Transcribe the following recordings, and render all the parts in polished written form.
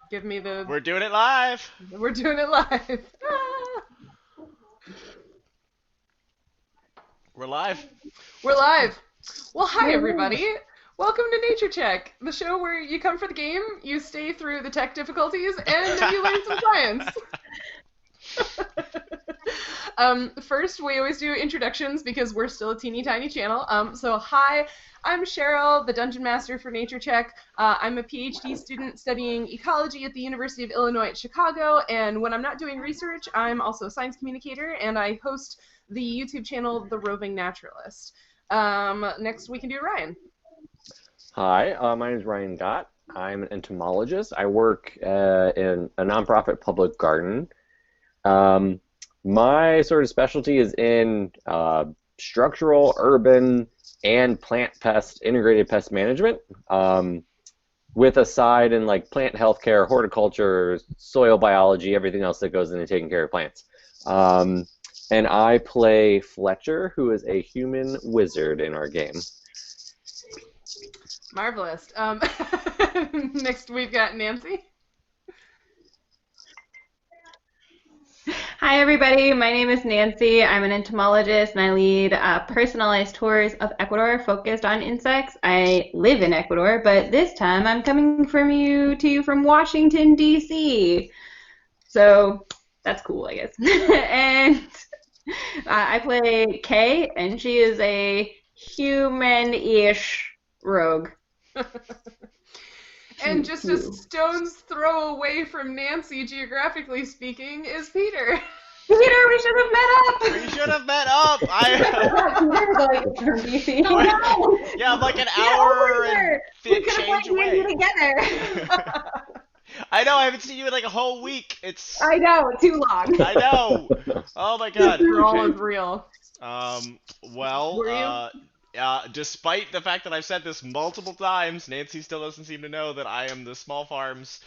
Give me the... We're doing it live. We're doing it live. Ah. We're live. We're live. Well, hi, everybody. Welcome to Nature Check, the show where you come for the game, you stay through the tech difficulties, and then you learn some science. First, we always do introductions because we're still a teeny tiny channel. So hi, I'm Sheryl, the Dungeon Master for Nature Check. I'm a PhD student studying ecology at the University of Illinois at Chicago, and when I'm not doing research, I'm also a science communicator, and I host the YouTube channel, The Roving Naturalist. Next, we can do Ryan. Hi, my name is Ryan Gott. I'm an entomologist. I work in a nonprofit public garden. My sort of specialty is in structural, urban, and integrated pest management, with a side in like plant healthcare, horticulture, soil biology, everything else that goes into taking care of plants. And I play Fletcher, who is a human wizard in our game. Marvelous. Next, we've got Nancy. Hi, everybody. My name is Nancy. I'm an entomologist, and I lead personalized tours of Ecuador focused on insects. I live in Ecuador, but this time I'm coming to you from Washington, D.C. So that's cool, I guess. And I play Kae, and she is a human-ish rogue. And just a stone's throw away from Nancy, geographically speaking, is Peter. Peter, we should have met up! We should have met up! Yeah, I'm like an hour and change away. Together. I know, I haven't seen you in like a whole week. I know, too long. I know! Oh my god. You're all is real. Well, Were you? Despite the fact that I've said this multiple times, Nancy still doesn't seem to know that I am the small farms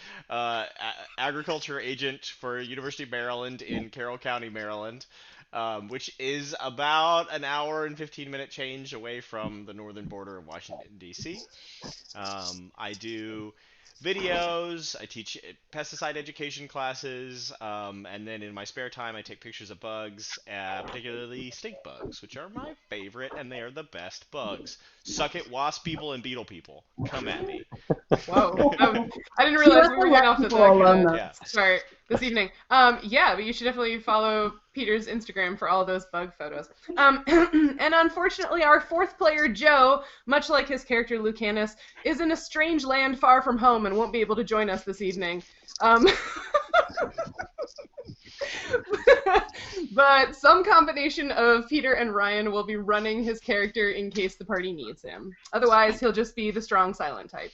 agriculture agent for University of Maryland in Carroll County, Maryland, which is about an hour and 15-minute change away from the northern border of Washington, D.C. I do videos, I teach pesticide education classes, and then in my spare time I take pictures of bugs, particularly stink bugs, which are my favorite, and they are the best bugs. Suck it, wasp people and beetle people. Come at me. Whoa. I didn't realize we were getting off to the start this evening. Yeah, but you should definitely follow Peter's Instagram for all those bug photos. And unfortunately, our fourth player, Joe, much like his character Lucanus, is in a strange land far from home and won't be able to join us this evening. But some combination of Peter and Ryan will be running his character in case the party needs him. Otherwise, he'll just be the strong silent type.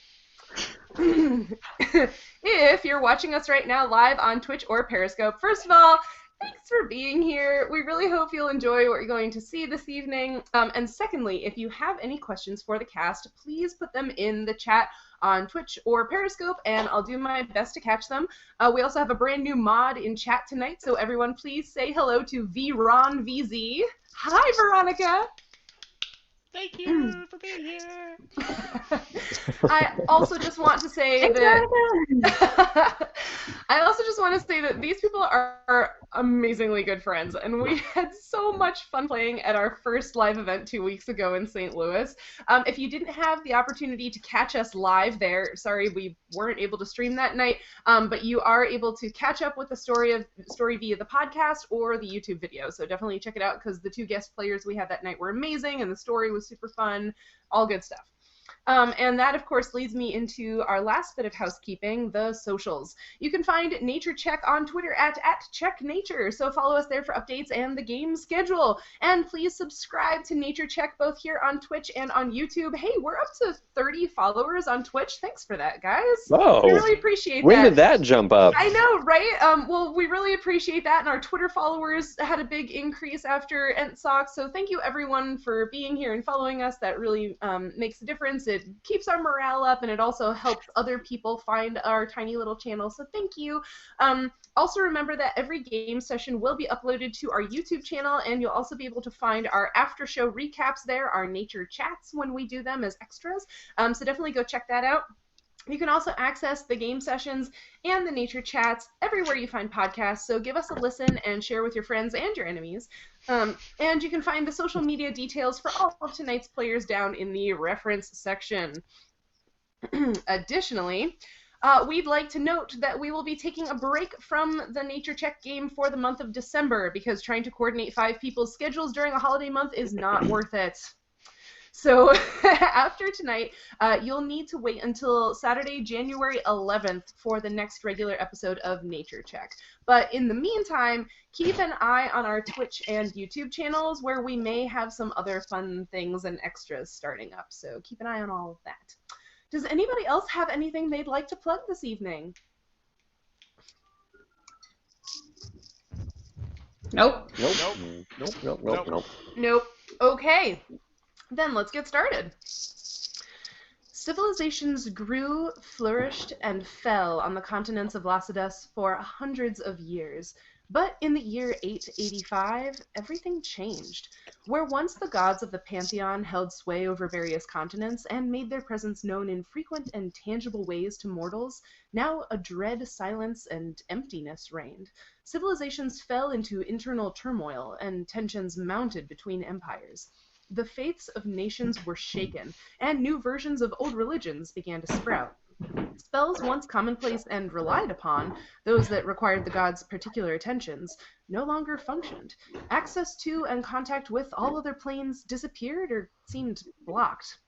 If you're watching us right now live on Twitch or Periscope, first of all, thanks for being here. We really hope you'll enjoy what you're going to see this evening. And secondly, if you have any questions for the cast, please put them in the chat on Twitch or Periscope, and I'll do my best to catch them. We also have a brand new mod in chat tonight, so everyone please say hello to VronVZ. Hi, Veronica. Thank you for being here. I also just want to say that these people are amazingly good friends, and we had so much fun playing at our first live event 2 weeks ago in St. Louis. If you didn't have the opportunity to catch us live there, sorry we weren't able to stream that night, but you are able to catch up with the story via the podcast or the YouTube video. So definitely check it out because the two guest players we had that night were amazing, and the story was super fun. All good stuff. And that, of course, leads me into our last bit of housekeeping, the socials. You can find Nature Check on Twitter at @CheckNature, so follow us there for updates and the game schedule. And please subscribe to Nature Check both here on Twitch and on YouTube. Hey, we're up to 30 followers on Twitch. Thanks for that, guys. Oh, we really appreciate that. When did that jump up? I know, right? Well, we really appreciate that, and our Twitter followers had a big increase after EntSoc, so thank you, everyone, for being here and following us. That really makes a difference. It keeps our morale up, and it also helps other people find our tiny little channel, so thank you. Also remember that every game session will be uploaded to our YouTube channel, and you'll also be able to find our after show recaps there, our nature chats when we do them as extras. So definitely go check that out. You can also access the game sessions and the nature chats everywhere you find podcasts, so give us a listen and share with your friends and your enemies. And you can find the social media details for all of tonight's players down in the reference section. Additionally, we'd like to note that we will be taking a break from the Nature Check game for the month of December because trying to coordinate 5 people's schedules during a holiday month is not worth it. So after tonight, you'll need to wait until Saturday, January 11th for the next regular episode of Nature Check. But in the meantime, keep an eye on our Twitch and YouTube channels where we may have some other fun things and extras starting up. So keep an eye on all of that. Does anybody else have anything they'd like to plug this evening? Nope. Nope. Okay. Then let's get started. Civilizations grew, flourished, and fell on the continents of Lacedas for hundreds of years. But in the year 885, everything changed. Where once the gods of the pantheon held sway over various continents and made their presence known in frequent and tangible ways to mortals, now a dread silence and emptiness reigned. Civilizations fell into internal turmoil, and tensions mounted between empires. The faiths of nations were shaken, and new versions of old religions began to sprout. Spells once commonplace and relied upon, those that required the gods' particular attentions, no longer functioned. Access to and contact with all other planes disappeared or seemed blocked.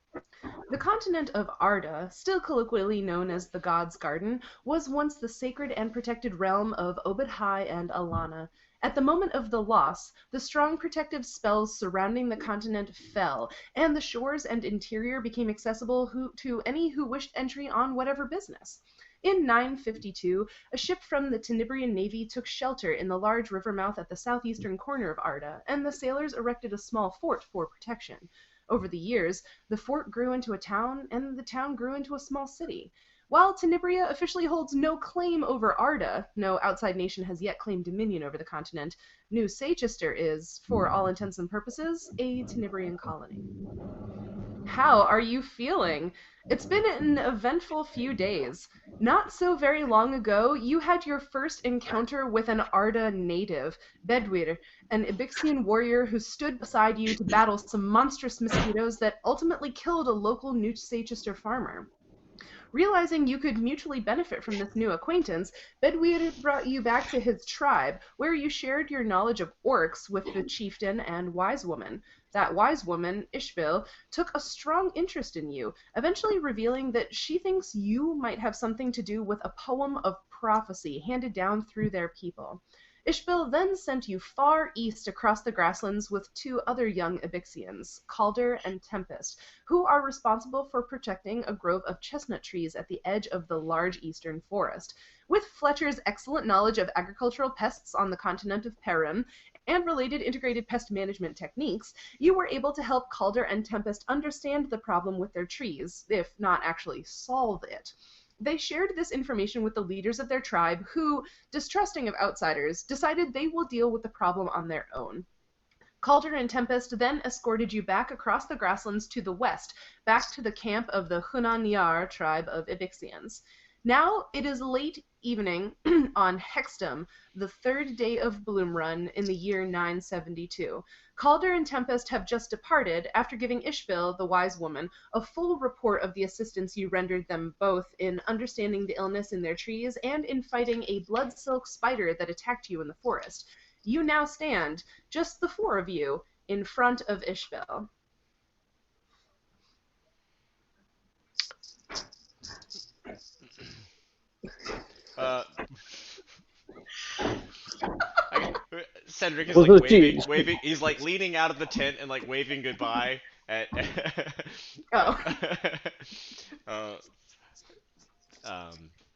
The continent of Arda, still colloquially known as the God's Garden, was once the sacred and protected realm of Obadhai and Alana. At the moment of the loss, the strong protective spells surrounding the continent fell, and the shores and interior became accessible to any who wished entry on whatever business. In 952, a ship from the Tenebrian Navy took shelter in the large river mouth at the southeastern corner of Arda, and the sailors erected a small fort for protection. Over the years, the fort grew into a town, and the town grew into a small city. While Tenebria officially holds no claim over Arda, no outside nation has yet claimed dominion over the continent, New Seychester is, for all intents and purposes, a Tenebrian colony. How are you feeling? It's been an eventful few days. Not so very long ago, you had your first encounter with an Arda native, Bedwyr, an Ibixian warrior who stood beside you to battle some monstrous mosquitoes that ultimately killed a local New Seychester farmer. Realizing you could mutually benefit from this new acquaintance, Bedwyr brought you back to his tribe, where you shared your knowledge of orcs with the chieftain and wise woman. That wise woman, Isbeil, took a strong interest in you, eventually revealing that she thinks you might have something to do with a poem of prophecy handed down through their people. Isbeil then sent you far east across the grasslands with 2 other young Ibixians, Calder and Tempest, who are responsible for protecting a grove of chestnut trees at the edge of the large eastern forest. With Fletcher's excellent knowledge of agricultural pests on the continent of Perim and related integrated pest management techniques, you were able to help Calder and Tempest understand the problem with their trees, if not actually solve it. They shared this information with the leaders of their tribe who, distrusting of outsiders, decided they will deal with the problem on their own. Calder and Tempest then escorted you back across the grasslands to the west, back to the camp of the Chun An Iar tribe of Ibixians. Now it is late evening on Hextum, the 3rd day of Bloom Run in the year 972. Calder and Tempest have just departed after giving Isbeil, the wise woman, a full report of the assistance you rendered them both in understanding the illness in their trees and in fighting a blood-silk spider that attacked you in the forest. You now stand, just the 4 of you, in front of Isbeil. Cedric is like waving. He's like leaning out of the tent and like waving goodbye.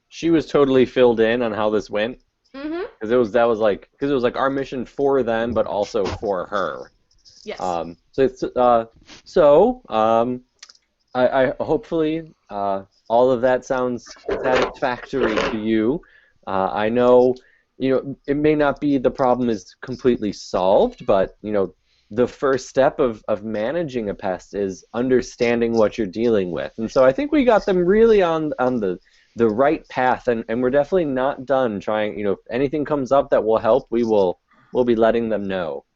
She was totally filled in on how this went. Mm-hmm. Because it was like our mission for them, but also for her. Yes. I hopefully all of that sounds satisfactory to you. I know, it may not be the problem is completely solved, but the first step of managing a pest is understanding what you're dealing with. And so I think we got them really on the right path, and we're definitely not done trying. If anything comes up that will help, we'll be letting them know.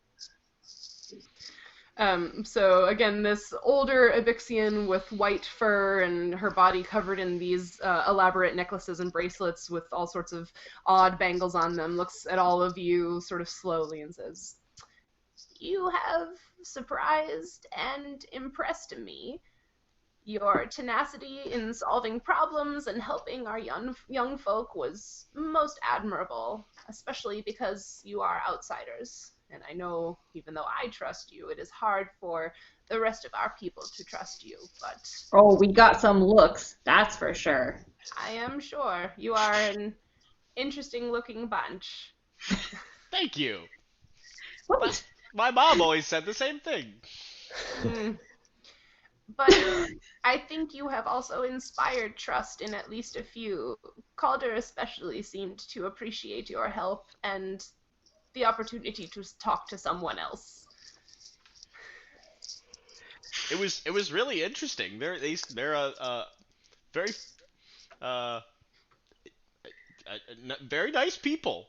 So again, this older Ibixian with white fur and her body covered in these elaborate necklaces and bracelets with all sorts of odd bangles on them looks at all of you sort of slowly and says, "You have surprised and impressed me. Your tenacity in solving problems and helping our young folk was most admirable, especially because you are outsiders. And I know, even though I trust you, it is hard for the rest of our people to trust you, but..." Oh, we got some looks, that's for sure. "I am sure you are an interesting-looking bunch." Thank you. What? My mom always said the same thing. But I think you have also inspired trust in at least a few. Calder especially seemed to appreciate your help and the opportunity to talk to someone else. It was really interesting. They're very very nice people.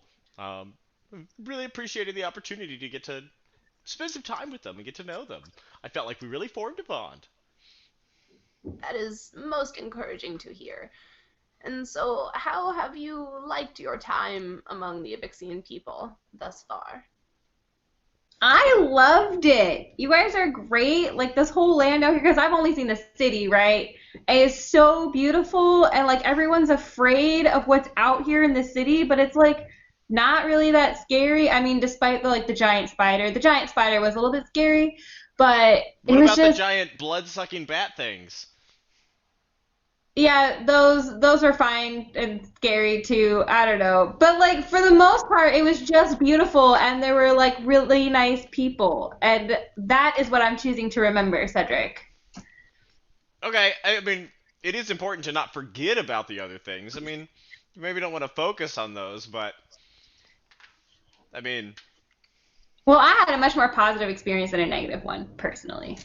Really appreciated the opportunity to get to spend some time with them and get to know them. I felt like we really formed a bond. That is most encouraging to hear. And so, how have you liked your time among the Ibixian people thus far? I loved it. You guys are great. Like, this whole land out here, because I've only seen the city, right? It is so beautiful, and like everyone's afraid of what's out here in the city, but it's like not really that scary. I mean, despite the giant spider. The giant spider was a little bit scary, but What it was about just the giant blood-sucking bat things? Yeah, those are fine and scary too. I don't know. But like for the most part it was just beautiful and there were like really nice people. And that is what I'm choosing to remember, Cedric. Okay, I mean, it is important to not forget about the other things. I mean, you maybe don't want to focus on those, but I mean, Well, I had a much more positive experience than a negative one, personally.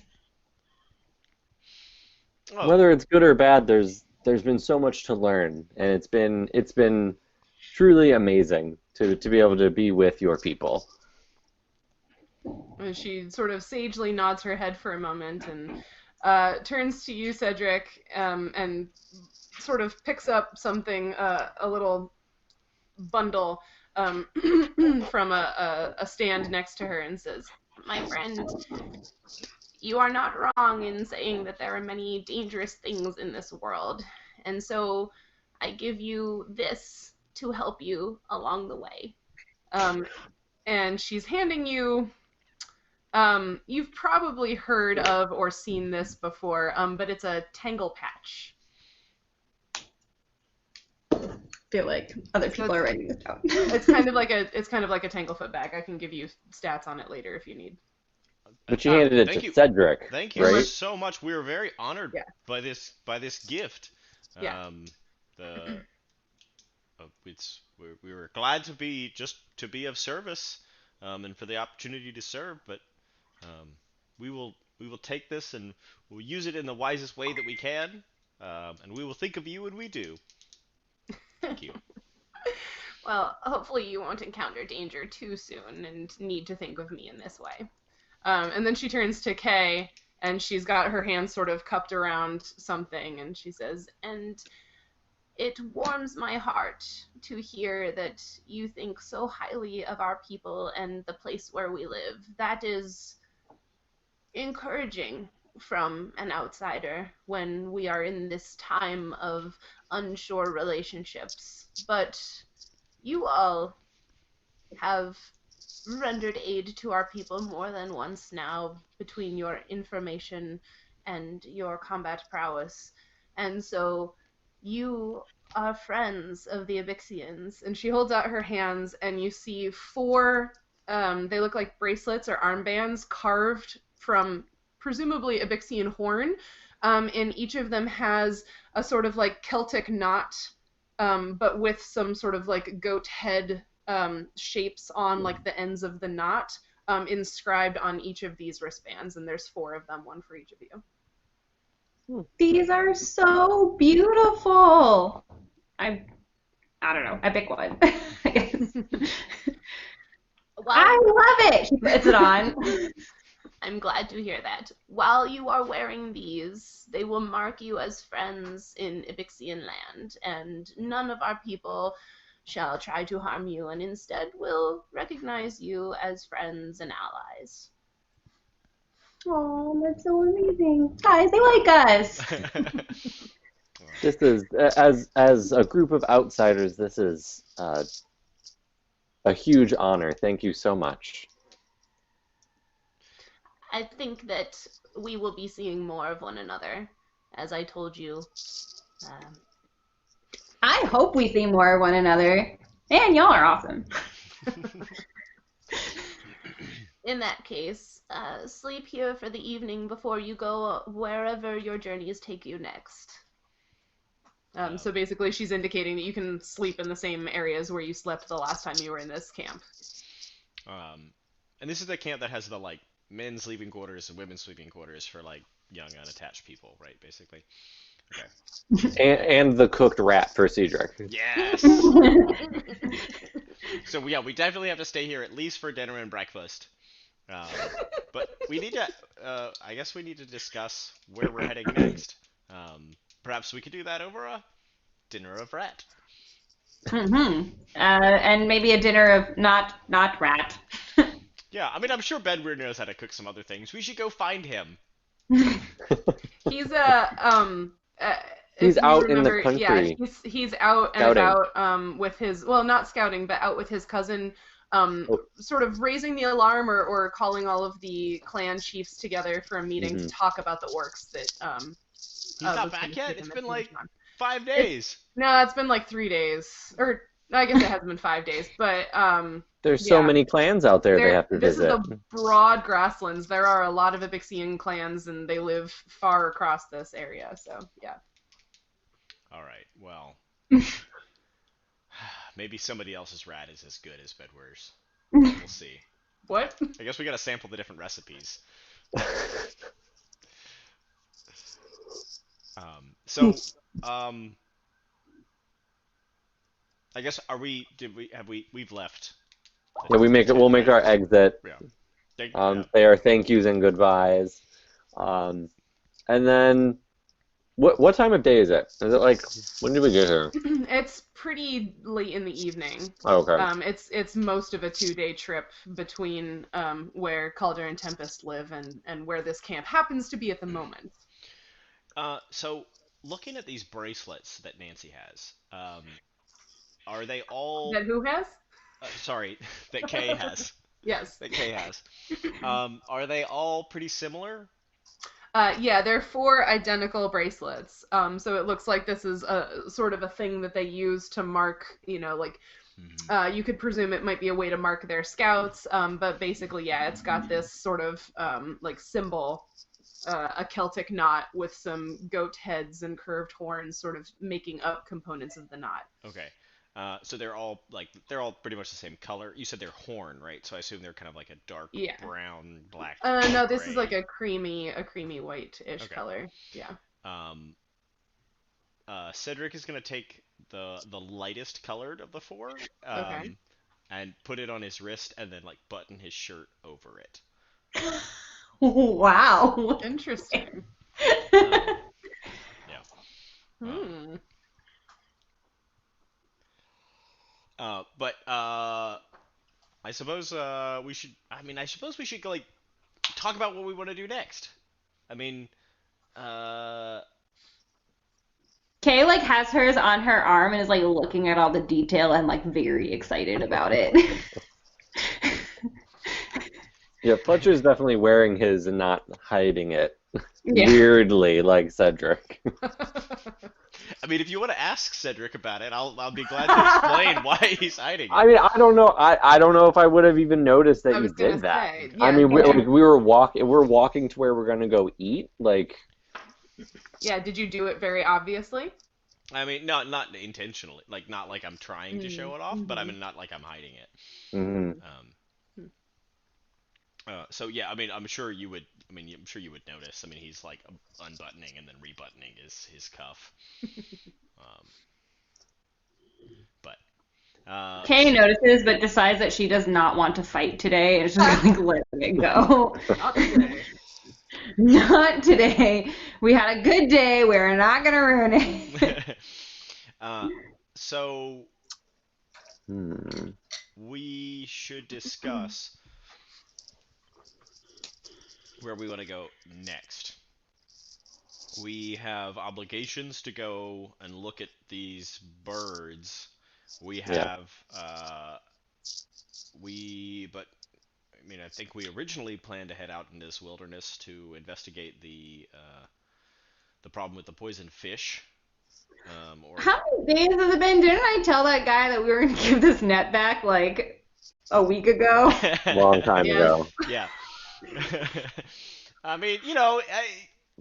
oh, Whether it's good or bad, there's been so much to learn, and it's been truly amazing to be able to be with your people. And she sort of sagely nods her head for a moment and turns to you, Cedric, and sort of picks up something, a little bundle from a stand next to her and says, "My friend, you are not wrong in saying that there are many dangerous things in this world, and so I give you this to help you along the way." And she's handing you, you've probably heard of or seen this before, but it's a tangle patch. I feel like other people are writing this down. It's kind of like a tanglefoot bag. I can give you stats on it later if you need. But you handed it thank to you. Cedric, Thank you right? so much. We were very honored Yeah. by this gift. Yeah. We were glad to be of service, and for the opportunity to serve. But we will take this and we'll use it in the wisest way that we can, and we will think of you when we do. Thank you. Well, hopefully you won't encounter danger too soon and need to think of me in this way. And then she turns to Kae, and she's got her hands sort of cupped around something, and she says, "And it warms my heart to hear that you think so highly of our people and the place where we live. That is encouraging from an outsider when we are in this time of unsure relationships. But you all have rendered aid to our people more than once now between your information and your combat prowess. And so you are friends of the Ibixians." And she holds out her hands, and you see 4, they look like bracelets or armbands carved from presumably Ibixian horn. And each of them has a sort of like Celtic knot, but with some sort of like goat head shapes on like the ends of the knot, inscribed on each of these wristbands, and there's 4 of them, one for each of you. These are so beautiful. I don't know. I pick one. I guess. I love it. She puts it on. I'm glad to hear that. While you are wearing these, they will mark you as friends in Ibixian land, and none of our people shall try to harm you, and instead will recognize you as friends and allies. Oh, that's so amazing. Guys, they like us. This is, as a group of outsiders, this is a huge honor. Thank you so much. I think that we will be seeing more of one another, as I told you. I hope we see more of one another. And y'all are awesome. In that case, sleep here for the evening before you go wherever your journeys take you next. So basically she's indicating that you can sleep in the same areas where you slept the last time you were in this camp. And this is the camp that has the, like, men's sleeping quarters and women's sleeping quarters for, like, young unattached people, right, basically? Okay. And the cooked rat for Cedric. Yes! So, yeah, we definitely have to stay here at least for dinner and breakfast. But we need to, I guess we need to discuss where we're heading next. Perhaps we could do that over a dinner of rat. And maybe a dinner of not rat. Yeah, I mean, I'm sure Ben Weir knows how to cook some other things. We should go find him. He's he's out in the country. Yeah, he's out and about with his, well, not scouting, but out with his cousin, sort of raising the alarm or calling all of the clan chiefs together for a meeting to talk about the orcs that He's not back yet? It's been like 5 days. No, it's been like 3 days. Or I guess it hasn't been 5 days, but there's so many clans out there they have to visit. This is the broad grasslands. There are a lot of Ibixian clans, and they live far across this area. So yeah. All right. Well, maybe somebody else's rat is as good as Bedware's. We'll see. What? I guess we gotta sample the different recipes. I guess we've left. Yeah, we'll make our exit. Yeah. They are thank yous and goodbyes. And then what time of day is it? Is it like, when did we get here? It's pretty late in the evening. Oh, okay. It's most of a 2-day trip between where Calder and Tempest live and where this camp happens to be at the moment. So looking at these bracelets that Nancy has, are they all... That who has? Sorry, that Kae has. Yes. That Kae has. Are they all pretty similar? Yeah, they're 4 identical bracelets. So it looks like this is a sort of a thing that they use to mark, like, you could presume it might be a way to mark their scouts, but basically, yeah, it's got this sort of, like, symbol, a Celtic knot with some goat heads and curved horns sort of making up components of the knot. Okay. So they're all pretty much the same color. You said they're horn, right? So I assume they're kind of like a dark brown, black. No, this gray. is like a creamy white-ish color. Yeah. Cedric is gonna take the lightest colored of the 4, Okay. and put it on his wrist, and then like button his shirt over it. Wow. Interesting. Yeah. But I suppose we should. I mean, I suppose we should go, like, talk about what we want to do next. I mean, Kae like has hers on her arm and is like looking at all the detail and like very excited about it. Yeah, Fletcher's definitely wearing his and not hiding it. Weirdly, like Cedric. I mean, if you want to ask Cedric about it, I'll be glad to explain why he's hiding it. I mean, I don't know. I don't know if I would have even noticed that you did that. Yeah, I mean, we're walking to where we're gonna go eat. Like. Yeah. Did you do it very obviously? I mean, not intentionally. Like, not like I'm trying to show it off, but I mean, not like I'm hiding it. So yeah, I mean, I'm sure you would. I mean, I'm sure you would notice. I mean, he's like unbuttoning and then rebuttoning his cuff. Um, but Kay notices, but decides that she does not want to fight today, and is just like letting it go. Not today. Not today. We had a good day. We're not gonna ruin it. so Hmm. we should discuss where we want to go next. We have obligations to go and look at these birds. We Yeah. have but I mean, I think we originally planned to head out into this wilderness to investigate the problem with the poison fish. Or How many days has it been? Didn't I tell that guy that we were gonna give this net back like a week ago? Long time Yes. ago. Yeah. I mean,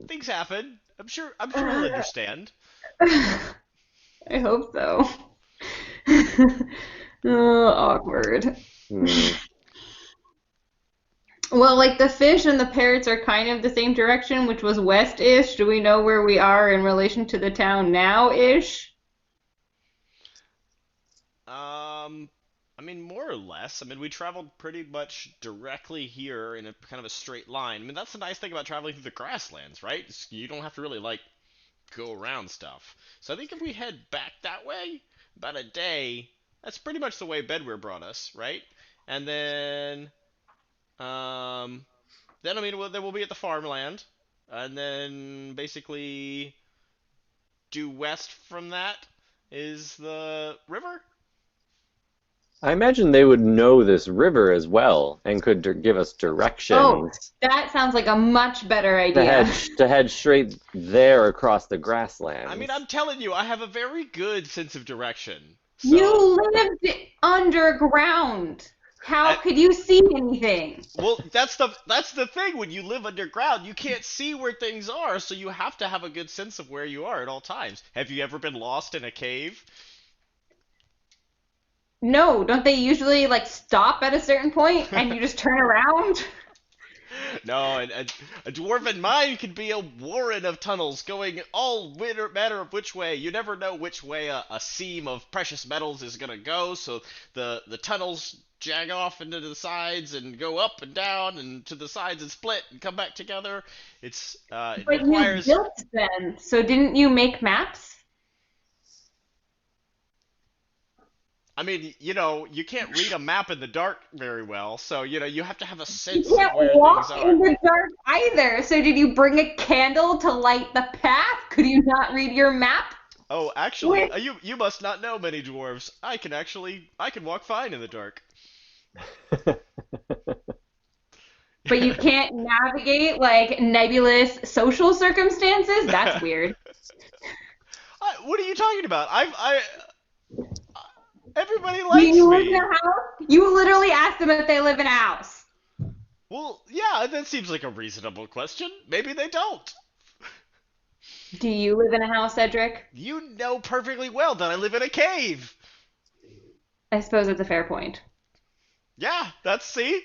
things happen. I'm sure he'll understand. I hope so. Oh, awkward. Hmm. Well, like the fish and the parrots are kind of the same direction, which was west-ish. Do we know where we are in relation to the town now-ish? I mean, more or less. I mean, we traveled pretty much directly here in a kind of a straight line. I mean, that's the nice thing about traveling through the grasslands, right? You don't have to really like go around stuff. So I think if we head back that way, about a day, that's pretty much the way Bedware brought us, right? And then I mean, then we'll be at the farmland, and then basically due west from that is the river. I imagine they would know this river as well and could give us Oh, directions that sounds like a much better to idea. head straight there across the I mean, grasslands. I'm telling you, I have a very good sense of direction. So You lived underground. How could you see anything? well, that's the thing. When you live underground, you can't see where things are, so you have to have a good sense of where you are at all times. Have you ever been lost in a cave? No, don't they usually like stop at a certain point and you just turn around? No, a dwarven mine can be a warren of tunnels going all matter of which way. You never know which way a seam of precious metals is gonna go, so the tunnels jag off into the sides and go up and down and to the sides and split and come back together. It But you requires. built them, so didn't you make maps? I mean, you can't read a map in the dark very well, so you have to have a You sense of can't where walk things in are. the dark either. So did you bring a candle to light the path? Could you not read your map? Oh, actually, Wait. you must not know many dwarves. I can walk fine in the dark. But you can't navigate like nebulous social circumstances? That's weird. What are you talking about? Everybody Do likes you live in me. a house? You literally asked them if they live in a house. Well, yeah, that seems like a reasonable question. Maybe they don't. Do you live in a house, Cedric? You know perfectly well that I live in a cave. I suppose it's a fair point. Yeah, see.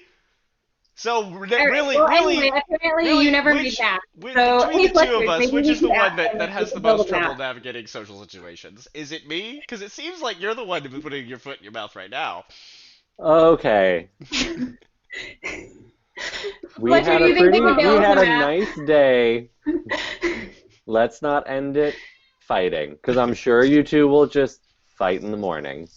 So All right, really, well, really, anyway, apparently really, you never made maps. So, between hey, the two Fletcher, of us, maybe which we is the should one ask them that if has they the can build most a trouble map. navigating social situations? Is it me? Because it seems like you're the one putting your foot in your mouth right now. Okay. Fletcher, do you think they could We build had a a map? nice day. Let's not end it fighting, because I'm sure you two will just fight in the morning.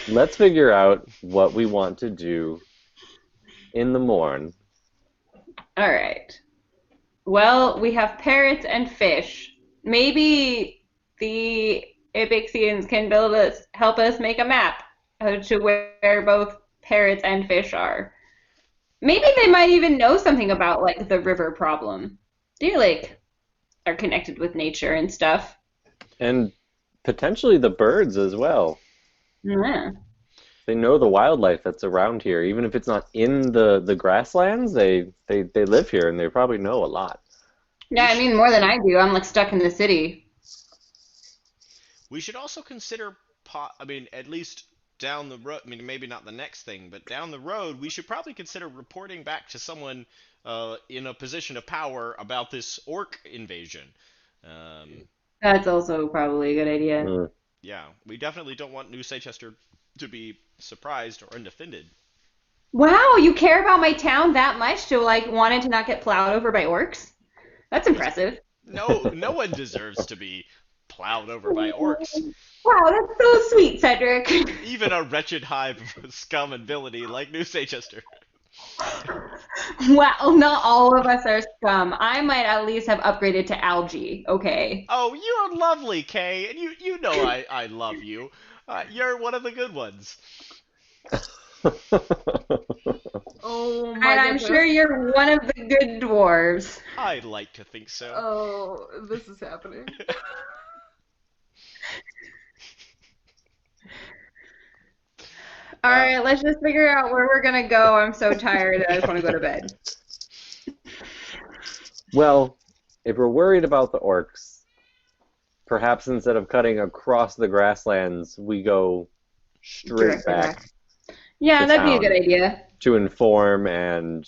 Let's figure out what we want to do in the morn. All right. Well, we have parrots and fish. Maybe the Ibixians can help us make a map to where both parrots and fish are. Maybe they might even know something about like the river problem. They like are connected with nature and stuff. And potentially the birds as well. Yeah. They know the wildlife that's around here. Even if it's not in the grasslands, they live here and they probably know a lot. Yeah, I mean more than I do. I'm like stuck in the city. We should also consider, at least down the road, I mean, maybe not the next thing, but down the road, we should probably consider reporting back to someone in a position of power about this orc invasion. That's also probably a good idea. Mm. Yeah, we definitely don't want New Seychester to be surprised or unoffended. Wow, you care about my town that much to like want it to not get plowed over by orcs? That's impressive. No one deserves to be plowed over by orcs. Wow, that's so sweet, Cedric. Even a wretched hive of scum and villainy like New Seychester. Well, not all of us are scum. I might at least have upgraded to algae, okay? Oh, you're lovely, Kay, and you know I love you. You're one of the good ones. Oh And my I'm goodness. sure you're one of the good dwarves. I'd like to think so. Oh, this is happening. All right, let's just figure out where we're gonna go. I'm so tired. I just want to go to bed. Well, if we're worried about the orcs, perhaps instead of cutting across the grasslands, we go straight Directly back Yeah, to that'd be a town. good idea. to inform and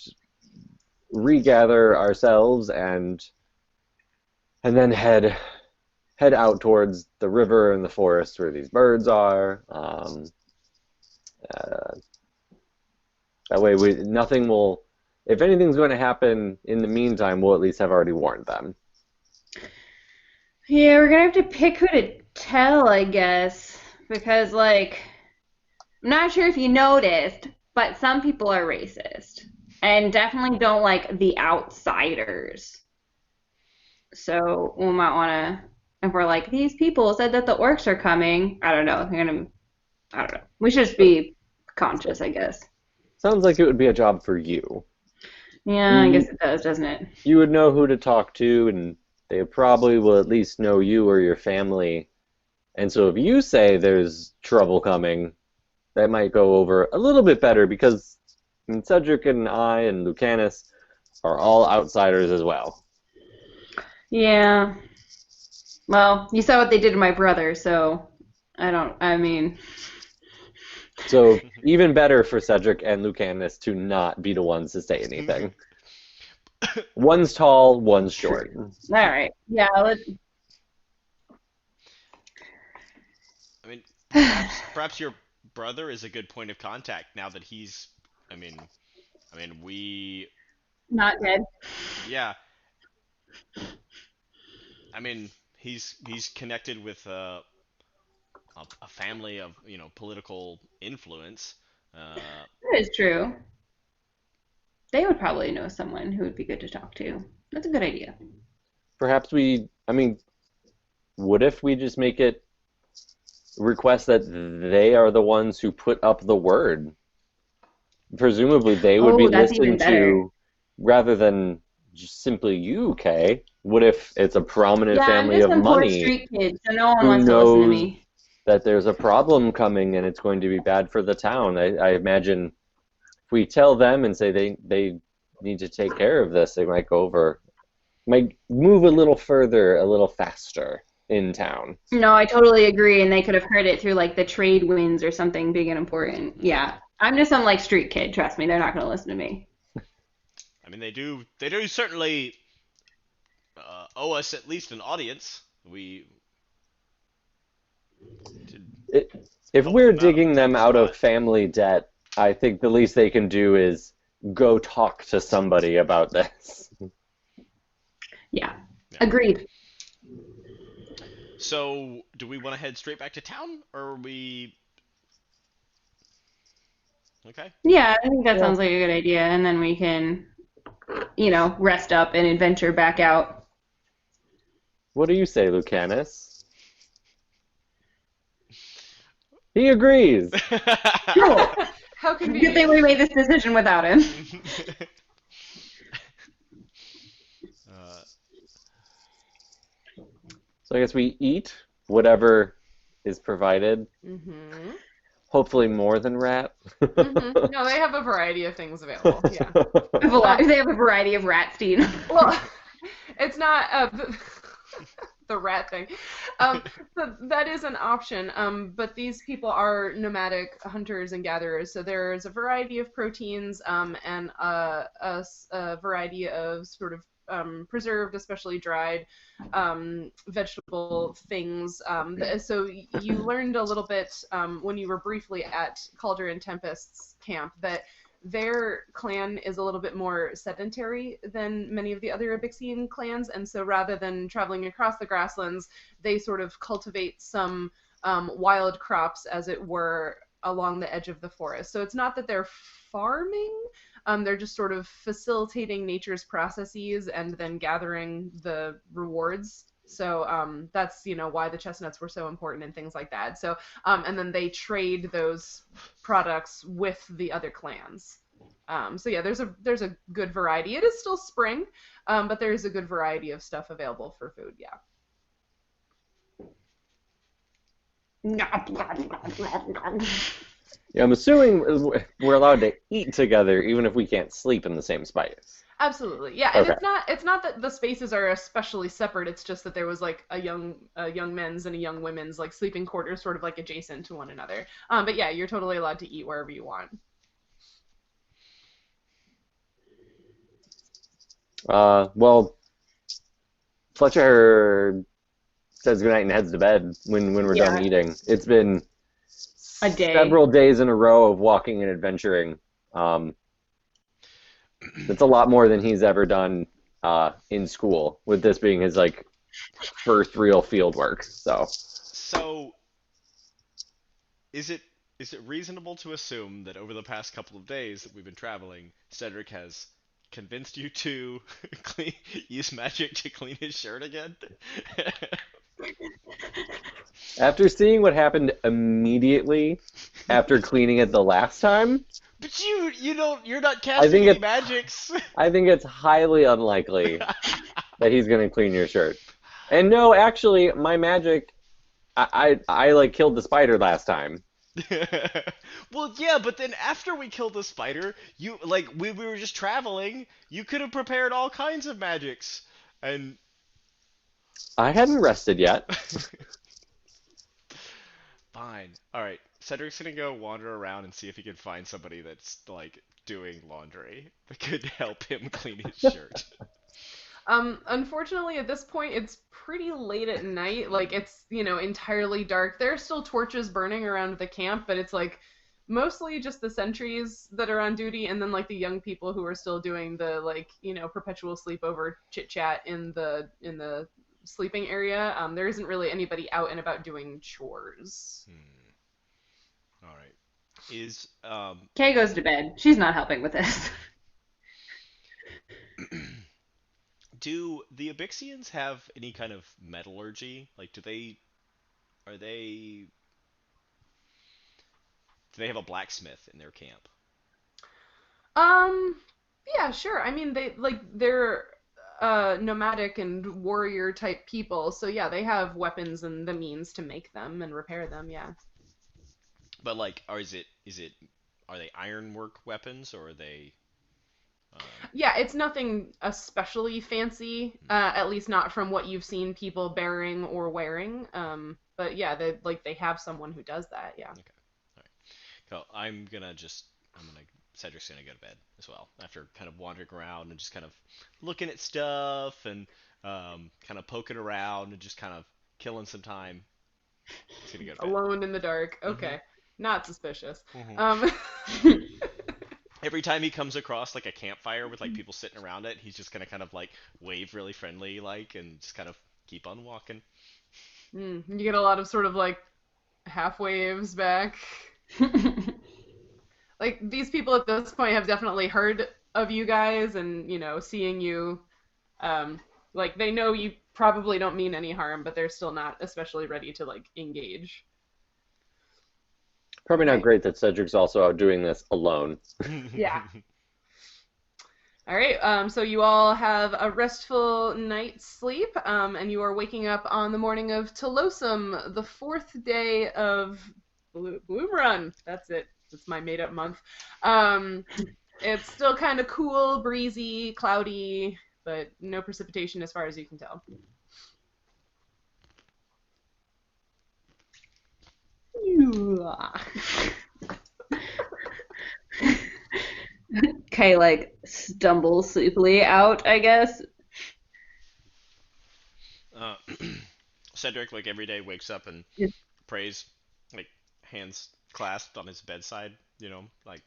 regather ourselves and then head out towards the river and the forest where these birds are. That way, nothing will. If anything's going to happen in the meantime, we'll at least have already warned them. Yeah, we're gonna have to pick who to tell, I guess, because like, I'm not sure if you noticed, but some people are racist and definitely don't like the outsiders. So we might want to, if we're like, these people said that the orcs are coming, I don't know. I don't know. We should just be conscious, I guess. Sounds like it would be a job for you. Yeah, I guess it does, doesn't it? You would know who to talk to, and they probably will at least know you or your family. And so if you say there's trouble coming, that might go over a little bit better because Cedric and I and Lucanus are all outsiders as well. Yeah. Well, you saw what they did to my brother, so I mean, So even better for Cedric and Lucanus to not be the ones to say anything. One's tall, one's short. all right. Yeah, let's. I mean, perhaps your brother is a good point of contact now that he's. I mean, we. Not dead. Yeah. I mean, he's connected with a family of political influence. That is true. They would probably know someone who would be good to talk to. That's a good idea. Perhaps what if we just make it request that they are the ones who put up the word? Presumably they would be that's even listened better. to rather than just simply you, Kay. What if it's a prominent Yeah, I'm family just of some poor money street kid, so no one who wants to listen to knows me. that there's a problem coming and it's going to be bad for the town? I imagine if we tell them and say they need to take care of this, they might move a little further, a little faster in town. No, I totally agree, and they could have heard it through like the trade winds or something big and important. Yeah, I'm just some like street kid. Trust me, they're not going to listen to me. I mean, they do certainly owe us at least an audience. If Help we're them out, digging them take a out of spot. family debt, I think the least they can do is go talk to somebody about this. Yeah, Yeah. agreed. So, do we want to head straight back to town, or are we? Okay. Yeah, I think that sounds like a good idea, and then we can, rest up and adventure back out. What do you say, Lucanus? He agrees. Cool. How Good convenient. thing we made this decision without him. So I guess we eat whatever is provided. Mm-hmm. Hopefully more than rat. Mm-hmm. No, they have a variety of things available. Yeah. They have a variety of rat steam. Well, it's not. the rat thing. So that is an option. But these people are nomadic hunters and gatherers, so there's a variety of proteins and a variety of sort of preserved, especially dried vegetable things. So you learned a little bit when you were briefly at Calder and Tempest's camp that their clan is a little bit more sedentary than many of the other Ibixian clans, and so rather than traveling across the grasslands, they sort of cultivate some wild crops, as it were, along the edge of the forest. So it's not that they're farming, they're just sort of facilitating nature's processes and then gathering the rewards. So that's, why the chestnuts were so important and things like that. So, and then they trade those products with the other clans. So yeah, there's a good variety. It is still spring, but there's a good variety of stuff available for food, yeah. Yeah, I'm assuming we're allowed to eat together even if we can't sleep in the same space. Absolutely, yeah, and Okay. it's not that the spaces are especially separate. It's just that there was like a young men's and a young women's like sleeping quarters, sort of like adjacent to one another. But yeah, you're totally allowed to eat wherever you want. Well, Fletcher says goodnight and heads to bed when we're done eating. It's been A day. several days in a row of walking and adventuring. It's a lot more than he's ever done in school, with this being his like first real field work. So, is it reasonable to assume that over the past couple of days that we've been traveling, Cedric has convinced you to use magic to clean his shirt again? After seeing what happened immediately after cleaning it the last time, But you're not casting any magics. I think it's highly unlikely that he's gonna clean your shirt. And no, actually, my magic, I like killed the spider last time. Well, yeah, but then after we killed the spider, we were just traveling. You could have prepared all kinds of magics, and I hadn't rested yet. fine. All right, Cedric's gonna go wander around and see if he can find somebody that's like doing laundry that could help him clean his shirt. Unfortunately, at this point, it's pretty late at night. Like, it's, entirely dark. There are still torches burning around the camp, but it's, like, mostly just the sentries that are on duty, and then, like, the young people who are still doing the, like, perpetual sleepover chit-chat in the sleeping area. There isn't really anybody out and about doing chores. All right. Kay goes to bed. She's not helping with this. Do the Ibixians have any kind of metallurgy? Like, do they have a blacksmith in their camp? Yeah, sure. I mean, they're nomadic and warrior type people, so yeah, they have weapons and the means to make them and repair them, yeah. But like, are they ironwork weapons, or are they? Yeah, it's nothing especially fancy, at least not from what you've seen people bearing or wearing. But yeah, they have someone who does that. Yeah. Okay. All right. Cool. Cedric's gonna go to bed as well after kind of wandering around and just kind of looking at stuff and kind of poking around and just kind of killing some time. He's gonna go to bed. Alone in the dark. Okay. Mm-hmm. Not suspicious. Mm-hmm. Every time he comes across like a campfire with like people sitting around it, he's just gonna kind of like wave really friendly like and just kind of keep on walking. You get a lot of sort of like half waves back. Like, these people at this point have definitely heard of you guys and, seeing you, like, they know you probably don't mean any harm, but they're still not especially ready to, like, engage. Probably not great that Cedric's also out doing this alone. Yeah. All right, so you all have a restful night's sleep, and you are waking up on the morning of Telosum, the 4th day of Bloom Run. That's it. It's my made-up month. It's still kind of cool, breezy, cloudy, but no precipitation as far as you can tell. Kay, like, stumbles sleepily out, I guess. Uh, Cedric, like every day, wakes up and prays, like hands clasped on his bedside, like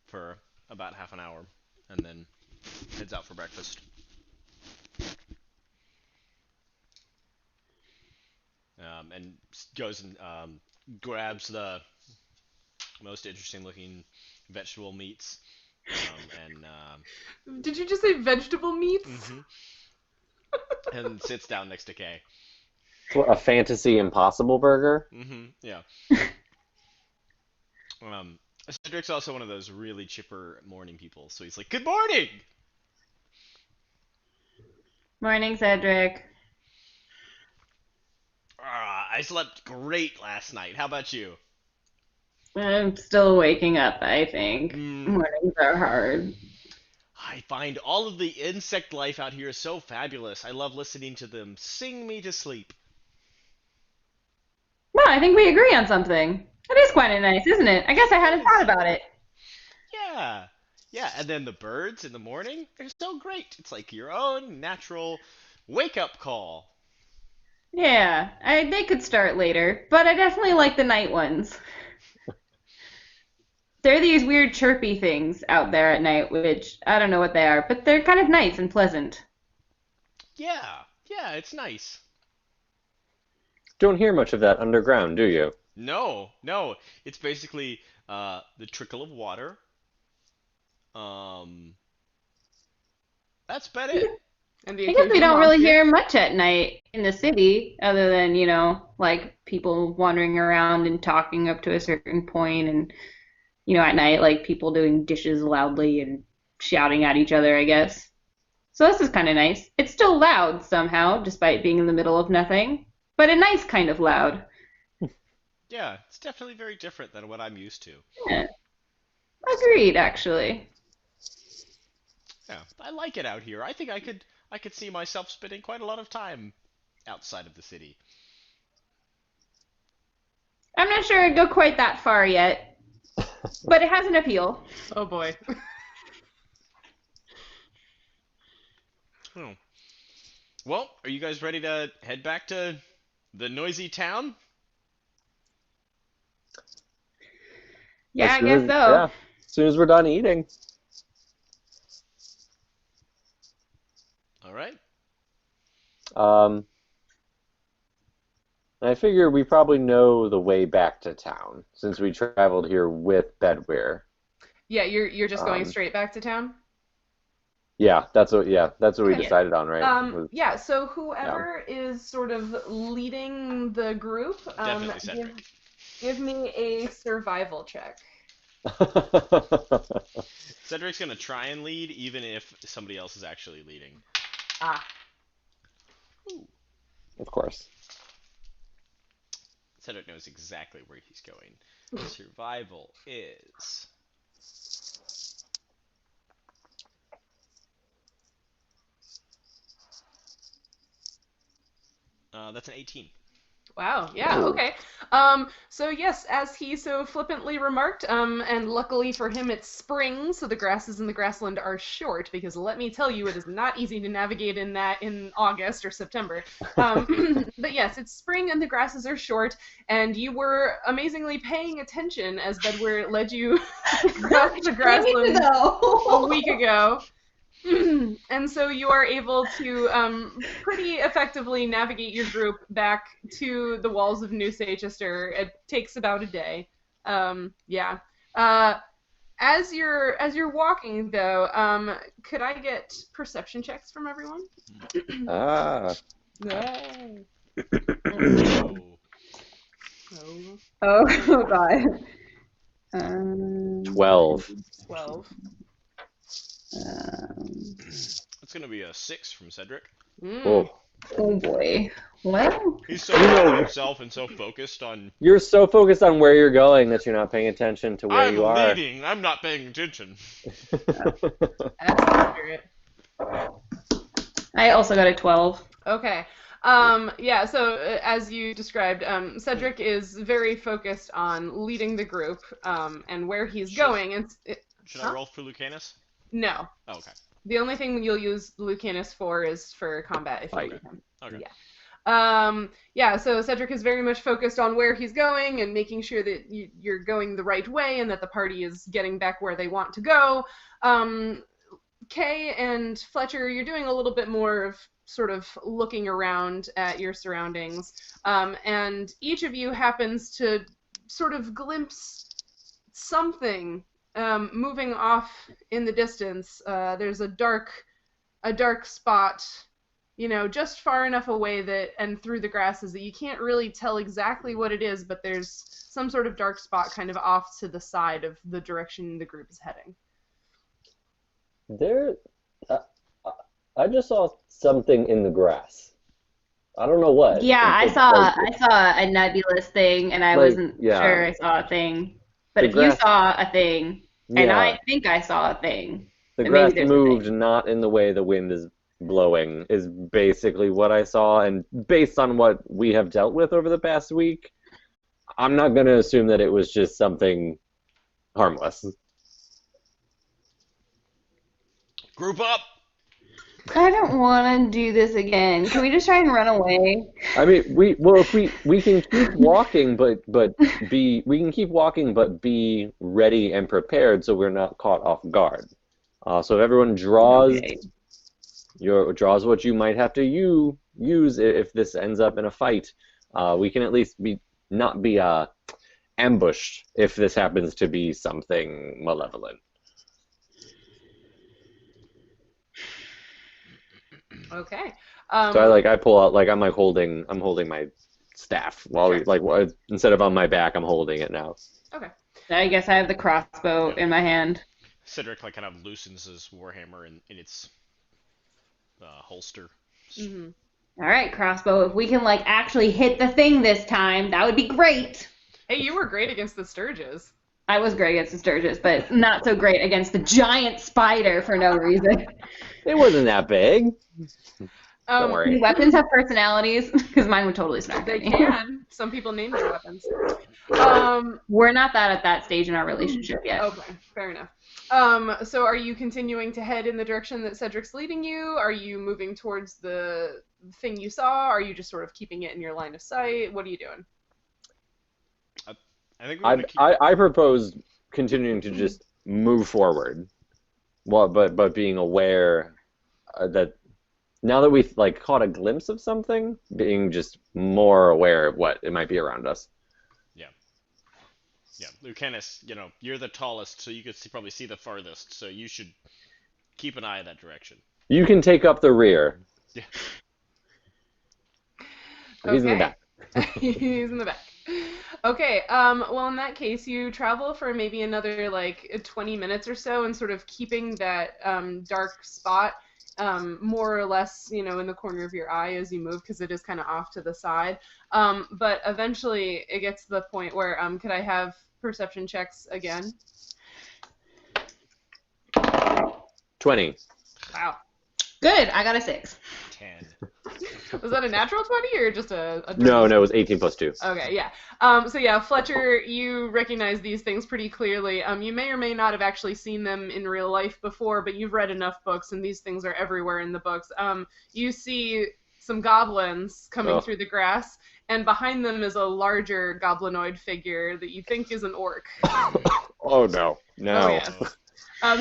for about half an hour, and then heads out for breakfast. And goes and grabs the most interesting looking vegetable meats. Did you just say vegetable meats? And sits down next to Kay. A fantasy impossible burger? Yeah. Cedric's also one of those really chipper morning people, so he's like, "Good morning!" Morning, Cedric. I slept great last night. How about you? I'm still waking up, I think. Mornings are hard. I find all of the insect life out here so fabulous. I love listening to them sing me to sleep. Well, I think we agree on something. It is quite nice, isn't it? I guess I hadn't thought about it. Yeah. Yeah, and then the birds in the morning, they're so great. It's like your own natural wake-up call. Yeah, they could start later, but I definitely like the night ones. There are these weird chirpy things out there at night, which I don't know what they are, but they're kind of nice and pleasant. Yeah, it's nice. Don't hear much of that underground, do you? No, it's basically the trickle of water. That's about it. And I guess we don't really hear much at night in the city, other than, like people wandering around and talking up to a certain point, and, at night, like people doing dishes loudly and shouting at each other, I guess. So this is kind of nice. It's still loud somehow, despite being in the middle of nothing, but a nice kind of loud. Yeah, it's definitely very different than what I'm used to. Yeah. Agreed, actually. Yeah, I like it out here. I think I could see myself spending quite a lot of time outside of the city. I'm not sure I'd go quite that far yet, but it has an appeal. Oh boy. Well, are you guys ready to head back to the noisy town? Yeah, I guess so. Yeah, as soon as we're done eating. All right. I figure we probably know the way back to town since we traveled here with Bedwear. Yeah, you're just going straight back to town? Yeah, that's what we Okay. decided on, right? Yeah, so whoever is sort of leading the group, Definitely Cedric. give me a survival check. Cedric's gonna try and lead, even if somebody else is actually leading. Ooh. Of course. Cedric knows exactly where he's going. Survival is... that's an 18. Wow, yeah, okay. So yes, as he so flippantly remarked, and luckily for him it's spring, so the grasses in the grassland are short, because let me tell you, it is not easy to navigate in August or September. But yes, it's spring and the grasses are short, and you were amazingly paying attention as Bedware led you across the grassland a week ago. And so you are able to pretty effectively navigate your group back to the walls of New Seychester. It takes about a day. Yeah. As you're walking though, could I get perception checks from everyone? Ah. No. Oh God. 12. 12. It's gonna be a 6 from Cedric. Oh. Oh boy. Well, He's so proud of himself and so focused on... You're so focused on where you're going that you're not paying attention to where you are. I'm leading. I'm not paying attention. That's accurate. I also got a 12. Okay. Yeah, so as you described, Cedric is very focused on leading the group and where he's going. And Should I roll for Lucanus? No. Oh, okay. The only thing you'll use Lucanus for is for combat if you need him. Okay. Yeah. So Cedric is very much focused on where he's going and making sure that you're going the right way and that the party is getting back where they want to go. Kae and Fletcher, you're doing a little bit more of sort of looking around at your surroundings, and each of you happens to sort of glimpse something moving off in the distance. There's a dark spot, just far enough away that and through the grasses that you can't really tell exactly what it is, but there's some sort of dark spot kind of off to the side of the direction the group is heading. I just saw something in the grass. I don't know what. Yeah, I saw a nebulous thing, and I wasn't sure I saw a thing. But if you saw a thing, and I think I saw a thing, the grass moved not in the way the wind is blowing, is basically what I saw. And based on what we have dealt with over the past week, I'm not going to assume that it was just something harmless. Group up! I don't want to do this again. Can we just try and run away? I mean, we can keep walking, but be ready and prepared so we're not caught off guard. So if everyone draws draws what you might have to use if this ends up in a fight, we can at least not be ambushed if this happens to be something malevolent. Okay. So I pull out I'm holding my staff while instead of on my back, I'm holding it now. Okay. I guess I have the crossbow in my hand. Cedric kind of loosens his warhammer in its holster. Mm-hmm. All right, crossbow. If we can actually hit the thing this time, that would be great. Hey, you were great against the Sturges. I was great against the Sturges, but not so great against the giant spider for no reason. It wasn't that big. Don't worry. Do weapons have personalities? Because mine would totally snap They at me. can. Some people name their weapons. We're not at that stage in our relationship yet. Okay, fair enough. So are you continuing to head in the direction that Cedric's leading you? Are you moving towards the thing you saw? Are you just sort of keeping it in your line of sight? What are you doing? I propose continuing to just move forward, but being aware that now that we've caught a glimpse of something, being just more aware of what it might be around us. Yeah, Lucanus, you're the tallest, so you could probably see the farthest, so you should keep an eye in that direction. You can take up the rear. Yeah. He's in the back. He's in the back. Okay, well, in that case, you travel for maybe another 20 minutes or so and sort of keeping that dark spot more or less, in the corner of your eye as you move, because it is kind of off to the side. But eventually it gets to the point where, could I have perception checks again? 20. Wow. Good, I got a 6. 10. Was that a natural 20 or just a No, it was 18 plus 2. Okay, yeah. So yeah, Fletcher, you recognize these things pretty clearly. You may or may not have actually seen them in real life before, but you've read enough books, and these things are everywhere in the books. You see some goblins coming through the grass, and behind them is a larger goblinoid figure that you think is an orc. Oh, no. No. Oh, yeah.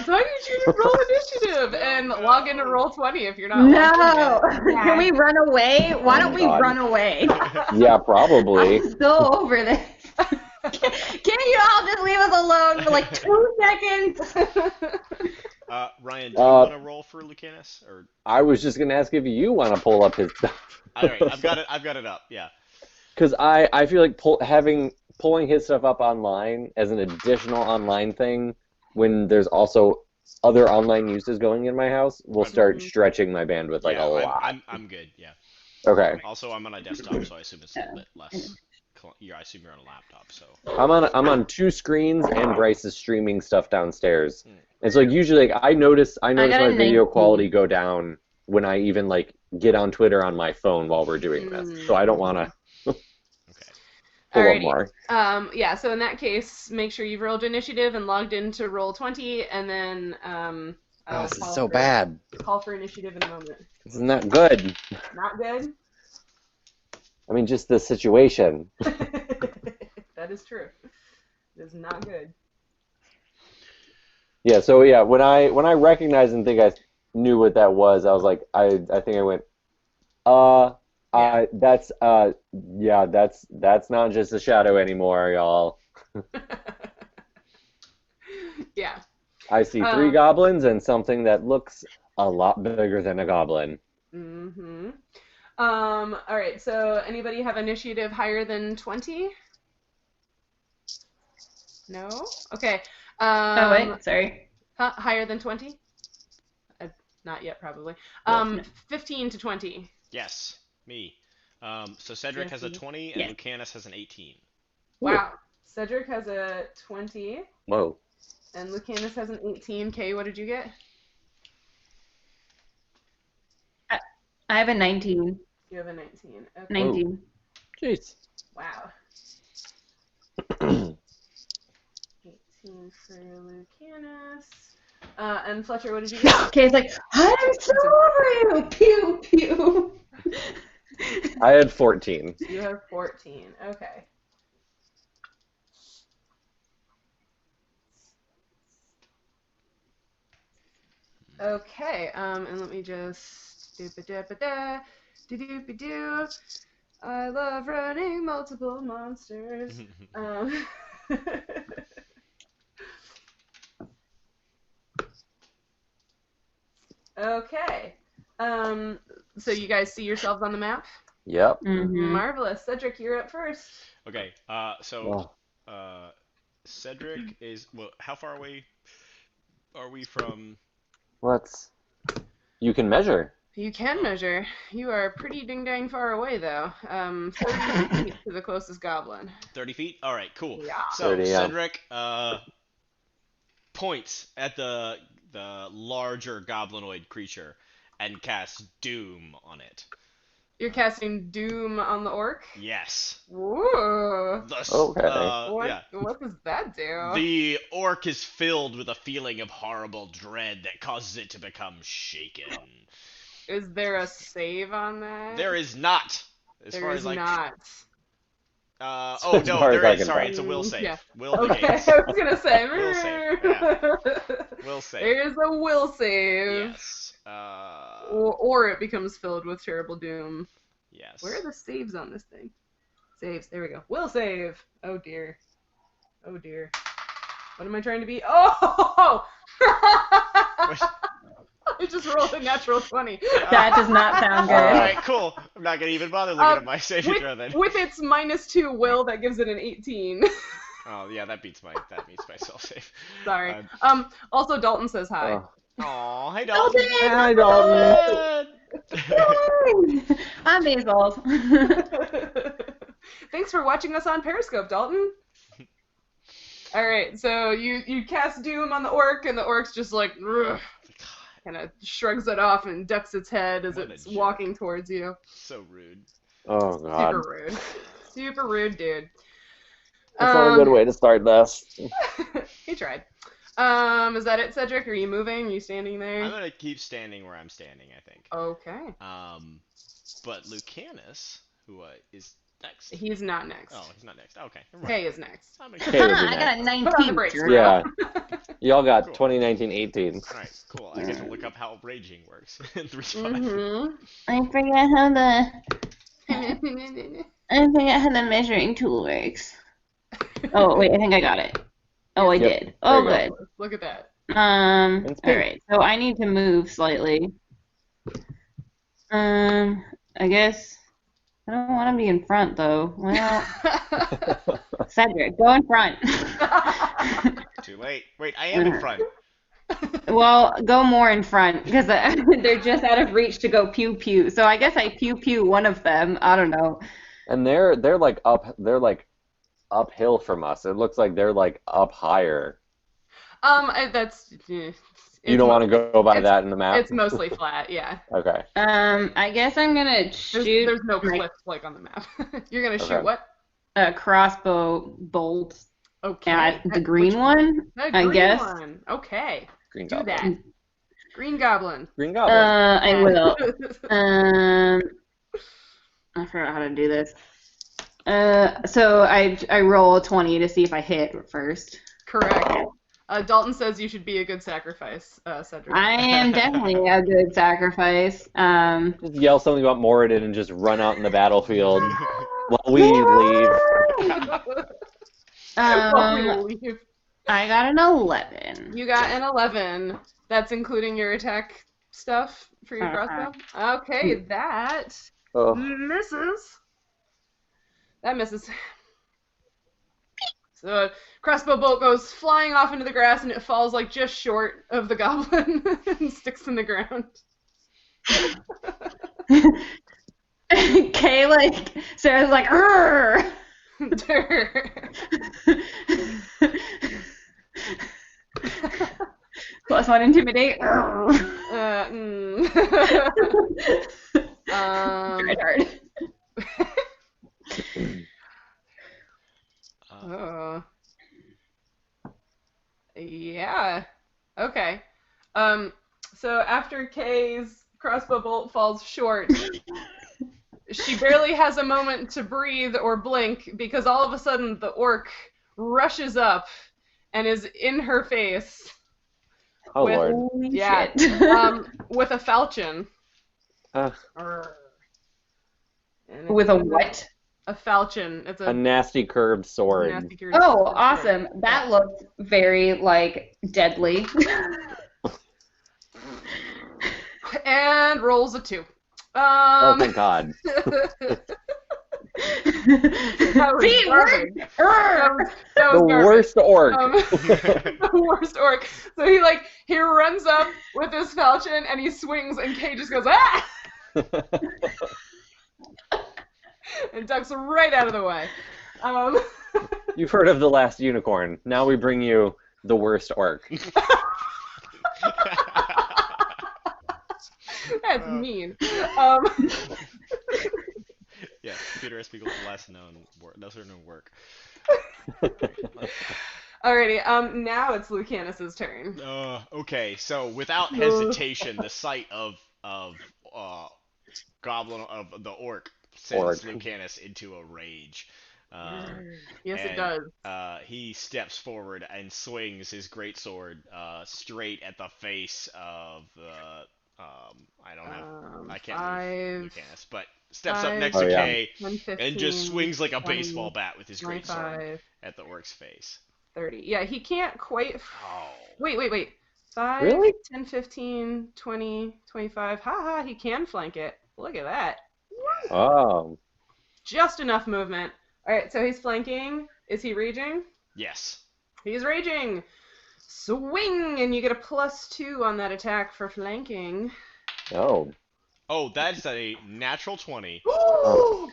So I need you to roll initiative and log into Roll20 if you're not. No! Can we run away? Why don't we run away? Yeah, probably. I'm so over this. Can you all just leave us alone for 2 seconds? Ryan, do you want to roll for Lucanus? Or I was just going to ask if you want to pull up his stuff. All right, I've got it up, yeah. Because I feel like pulling his stuff up online as an additional online thing, when there's also other online uses going in my house, will start stretching my bandwidth a lot. I'm good, yeah. Okay. Also, I'm on a desktop, so I assume it's a little bit less. I assume you're on a laptop, so. I'm on 2 screens, and Bryce is streaming stuff downstairs. And so usually I notice my video quality go down when I even get on Twitter on my phone while we're doing this. So I don't want to Okay. pull up Alrighty. more. Yeah, so in that case, make sure you've rolled initiative and logged into Roll20, and then I'll This is so bad. call for initiative in a moment. This is not good. Not good? I mean, just the situation. That is true. It is not good. Yeah, so yeah, when I recognized and think I knew what that was, I was like, I think I went, that's not just a shadow anymore, y'all. Yeah. I see 3 goblins and something that looks a lot bigger than a goblin. Mm-hmm. All right, so anybody have initiative higher than 20? No? Okay. Oh, wait, sorry. Higher than 20? Not yet, probably. No. 15 to 20. Yes, me. So Cedric has a 20 and Yeah. Lucanus has an 18. Wow. Cedric has a 20, Whoa. and Lucanus has an 18. Kae, what did you get? I have a 19. You have a 19. Okay. 19. Jeez. Wow. 18 for Lucanus. And Fletcher, what did you get? Okay, it's like, I'm sorry! Pew, pew. I had 14. You have 14. Okay. Okay, and let me just doop-a-doop-a-da, do-doop-a-doo. I love running multiple monsters. Okay. So you guys see yourselves on the map? Yep. Mhm. Marvelous. Cedric, you're up first. Okay, Oh. Cedric is, well, how far away are we from... You can measure. You can measure. You are pretty ding-dang far away, though. 30 feet to the closest goblin. 30 feet? Alright, cool. Yeah. So, 30, yeah. Cedric, points at the larger goblinoid creature and casts Doom on it. You're casting Doom on the orc? Yes. Ooh. Okay. What does that do? The orc is filled with a feeling of horrible dread that causes it to become shaken. Is there a save on that? There is not. As There far is as like, not. oh As no, far as there I is. can Sorry, tell. it's a will save. Yeah. Will Okay, negates. I was gonna say. Will save, yeah. Will save. There's a will save. Yes. Or it becomes filled with terrible doom. Yes. Where are the saves on this thing? Saves. There we go. Will save. Oh dear. Oh dear. What am I trying to be? Oh! I just rolled a natural 20. That does not sound good. Alright, cool. I'm not gonna even bother looking at my saving throw then. With its -2 will, that gives it an 18. Oh yeah, that beats my self save. Sorry. Also, Dalton says hi. Oh. Aw, hi Dalton. Hi, Dalton. I'm Basil. Thanks for watching us on Periscope, Dalton. All right, so you cast Doom on the orc, and the orc's just like kind of shrugs it off and ducks its head as What a it's jerk. walking towards you. So rude. Oh, God. Super rude. Super rude, dude. That's not a good way to start this. He tried. Is that it, Cedric? Are you moving? Are you standing there? I'm gonna keep standing where I'm standing, I think. Okay. But Lucanus, who is next. He's not next. Oh, he's not next. Okay. Never mind. Kay is next. I'm Okay, we'll do I got a Put on the 19. brakes. jerk. Yeah. Y'all got Cool. 2019-18. Alright, cool. I get to look up how raging works in 3.5. Mm-hmm. I forgot how the measuring tool works. Oh wait, I think I got it. Oh, I Yep, did. Oh, there you good. Look at that. It's pink. All right. So I need to move slightly. I guess I don't want to be in front though. Well, Cedric, go in front. Too late. Wait, I am in front. Well, go more in front because they're just out of reach to go pew pew. So I guess I pew pew one of them. I don't know. And they're like uphill from us. It looks like they're like up higher. That's. You don't want to go by that in the map? It's mostly flat, yeah. Okay. I guess I'm gonna shoot. There's no cliff like on the map. You're gonna shoot what? A crossbow bolt Okay. at the green one. I guess. One. Okay. Green Do goblin. that. Green goblin. Green goblin. I will. I forgot how to do this. So I roll a 20 to see if I hit first. Correct. Dalton says you should be a good sacrifice, Cedric. I am definitely a good sacrifice. Just yell something about Moradin and just run out in the battlefield while we leave. While we leave. I got an 11. You got an 11. That's including your attack stuff for your crossbow? Okay, that misses. That misses. So crossbow bolt goes flying off into the grass and it falls like just short of the goblin and sticks in the ground. Kae Sarah's like, "Urgh!" +1 intimidate. Tried hard. Yeah. Okay. So after Kae's crossbow bolt falls short, she barely has a moment to breathe or blink because all of a sudden the orc rushes up and is in her face. Oh, with, Lord. Yeah. With a falchion. With a what? A falchion. It's a nasty curved sword. Awesome. That looks very, deadly. And rolls a 2. Oh, thank God. That was garbage. That was the garbage. Worst orc. The worst orc. So he runs up with his falchion and he swings and Kae just goes, ah! And ducks right out of the way. You've heard of the last unicorn. Now we bring you the worst orc. That's mean. Yeah, Peter S. Spiegel's lesser known work. Alrighty, now it's Lucanus's turn. Okay, so without hesitation, the sight of the orc sends Lucanus into a rage. Yes, it does. He steps forward and swings his greatsword straight at the face of the I can't move Lucanus, but steps up next to Kae and just swings like a baseball bat with his greatsword at the orc's face. 30. Yeah, he can't quite. Wait. 5, really? 10, 15, 20, 25. Haha, he can flank it. Look at that. Oh. Just enough movement. Alright, so he's flanking. Is he raging? Yes. He's raging. Swing, and you get a +2 on that attack for flanking. Oh. Oh, that's a natural 20. Ooh!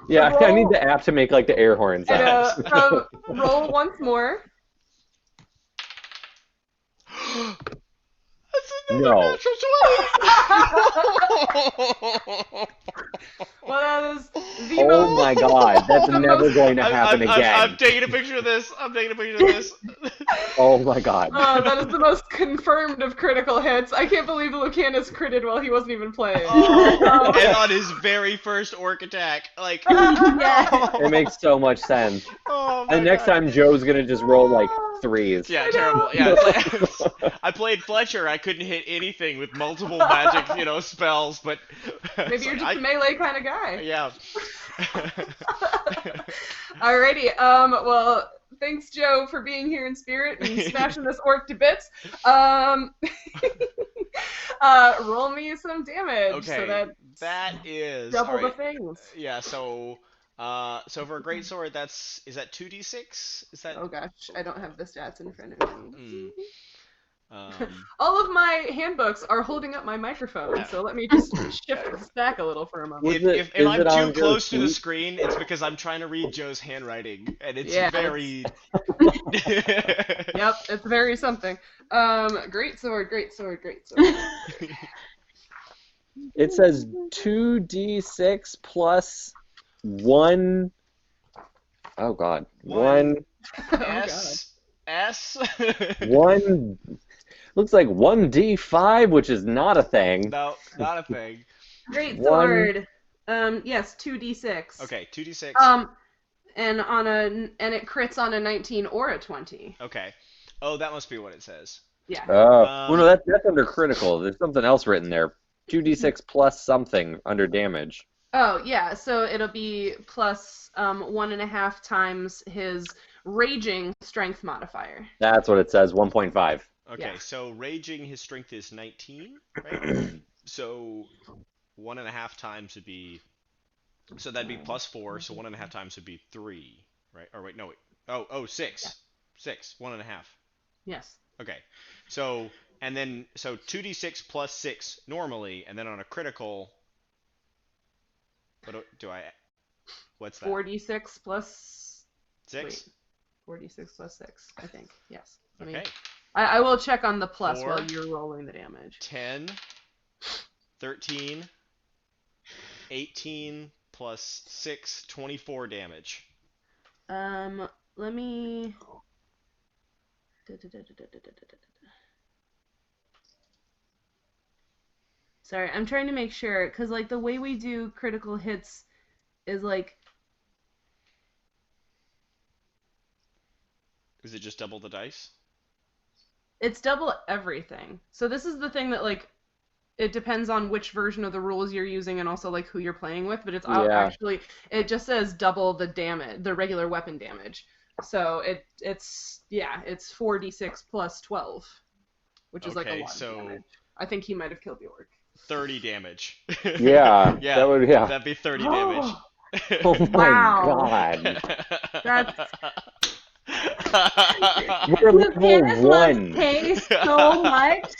Yeah, I need the app to make the air horn sounds. Roll once more. That's another No. natural 20! Well, that is the Oh my God, that's never going to happen again. I'm taking a picture of this. Oh my God. that is the most confirmed of critical hits. I can't believe Lucanus critted while he wasn't even playing. And on his very first orc attack. It makes so much sense. And next time Joe's going to just roll 3s. Yeah, terrible. Yeah, I played Fletcher. I couldn't hit anything with multiple magic, spells, but maybe you're just a melee kind of guy. Yeah. Alrighty. Well, thanks, Joe, for being here in spirit and smashing this orc to bits. Roll me some damage. Okay. That is double the things. Yeah. So for a greatsword, is that 2d6? Is that? Oh gosh, I don't have the stats in front of me. All of my handbooks are holding up my microphone, so let me just shift this back a little for a moment. If I'm too close to the screen, it's because I'm trying to read Joe's handwriting, and it's very... Yep, it's very something. Great sword. It says 2d6 plus 1... Oh, God. One... S? One... Looks like 1d5, which is not a thing. No, not a thing. Great sword. Yes, 2d6. Okay, 2d6. And it crits on a 19 or a 20. Okay. Oh, that must be what it says. Yeah. Oh, well, no, that's under critical. There's something else written there. 2d6 plus something under damage. Oh, yeah, so it'll be plus 1.5 times his raging strength modifier. That's what it says, 1.5. Okay, so raging, his strength is 19, right? So 1.5 times would be... So that'd be plus 4, so 1.5 times would be 3, right? Or wait, no, wait. Oh, 6. Yeah. 6, 1.5. Yes. Okay, so 2d6 plus 6 normally, and then on a critical... What's that? 4d6 plus... 6? Wait, 4d6 plus 6, I think. Yes. Okay. I will check on the plus 4, while you're rolling the damage. 10, 13, 18 plus 6, 24 damage. Let me... Sorry, I'm trying to make sure, because, like, the way we do critical hits is, like... Is it just double the dice? It's double everything. So this is the thing that, like, it depends on which version of the rules you're using and also, like, who you're playing with, but it's actually, it just says double the damage, the regular weapon damage. So it's 4d6 plus 12, which is, like, a lot of damage. I think he might have killed the orc. 30 damage. Yeah, yeah. That'd be 30 damage. Oh my God. That's... You're level 1. Pay so much.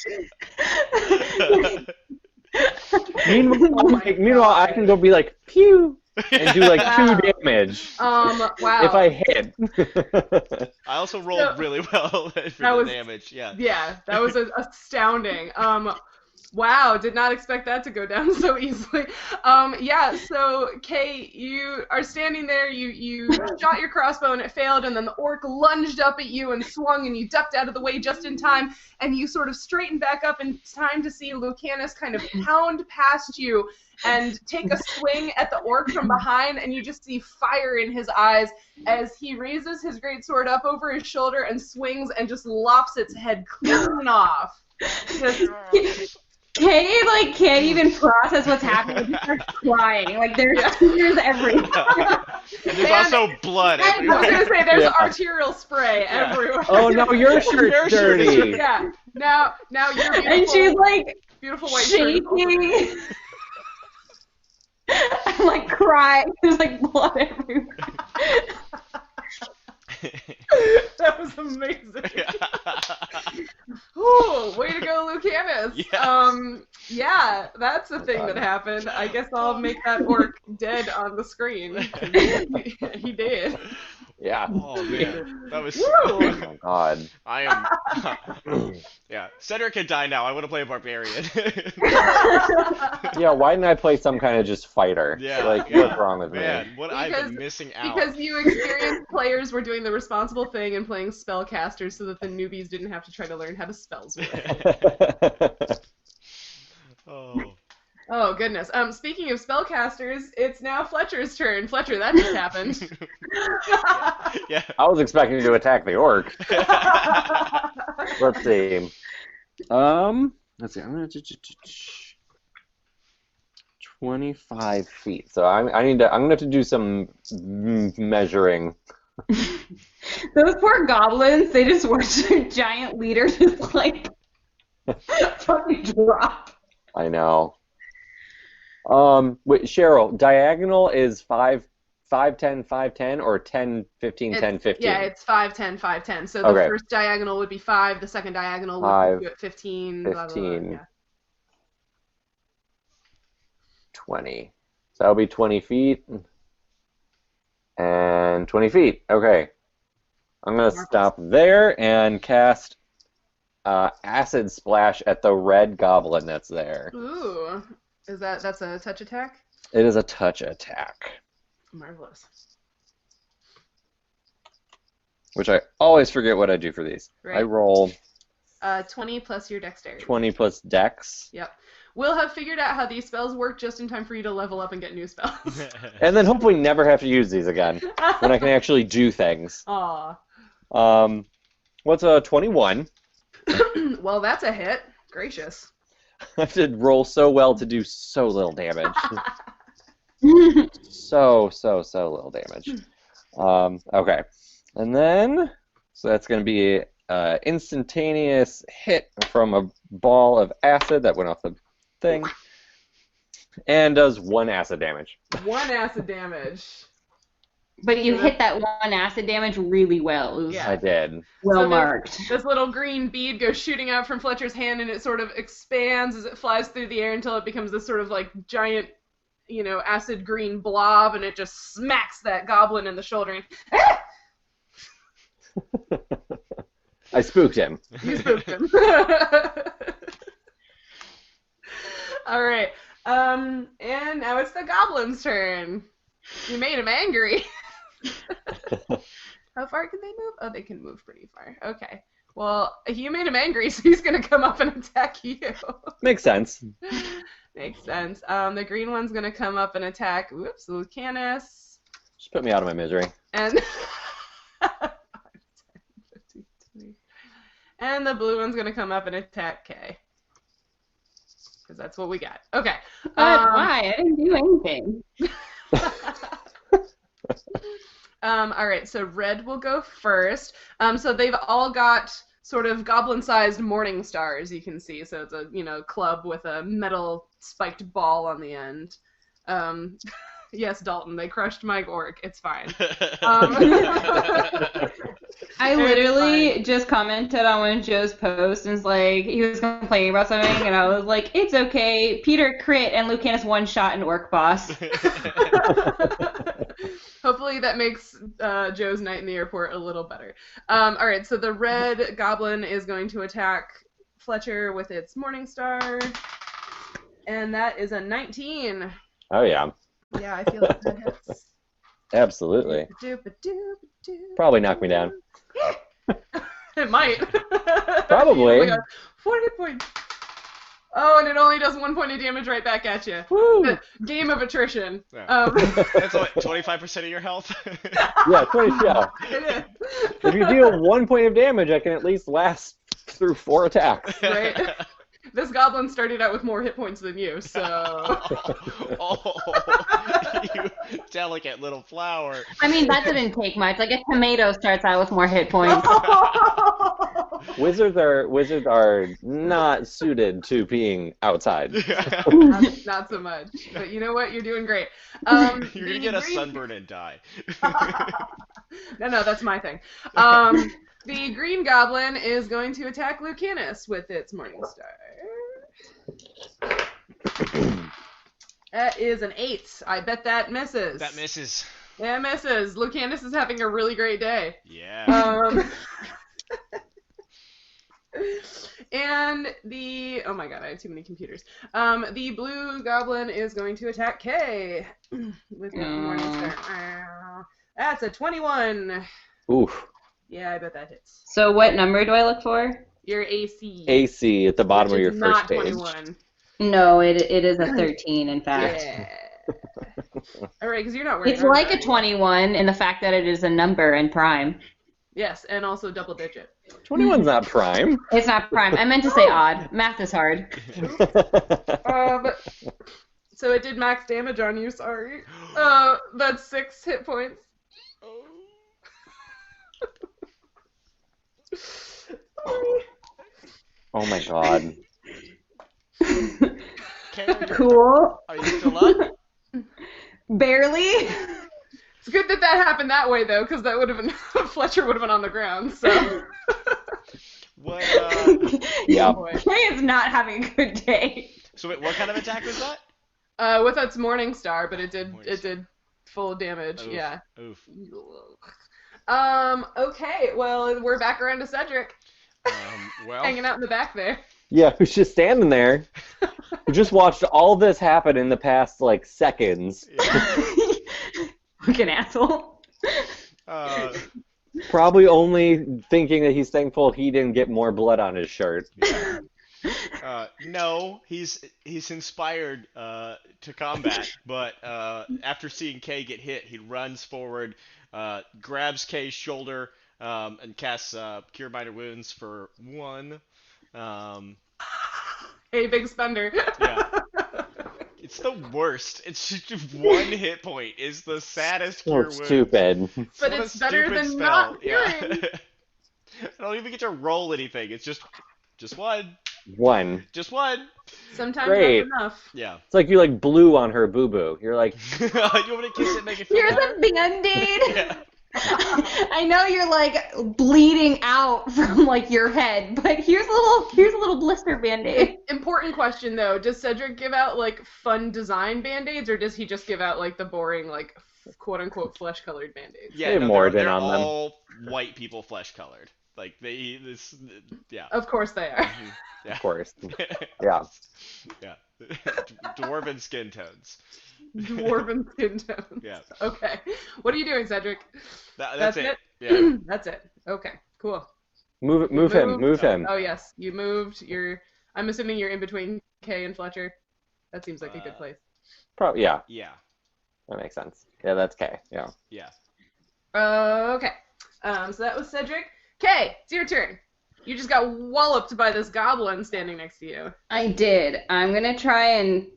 Meanwhile, I can go be like, pew, and do like 2 damage. Wow. If I hit. I also rolled really well for the damage. Yeah. Yeah, that was astounding. Wow, did not expect that to go down so easily. So Kae, you are standing there, you shot your crossbow and it failed, and then the orc lunged up at you and swung, and you ducked out of the way just in time, and you sort of straightened back up in time to see Lucanus kind of pound past you and take a swing at the orc from behind, and you just see fire in his eyes as he raises his greatsword up over his shoulder and swings and just lops its head clean off. Kae, like, can't even process what's happening. He starts crying. Like, there's tears everywhere. And there's also blood everywhere. I was going to say, there's arterial spray everywhere. Oh, no, your shirt's dirty. Yeah. Now you're beautiful. And she's, like, beautiful white shaking. I'm, like, crying. There's, like, blood everywhere. That was amazing. Ooh, way to go, Lucanus. Yes. Yeah, that's a thing that happened. I guess I'll make that orc dead on the screen. He did. Yeah. Oh man, that was. Oh my God. I am. Yeah, Cedric can die now. I want to play a barbarian. Yeah, why didn't I play some kind of just fighter? Yeah. Like, what's wrong with Man, me? what I've been missing out. Because you experienced players were doing the responsible thing and playing spellcasters so that the newbies didn't have to try to learn how to spells work. Oh, goodness. Speaking of spellcasters, it's now Fletcher's turn. Fletcher, that just happened. Yeah. I was expecting to attack the orc. Let's see. Let's see. I'm gonna 25 feet. So I'm gonna have to do some measuring. Those poor goblins, they just watch their giant leader just like fucking drop. I know. Wait, Sheryl, diagonal is 5 5, 10, 5, 10, or 10, 15, 10, 15? Yeah, it's 5, 10, 5, 10. So the first diagonal would be 5, the second diagonal would be 15, 15, blah, blah, blah. Yeah. 20. So that'll be 20 feet. And 20 feet. Okay. I'm going to stop there and cast Acid Splash at the red goblin that's there. Ooh. That's a touch attack? It is a touch attack. Marvelous. Which I always forget what I do for these. Right. I roll 20 plus your dexterity. 20 plus dex. Yep. We'll have figured out how these spells work just in time for you to level up and get new spells. And then hopefully never have to use these again when I can actually do things. Aw. What's a 21? Well, that's a hit. Gracious. I have to roll so well to do so little damage. so little damage. Okay. And then, so that's going to be an instantaneous hit from a ball of acid that went off the thing. And does 1 acid damage. 1 acid damage. But you hit that 1 acid damage really well. It was Yeah. I did. well marked. This little green bead goes shooting out from Fletcher's hand, and it sort of expands as it flies through the air until it becomes this sort of like giant, acid green blob, and it just smacks that goblin in the shoulder. And, I spooked him. You spooked him. All right. And now it's the goblin's turn. You made him angry. How far can they move? Oh, they can move pretty far. Okay. Well, you made him angry, so he's going to come up and attack you. Makes sense. Makes sense. The green one's going to come up and attack, Lucanus. Just put me out of my misery. And... And the blue one's going to come up and attack Kae. Because that's what we got. Okay. But why? I didn't do anything. All right, so red will go first. So they've all got sort of goblin-sized morning stars, you can see. So it's a, club with a metal spiked ball on the end. Yes, Dalton, they crushed my orc. It's fine. I literally just commented on one of Joe's posts and was like, he was complaining about something, and I was like, it's okay. Peter crit and Lucanus one shot an orc boss. Hopefully that makes Joe's night in the airport a little better. All right, so the red goblin is going to attack Fletcher with its morning star, and that is a 19. Oh, yeah. Yeah, I feel like that hits. Absolutely. Probably knock me down. It might. Probably. Oh my God. 4 hit points. Oh, and it only does 1 point of damage right back at you. Woo! Game of attrition. Yeah. That's what, 25% of your health? Yeah, 20 shell. If you deal 1 point of damage, I can at least last through 4 attacks. Right? This goblin started out with more hit points than you, so... Oh, you delicate little flower. I mean, that didn't take much. Like, a tomato starts out with more hit points. Wizards are not suited to being outside. Not so much. But you know what? You're doing great. You're going to get a sunburn and die. No, that's my thing. The green goblin is going to attack Lucanus with its morning star. That is an 8. I bet that misses. That misses. Yeah, it misses. Lucanus is having a really great day. Yeah. And the... Oh my god, I have too many computers. The blue goblin is going to attack Kae with its morning star. That's a 21. Oof. Yeah, I bet that hits. So what number do I look for? Your AC. AC at the bottom of your is first not page. 21. No, it is a 13, in fact. Yeah. All right, because you're not wearing It's like a armor. 21 in the fact that it is a number and prime. Yes, and also double digit. 21's not prime. It's not prime. I meant to say odd. Math is hard. So it did max damage on you, sorry. That's 6 hit points. Oh my god. Cool. Are you still up? Barely. It's good that happened that way though, because that would have been Fletcher would have been on the ground. So. What? Yeah. Kae is not having a good day. So wait, what kind of attack was that? With its Morning Star, but it did full damage. Oof. Yeah. Oof. Okay. Well, we're back around to Cedric, Well. hanging out in the back there. Yeah, who's just standing there. Who just watched all this happen in the past, like, seconds. Yeah. Fucking asshole. Probably only thinking that he's thankful he didn't get more blood on his shirt. Yeah. No, he's inspired to combat, but after seeing Kae get hit, he runs forward, grabs Kae's shoulder, and casts Cure Minor Wounds for 1. Hey, big spender. Yeah. It's the worst. It's just 1 hit point is the saddest So Cure Wounds. stupid. But What a it's better stupid than spell. not Yeah. hearing. I don't even get to roll anything. It's just 1. One. Just 1. Sometimes Great. that's enough. Yeah. It's like you, like, blew on her boo-boo. You're like, You want me to kiss it and make it feel Here's better? a Band-Aid. Yeah. I know you're like bleeding out from like your head, but here's a little blister Band-Aid. Important question though: does Cedric give out like fun design band-aids, or does he just give out like the boring like quote unquote flesh-colored band-aids? Yeah, They no, Morden they're on them. all white people flesh colored. Like yeah. Of course they are. Yeah. of course. Yeah. Yeah. Dwarven skin tones. Dwarven skin tones. Yeah. Okay. What are you doing, Cedric? That's it. it? Yeah. That's it. Okay. Cool. Move him. Oh yes, you moved. I'm assuming you're in between Kae and Fletcher. That seems like a good place. Probably, yeah, Yeah. that makes sense. Yeah, that's Kae. Yeah. Yeah. Okay. So that was Cedric. Kae, it's your turn. You just got walloped by this goblin standing next to you. I did. I'm gonna try and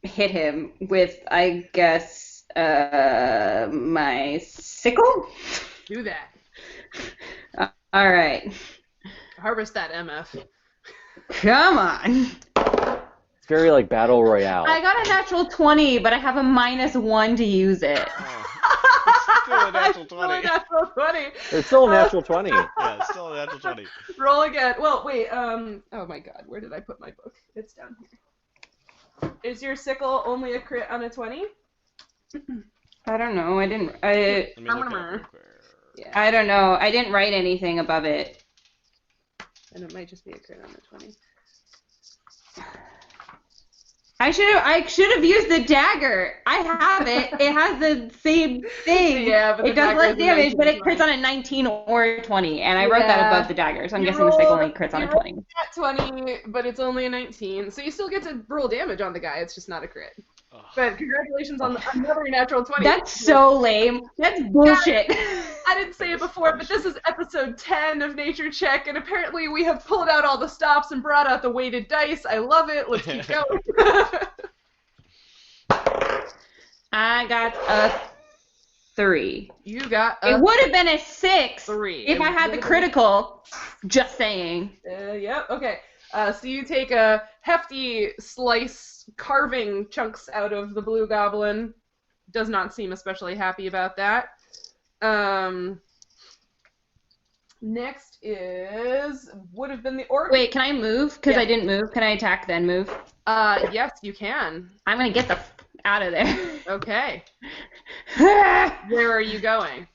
hit him with, I guess, my sickle. Do that. All right. Harvest that MF. Come on. It's very like battle royale. I got a natural 20, but I have a -1 to use it. Oh. It's still a natural 20. Still a natural 20. It's still a natural 20. Yeah, it's still a natural 20. Roll again. Well, wait. Oh my God, where did I put my book? It's down here. Is your sickle only a crit on a 20? I don't know. Let me look up real quick. Yeah. I don't know. I didn't write anything above it. And it might just be a crit on the 20. I should have used the dagger. I have it. It has the same thing. Yeah, but it the does dagger less is a damage, but 19, it crits on a 19 or 20, and I wrote that Yeah. above the dagger, so I'm You guessing the sickle rolled- only crits on you a 20. At 20, but it's only a 19. So you still get to roll damage on the guy. It's just not a crit. Ugh. But congratulations on another natural 20. That's so lame. That's bullshit. I didn't say it before, but this is episode 10 of Nature Check, and apparently we have pulled out all the stops and brought out the weighted dice. I love it. Let's keep going. I got a 3. You got a It would have been a 6 3. if I had the critical. Just saying. Yep, okay. So you take a hefty slice, carving chunks out of the blue goblin. Does not seem especially happy about that. Next would have been the orc. Wait, can I move? Because Yeah. I didn't move. Can I attack then move? Yes, you can. I'm gonna get the out of there. Okay. Where are you going?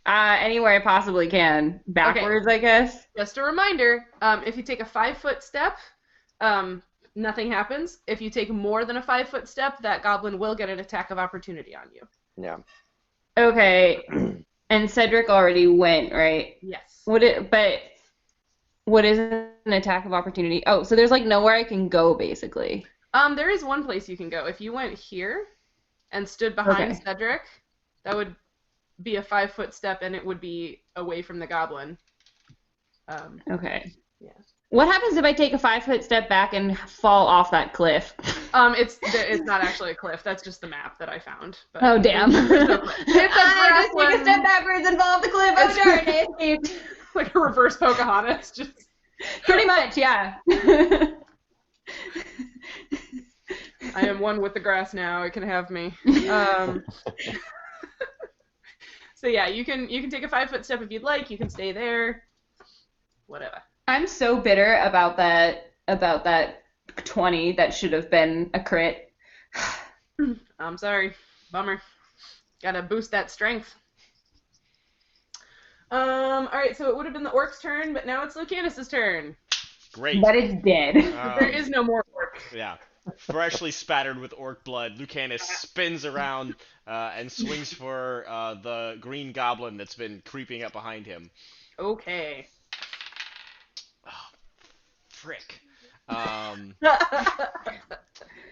Anywhere I possibly can. Backwards, I guess. Just a reminder, if you take a 5-foot step, nothing happens. If you take more than a 5-foot step, that goblin will get an attack of opportunity on you. Yeah. Okay. And Cedric already went, right? Yes. What is an attack of opportunity? Oh, so there's like nowhere I can go, basically. There is one place you can go. If you went here and stood behind Okay. Cedric, that would be a 5-foot step, and it would be away from the goblin. Okay. Yeah. What happens if I take a 5-foot step back and fall off that cliff? It's not actually a cliff. That's just the map that I found. But Oh, damn. there's no cliff. It's a I just take a grassland. step backwards and fall off the cliff. Oh, It's- darn, I escaped. Like a reverse Pocahontas. Just Pretty much, yeah. I am one with the grass now. It can have me. So yeah, you can take a 5-foot step if you'd like. You can stay there. Whatever. I'm so bitter about that 20 that should have been a crit. I'm sorry. Bummer. Gotta boost that strength. Alright, so it would have been the orc's turn, but now it's Lucanus' turn. Great. But it's dead. There is no more orc. Yeah. Freshly spattered with orc blood, Lucanus spins around and swings for the green goblin that's been creeping up behind him. Okay. Oh, frick.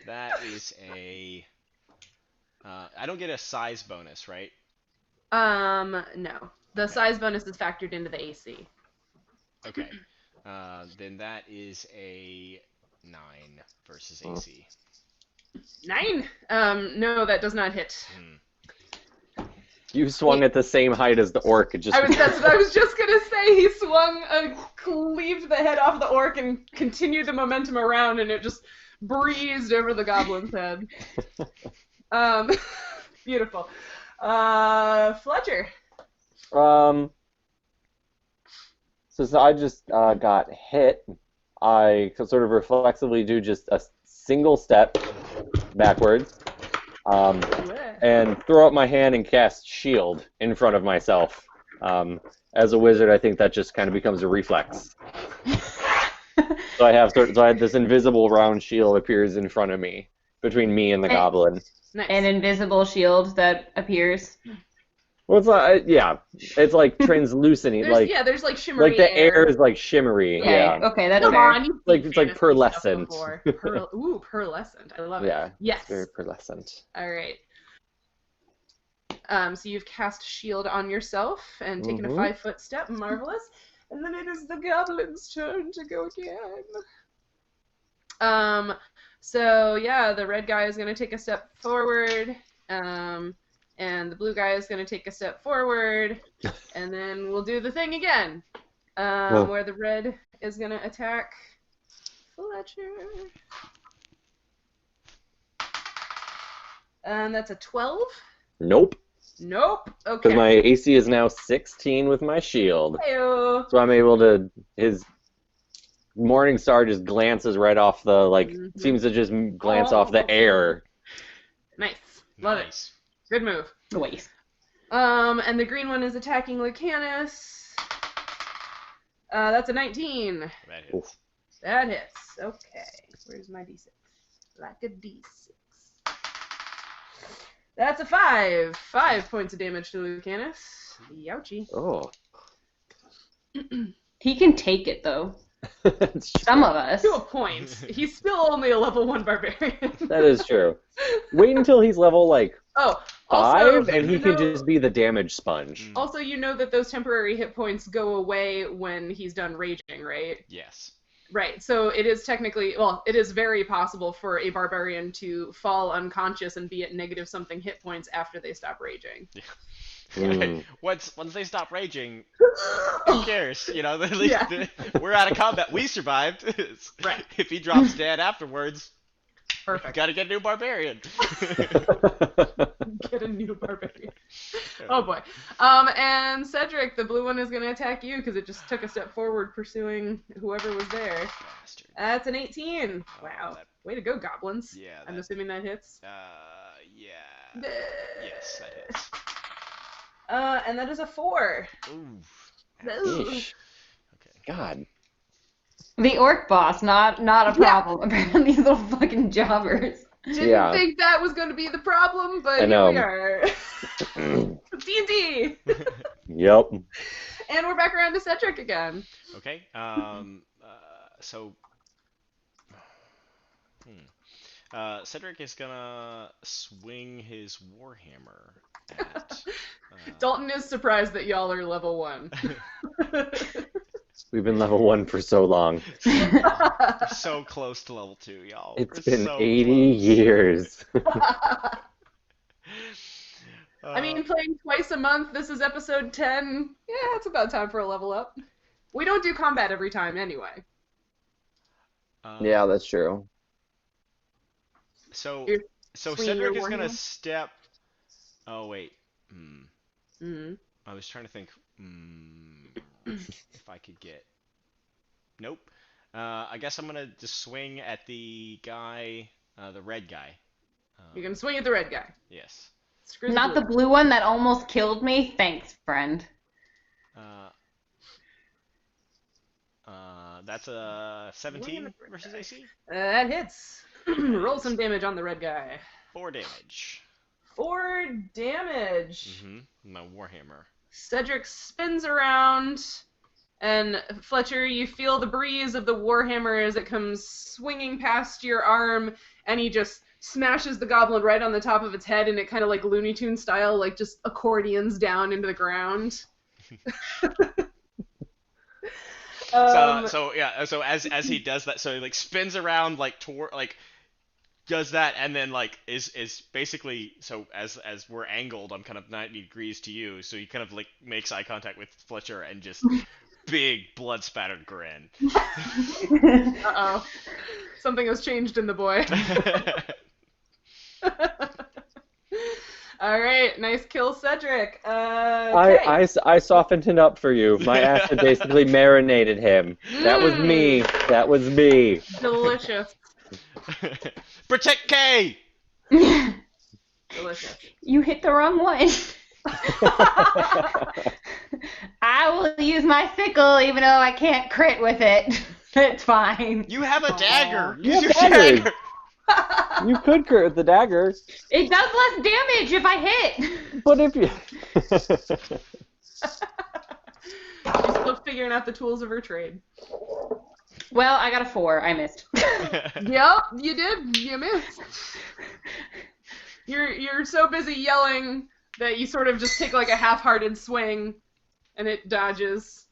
That is a... I don't get a size bonus, right? No. The size bonus is factored into the AC. Okay. Then that is a 9 versus AC. 9? No, that does not hit. You swung at the same height as the orc. It just That's what I was just gonna say. He swung, cleaved the head off the orc and continued the momentum around, and it just breezed over the goblin's head. Beautiful. Fletcher. So I just got hit. I could sort of reflexively do just a single step backwards, and throw up my hand and cast shield in front of myself. As a wizard, I think that just kind of becomes a reflex. So I have this invisible round shield appears in front of me, between me and the goblin. Nice. An invisible shield that appears. Well, it's like, yeah, it's like translucent, there's like shimmery like the air is like shimmery. Okay, Yeah, okay, that's Come fair. on, you've Like, seen it's like fantasy stuff pearlescent. before. Pearlescent. I love it. yeah, Yes. it's very pearlescent. All right. So you've cast shield on yourself and taken a 5-foot step. Marvelous. And then it is the goblin's turn to go again. So yeah, the red guy is going to take a step forward. And the blue guy is going to take a step forward. And then we'll do the thing again. Where the red is going to attack Fletcher. And that's a 12. Nope, Nope. Okay. because my AC is now 16 with my shield. Heyo. So I'm able to. His Morning Star just glances right off the seems to just glance off the air. Nice. Love it. Nice. Good move. Waste. And the green one is attacking Lucanus. That's a 19. That hits. That hits. Okay. Where's my d6? Like a d6. That's a 5. 5 points of damage to Lucanus. Youchie. Oh. He can take it, though. That's true. Some of us. To a point. He's still only a level 1 barbarian. That is true. Wait until he's level, Oh, 5, also, and he you can know- just be the damage sponge. Also, you know that those temporary hit points go away when he's done raging, right? Yes. Right, so it is technically, well, it is very possible for a barbarian to fall unconscious and be at negative something hit points after they stop raging. Once they stop raging, who cares? You know, at least we're out of combat. We survived. Right. If he drops dead afterwards, Perfect. gotta get a new barbarian. Get a new barbarian. Oh boy. And Cedric, the blue one, is going to attack you because it just took a step forward pursuing whoever was there. Bastard. That's an 18. Wow. that- Way to go, goblins. Yeah. I'm assuming that hits. Yeah. Yes, that hits. And that is a 4. Ooh. Yeesh. Okay. God. The orc boss, not a problem. Apparently, these little fucking jobbers. Didn't think that was going to be the problem, but I know. here we are. D&D! Yep. And we're back around to Cedric again. Okay. So. Cedric is gonna swing his warhammer at. Dalton is surprised that y'all are level 1. We've been level 1 for so long. We're so close to level 2, y'all. It's We're been so 80 close. years. I mean, playing twice a month, this is episode 10. Yeah, it's about time for a level up. We don't do combat every time anyway. Yeah, that's true. So You're so swinging Cedric your is gonna warhammer? step. Oh wait. Mm. I was trying to think if I could get. Nope. I guess I'm gonna just swing at the guy, the red guy. You can swing at the red guy. Yes. Screw Not blue the blue one that almost killed me. Thanks, friend. That's a 17 versus AC. That hits. Roll some damage on the red guy. 4 damage. 4 damage. My warhammer. Cedric spins around, and Fletcher, you feel the breeze of the warhammer as it comes swinging past your arm, and he just smashes the goblin right on the top of its head, and it kind of like Looney Tunes style, like just accordions down into the ground. So as he does that, so he like spins around like toward like does that, and then like is basically, so as we're angled, I'm kind of 90 degrees to you, so he kind of like makes eye contact with Fletcher and just big blood spattered grin. Uh-oh. Something has changed in the boy. All right, nice kill, Cedric. I softened him up for you. My acid basically marinated him. That was me. That was me. Delicious. Protect Kae! Delicious. You hit the wrong one. I will use my sickle even though I can't crit with it. It's fine. You have a dagger. You Use your have daggers. dagger. You could crit with the dagger, It does less damage if I hit. but if you... She's still figuring out the tools of her trade. Well, I got a 4. I missed. Yep, you did. You missed. You're so busy yelling that you sort of just take like a half-hearted swing, and it dodges.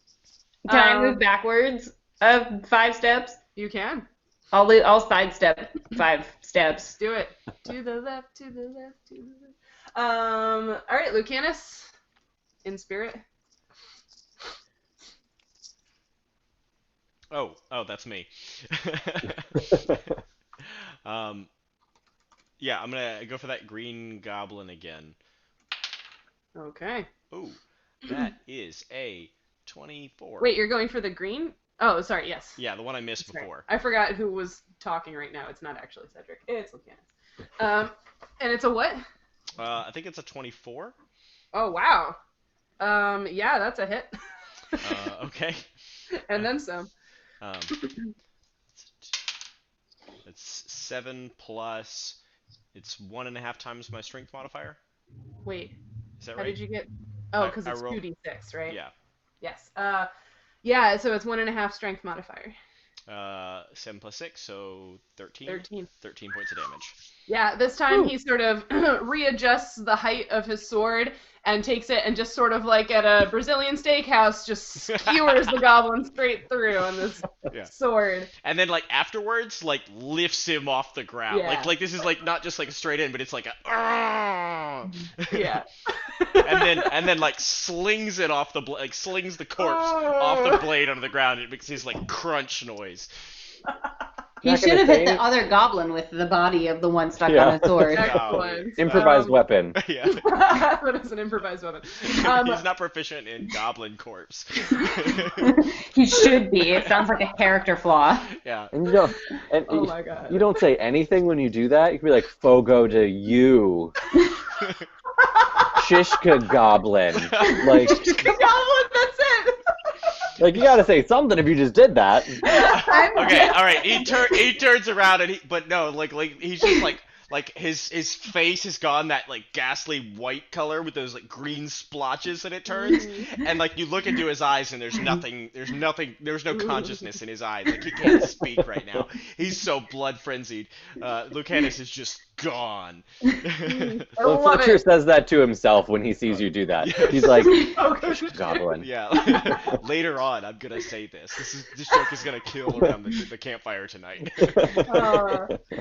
Can I move backwards 5 steps? You can. I'll sidestep 5 steps. Do it. To the left, to the left, to the left. All right, Lucanus, in spirit. Oh, that's me. Yeah, I'm gonna go for that green goblin again. Okay. Oh, that is a 24. Wait, you're going for the green? Oh, sorry, yes. Yeah, the one I missed Sorry. before. I forgot who was talking right now. It's not actually Cedric. It's Lucanus. And it's a what? I think it's a 24. Oh, wow. Yeah, that's a hit. Okay. And then some. It's 7 plus. It's 1.5 times my strength modifier. Wait, Is that how right? did you get... Oh, because I it's rolled- 2d6, right? Yeah. Yes. Yeah, so it's 1.5 strength modifier. 7 plus 6, so 13. 13. 13 points of damage. Yeah, this time he sort of readjusts the height of his sword and takes it and just sort of like at a Brazilian steakhouse just skewers the goblin straight through on this sword. And then like afterwards, like lifts him off the ground. Yeah. Like this is like not just like a straight in, but it's like a Yeah. and then like slings it off the like slings the corpse off the blade onto the ground. It makes this like crunch noise. He should have hit the other goblin with the body of the one stuck on the sword. Excellent. Improvised weapon. Yeah. That is an improvised weapon. He's not proficient in goblin corpse. He should be. It sounds like a character flaw. Yeah. And you don't. And Oh my god. You don't say anything when you do that. You can be like, "Fogo to you, Shishkagoblin." Like, Goblin, that's it. like you gotta say something if you just did that. Okay, all right. He turns around and but no, like he's just like his face has gone that like ghastly white color with those like green splotches that it turns, and like you look into his eyes and there's no consciousness in his eyes. Like he can't speak right now. He's so blood frenzied. Lucanus is just gone. Well, Fletcher says that to himself when he sees you do that. He's like, "Goblin." Yeah. Later on, I'm gonna say this. This joke is gonna kill around the campfire tonight.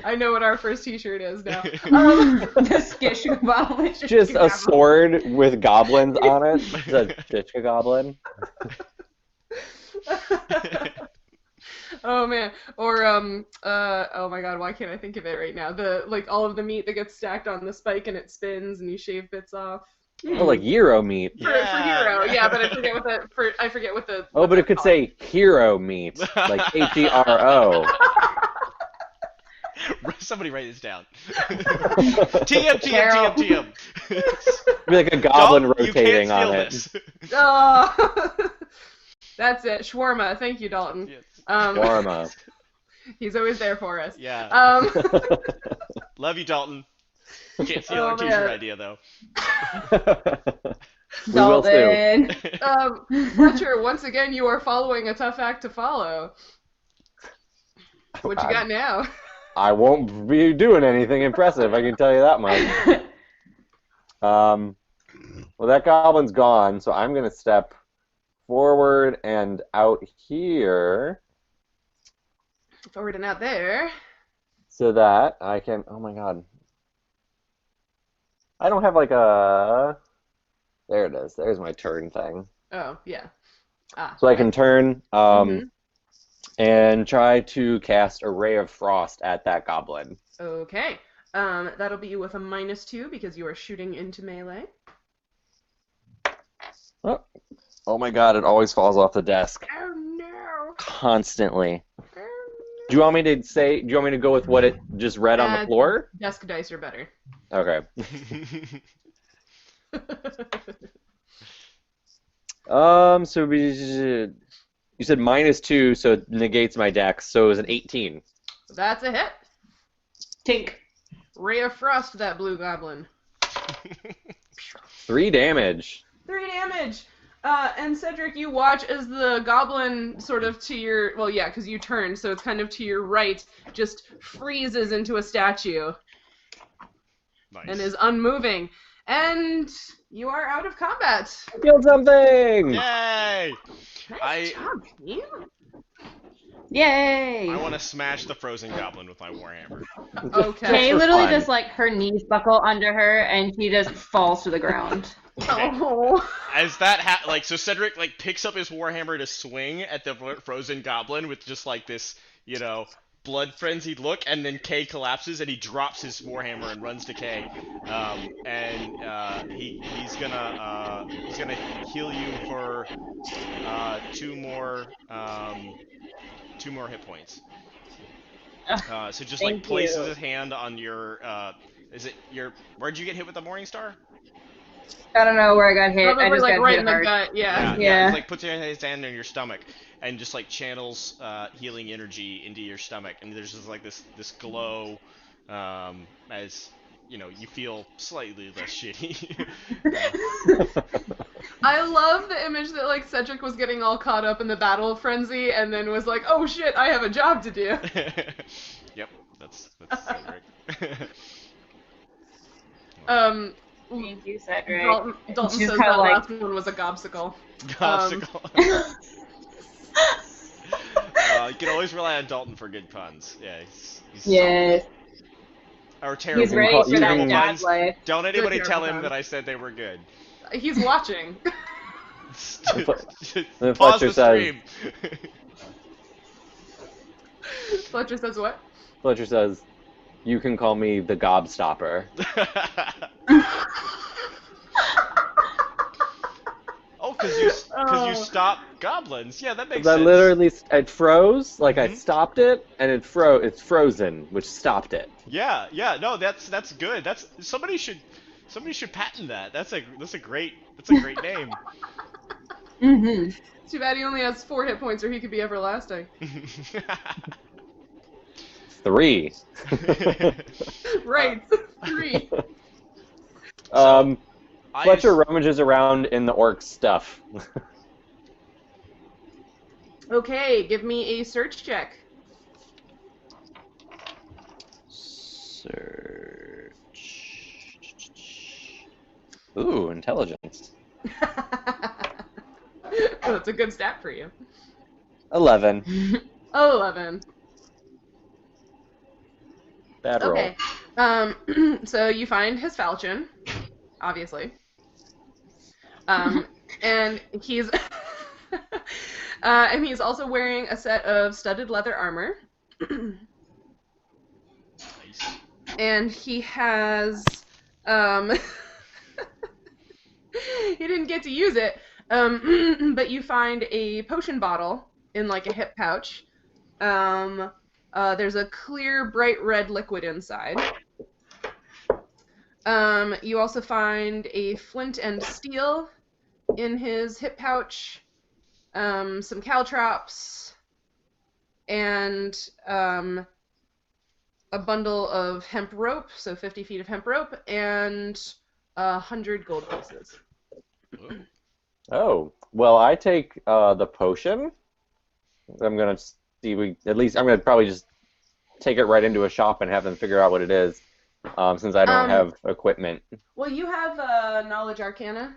I know what our first T-shirt is now. The Shishkagoblins. Just a sword with goblins on it. The Shishkagoblin. Oh man, or oh my god, why can't I think of it right now? The like all of the meat that gets stacked on the spike and it spins and you shave bits off. Oh, like gyro meat. For hero, yeah, but I forget what the. Oh, but it could say hero meat, like HERO. Somebody write this down. TM. Be like a goblin Dalton, rotating you can't on steal it. this. Oh, that's it. Shawarma. Thank you, Dalton. Yes. Shawarma. He's always there for us. Yeah. Love you, Dalton. Can't steal our t-shirt idea, though. We will soon. Dalton. Fletcher, once again, you are following a tough act to follow. What you got now? I won't be doing anything impressive, I can tell you that much. Well, that goblin's gone, so I'm going to step forward and out here. Forward and out there. So that I can... Oh, my God. I don't have like a... There it is. There's my turn thing. Oh, yeah. So I can turn and try to cast a Ray of Frost at that goblin. Okay. That'll be with a -2 because you are shooting into melee. Oh my God, it always falls off the desk. Oh, no. Constantly. Do you want me to go with what it just read on the floor? Desk dice are better. Okay. So you said -2, so it negates my dex, so it was an 18. That's a hit. Tink. Ray of Frost, that blue goblin. 3 damage. 3 damage. And Cedric, you watch as the goblin sort of to your, well, yeah, because you turn, so it's kind of to your right, just freezes into a statue. Nice. And is unmoving. And you are out of combat. Killed something! Yay! Nice job, team. Yay! I want to smash the frozen goblin with my warhammer. Okay. Kay for literally fun. just like her knees buckle under her and she just falls to the ground. Oh. As that so Cedric like picks up his warhammer to swing at the frozen goblin with just like this, blood frenzied look, and then Kay collapses and he drops his warhammer and runs to Kay, he's gonna heal you for 2 more hit points. So just like Thank places you. his hand on your where'd you get hit with the Morning Star? I don't know where I got hit. I Probably just like got right hit in the hard. gut, yeah. Yeah. Just, like puts his hand on your stomach and just like channels healing energy into your stomach, and there's just like this glow as you feel slightly less shitty. I love the image that like Cedric was getting all caught up in the battle frenzy and then was like, oh shit, I have a job to do. Yep, that's Cedric. Thank you, Cedric. Dalton She's says kinda that like- last one was a gobsicle. Gobsicle. You can always rely on Dalton for good puns. Yeah, he's Yes. or terrible. He's ready call- for you that can- dad life. Don't anybody Good tell terrible him that puns. I said they were good. He's watching. Then Pause Fletcher the says- stream. Fletcher says what? Fletcher says, you can call me the Gobstopper. Oh, because you stopped goblins. Yeah, that makes That sense. literally, it froze, like I stopped it, and it's frozen, which stopped it. Yeah, no, that's good. Somebody should patent that. That's a great name. Mm-hmm. Too bad he only has 4 hit points or he could be everlasting. 3. Right, 3. Fletcher rummages around in the orc stuff. Okay, give me a search check. Search. Ooh, intelligence. That's a good stat for you. 11. 11. Bad roll. Okay. So you find his falchion, obviously. And he's also wearing a set of studded leather armor. Nice. And he has You didn't get to use it. But you find a potion bottle in like a hip pouch. There's a clear, bright red liquid inside. You also find a flint and steel in his hip pouch, some caltrops, and a bundle of hemp rope, so 50 feet of hemp rope, and 100 gold pieces. Oh, well, I take the potion. I'm gonna see. I'm gonna probably just take it right into a shop and have them figure out what it is, since I don't have equipment. Well, you have knowledge arcana.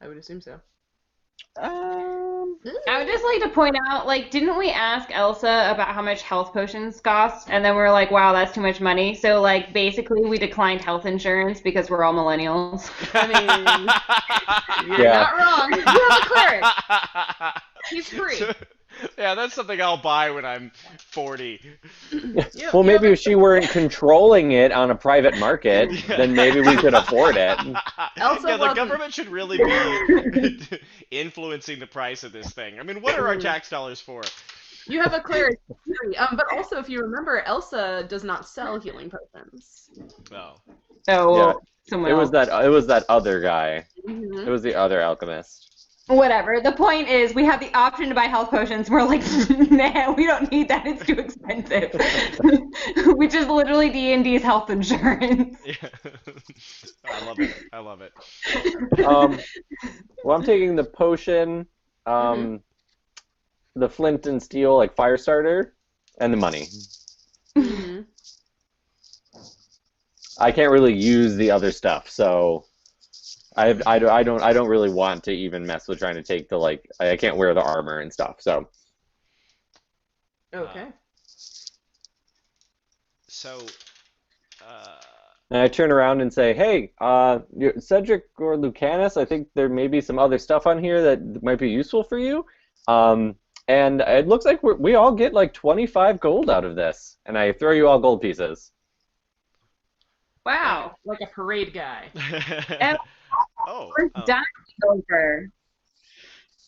I would assume so. I would just like to point out, like, didn't we ask Elsa about how much health potions cost? And then we were like, wow, that's too much money. So, like, basically we declined health insurance because we're all millennials. I mean, you're not wrong. You have a cleric. He's free. Yeah, that's something I'll buy when I'm 40. Well, maybe if she weren't controlling it on a private market, then maybe we could afford it. Elsa, Yeah, the government should really be influencing the price of this thing. I mean, what are our tax dollars for? You have a cleric. But also, if you remember, Elsa does not sell healing potions. Oh. So, Yeah, someone It else. was that other guy. Mhm. It was the other alchemist. Whatever. The point is, we have the option to buy health potions. We're like, nah, we don't need that. It's too expensive. Which is literally D&D's health insurance. Yeah. I love it. I love it. Well, I'm taking the potion, the flint and steel, like fire starter, and the money. Mhm. I can't really use the other stuff, so I don't really want to even mess with trying to take the, like, I can't wear the armor and stuff. So Okay. So, and I turn around and say, hey, Cedric or Lucanus, I think there may be some other stuff on here that might be useful for you. And it looks like we all get like 25 gold out of this, and I throw you all gold pieces. Wow. Like a parade guy. oh, We're dying over.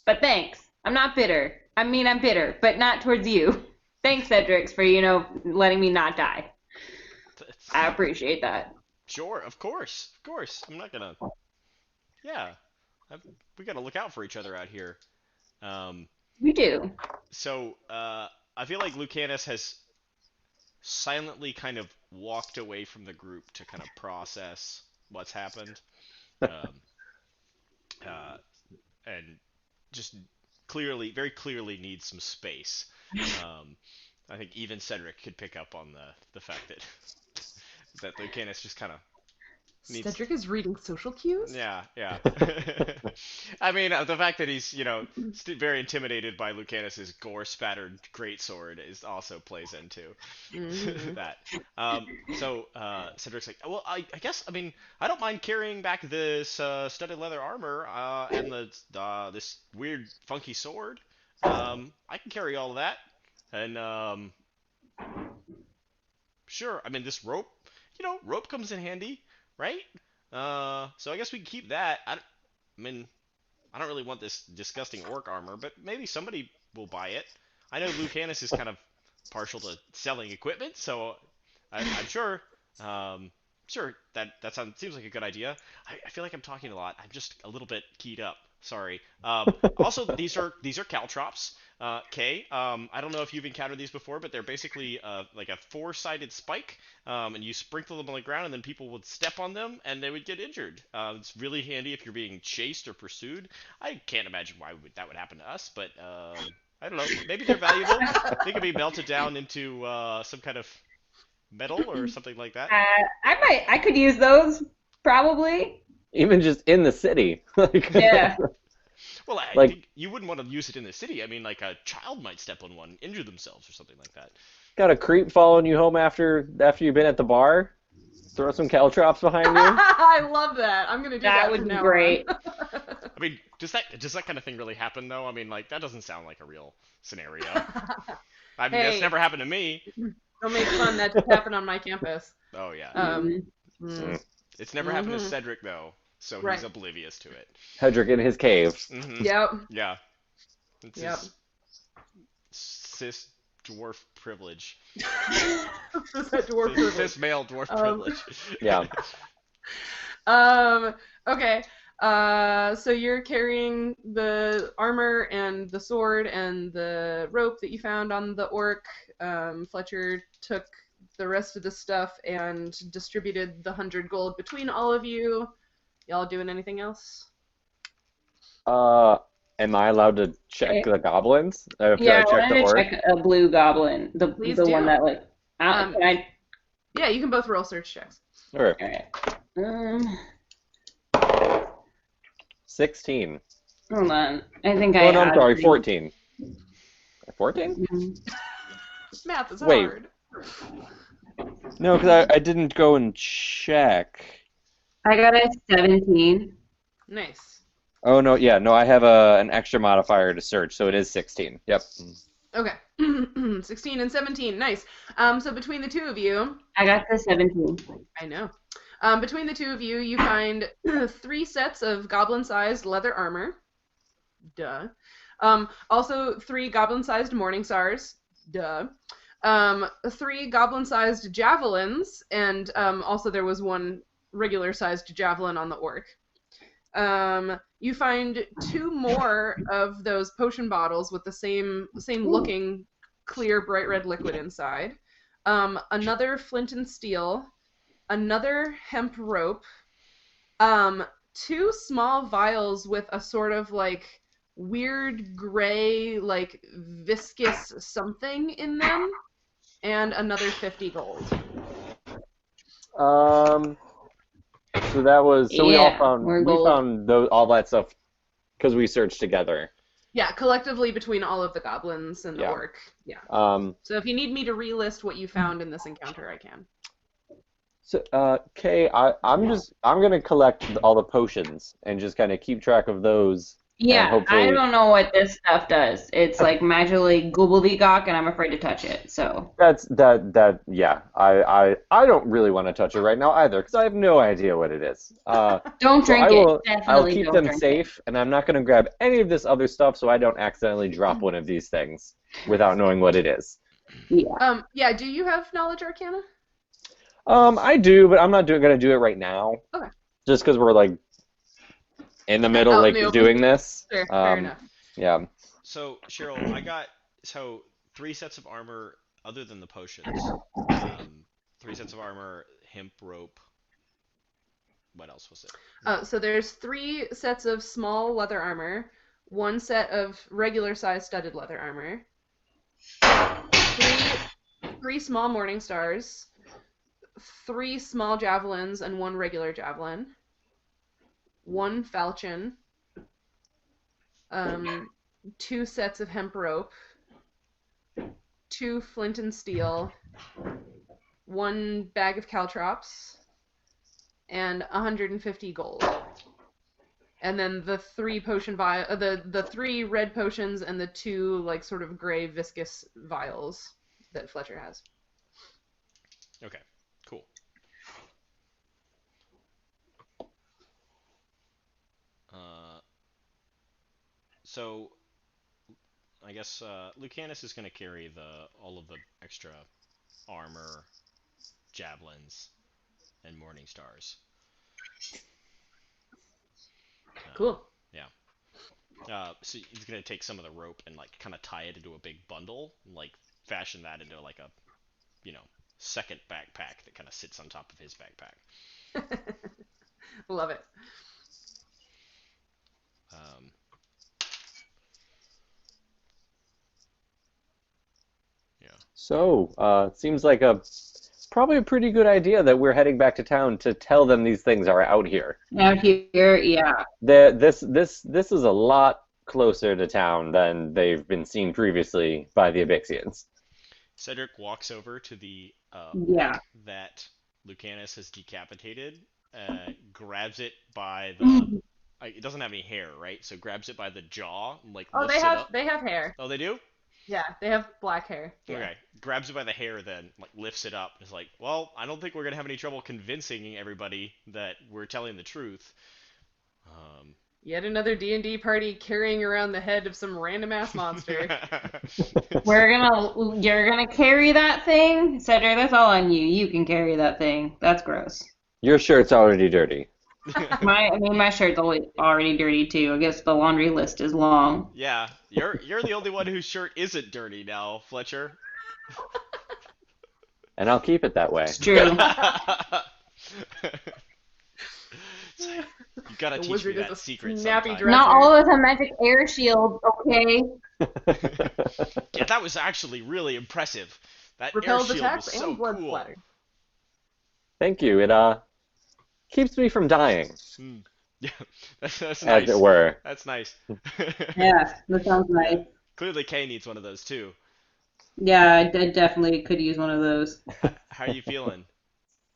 But thanks. I'm not bitter. I mean, I'm bitter, but not towards you. Thanks, Cedric, for, letting me not die. I appreciate that. Sure, of course. I'm not gonna. Yeah, we gotta look out for each other out here. We do. So, I feel like Lucanus has silently kind of walked away from the group to kind of process what's happened. And just very clearly needs some space. I think even Cedric could pick up on the fact that Lucanus just kind of needs... Cedric is reading social cues? Yeah. I mean, the fact that he's, very intimidated by Lucanus's gore-spattered greatsword also plays into that. So Cedric's like, well, I guess, I mean, I don't mind carrying back this studded leather armor and this weird, funky sword. I can carry all of that. And, sure, I mean, this rope, rope comes in handy, right? So I guess we can keep that. I mean, I don't really want this disgusting orc armor, but maybe somebody will buy it. I know Lucanus is kind of partial to selling equipment, so I'm sure. Sure, that seems like a good idea. I feel like I'm talking a lot. I'm just a little bit keyed up. Sorry. Also, these are caltrops. Kae, I don't know if you've encountered these before, but they're basically like a four-sided spike, and you sprinkle them on the ground, and then people would step on them, and they would get injured. It's really handy if you're being chased or pursued. I can't imagine why that would happen to us, but I don't know. Maybe they're valuable. They could be melted down into some kind of metal or something like that. I could use those, probably. Even just in the city. Yeah. Well, I think you wouldn't want to use it in the city. I mean, like a child might step on one, injure themselves or something like that. Got a creep following you home after you've been at the bar? Throw some caltrops behind you? I love that. I'm gonna do that. That would from be now great. on. I mean, does that kind of thing really happen though? I mean, like that doesn't sound like a real scenario. I mean, that's Hey. never happened to me. Don't make fun. That just happened on my campus. Oh yeah. Mm. It's never happened to Mhm. Cedric though, so Right. he's oblivious to it. Hedrick in his cave. Yep. Yeah. It's Yep. his cis dwarf privilege. Is that dwarf Cis, privilege? cis male dwarf Um, privilege. Yeah. Okay. So you're carrying the armor and the sword and the rope that you found on the orc. Fletcher took the rest of the stuff and distributed the 100 gold between all of you. Y'all doing anything else? Am I allowed to check the goblins? Should Yeah, I I check the wanted to orc? check a blue goblin. Please The do. one that like. Um, Can I? Yeah, you can both roll search checks. Sure. All right. 16. Hold on. I think Oh, I. no, I'm sorry, added- 14. 14? Math is Wait. hard. No, because I didn't go and check. I got a 17. Nice. Oh, no, yeah, no, I have an extra modifier to search, so it is 16. Yep. Okay. 16 and 17. Nice. So between the two of you, I got the 17. I know. Between the two of you, you find 3 sets of goblin-sized leather armor. Duh. Also 3 goblin-sized morning stars. Duh. 3 goblin-sized javelins, and also there was 1 regular-sized javelin on the orc. You find 2 more of those potion bottles with the same looking clear bright red liquid inside. Another flint and steel, another hemp rope, 2 small vials with a sort of like weird gray like viscous something in them, and another 50 gold. So that was we all Yeah, found we're gold. found all that stuff because we searched together. Yeah, collectively between all of the goblins and the Yeah. orc. Yeah. So, So if you need me to relist what you found in this encounter, I can. Kay, I'm gonna collect all the potions and just kind of keep track of those. Yeah, hopefully- I don't know what this stuff does. It's like magically gobbledygook, and I'm afraid to touch it. So Yeah. I don't really want to touch it right now either because I have no idea what it is. don't drink it. I'll Definitely keep don't them drink safe, and I'm not gonna grab any of this other stuff so I don't accidentally drop one of these things without knowing what it is. it. Yeah. Yeah, do you have knowledge arcana? I do, but I'm not gonna do it right now. Okay. Just because we're like in the middle, Out in like the open. doing this. Fair enough. Yeah. So, Sheryl, I got 3 sets of armor other than the potions. 3 sets of armor, hemp rope. What else was it? So there's 3 sets of small leather armor, 1 set of regular size studded leather armor, 3 small morning stars, 3 small javelins and 1 regular javelin, 1 falchion, 2 sets of hemp rope, 2 flint and steel, 1 bag of caltrops, and 150 gold. And then the 3 potion the 3 red potions and the 2 like sort of gray viscous vials that Fletcher has. Okay, cool. So I guess Lucanus is going to carry all of the extra armor, javelins, and morning stars. Cool. So he's going to take some of the rope and like kind of tie it into a big bundle, and like fashion that into like a, second backpack that kind of sits on top of his backpack. Love it. Yeah. So, it seems like probably a pretty good idea that we're heading back to town to tell them these things are out here. Out here, yeah. This is a lot closer to town than they've been seen previously by the Ibixians. Cedric walks over to the Yeah. that Lucanus has decapitated, grabs it by the. It doesn't have any hair, right? So grabs it by the jaw, and like Oh, lifts they it have up. they have hair. Oh, they do? Yeah, they have black hair. Yeah. Okay. Grabs it by the hair, then like lifts it up. Is like, well, I don't think we're gonna have any trouble convincing everybody that we're telling the truth. Um. Yet another D&D party carrying around the head of some random ass monster. You're gonna carry that thing? Cedric, that's all on you. You can carry that thing. That's gross. Your shirt's already dirty. My shirt's already dirty too. I guess the laundry list is long. Yeah, you're the only one whose shirt isn't dirty now, Fletcher. And I'll keep it that way. It's true. You gotta The teach me wizard is that a secret snappy sometime. dresser. Not all of us have magic air shields, okay? Yeah, that was actually really impressive. That air Repels shield attacks was so and blood cool. splatter. Thank you. It keeps me from dying, Yeah, that's as nice. it were. That's nice. Yeah, that sounds nice. Clearly, Kae needs one of those too. Yeah, I definitely could use one of those. How are you feeling?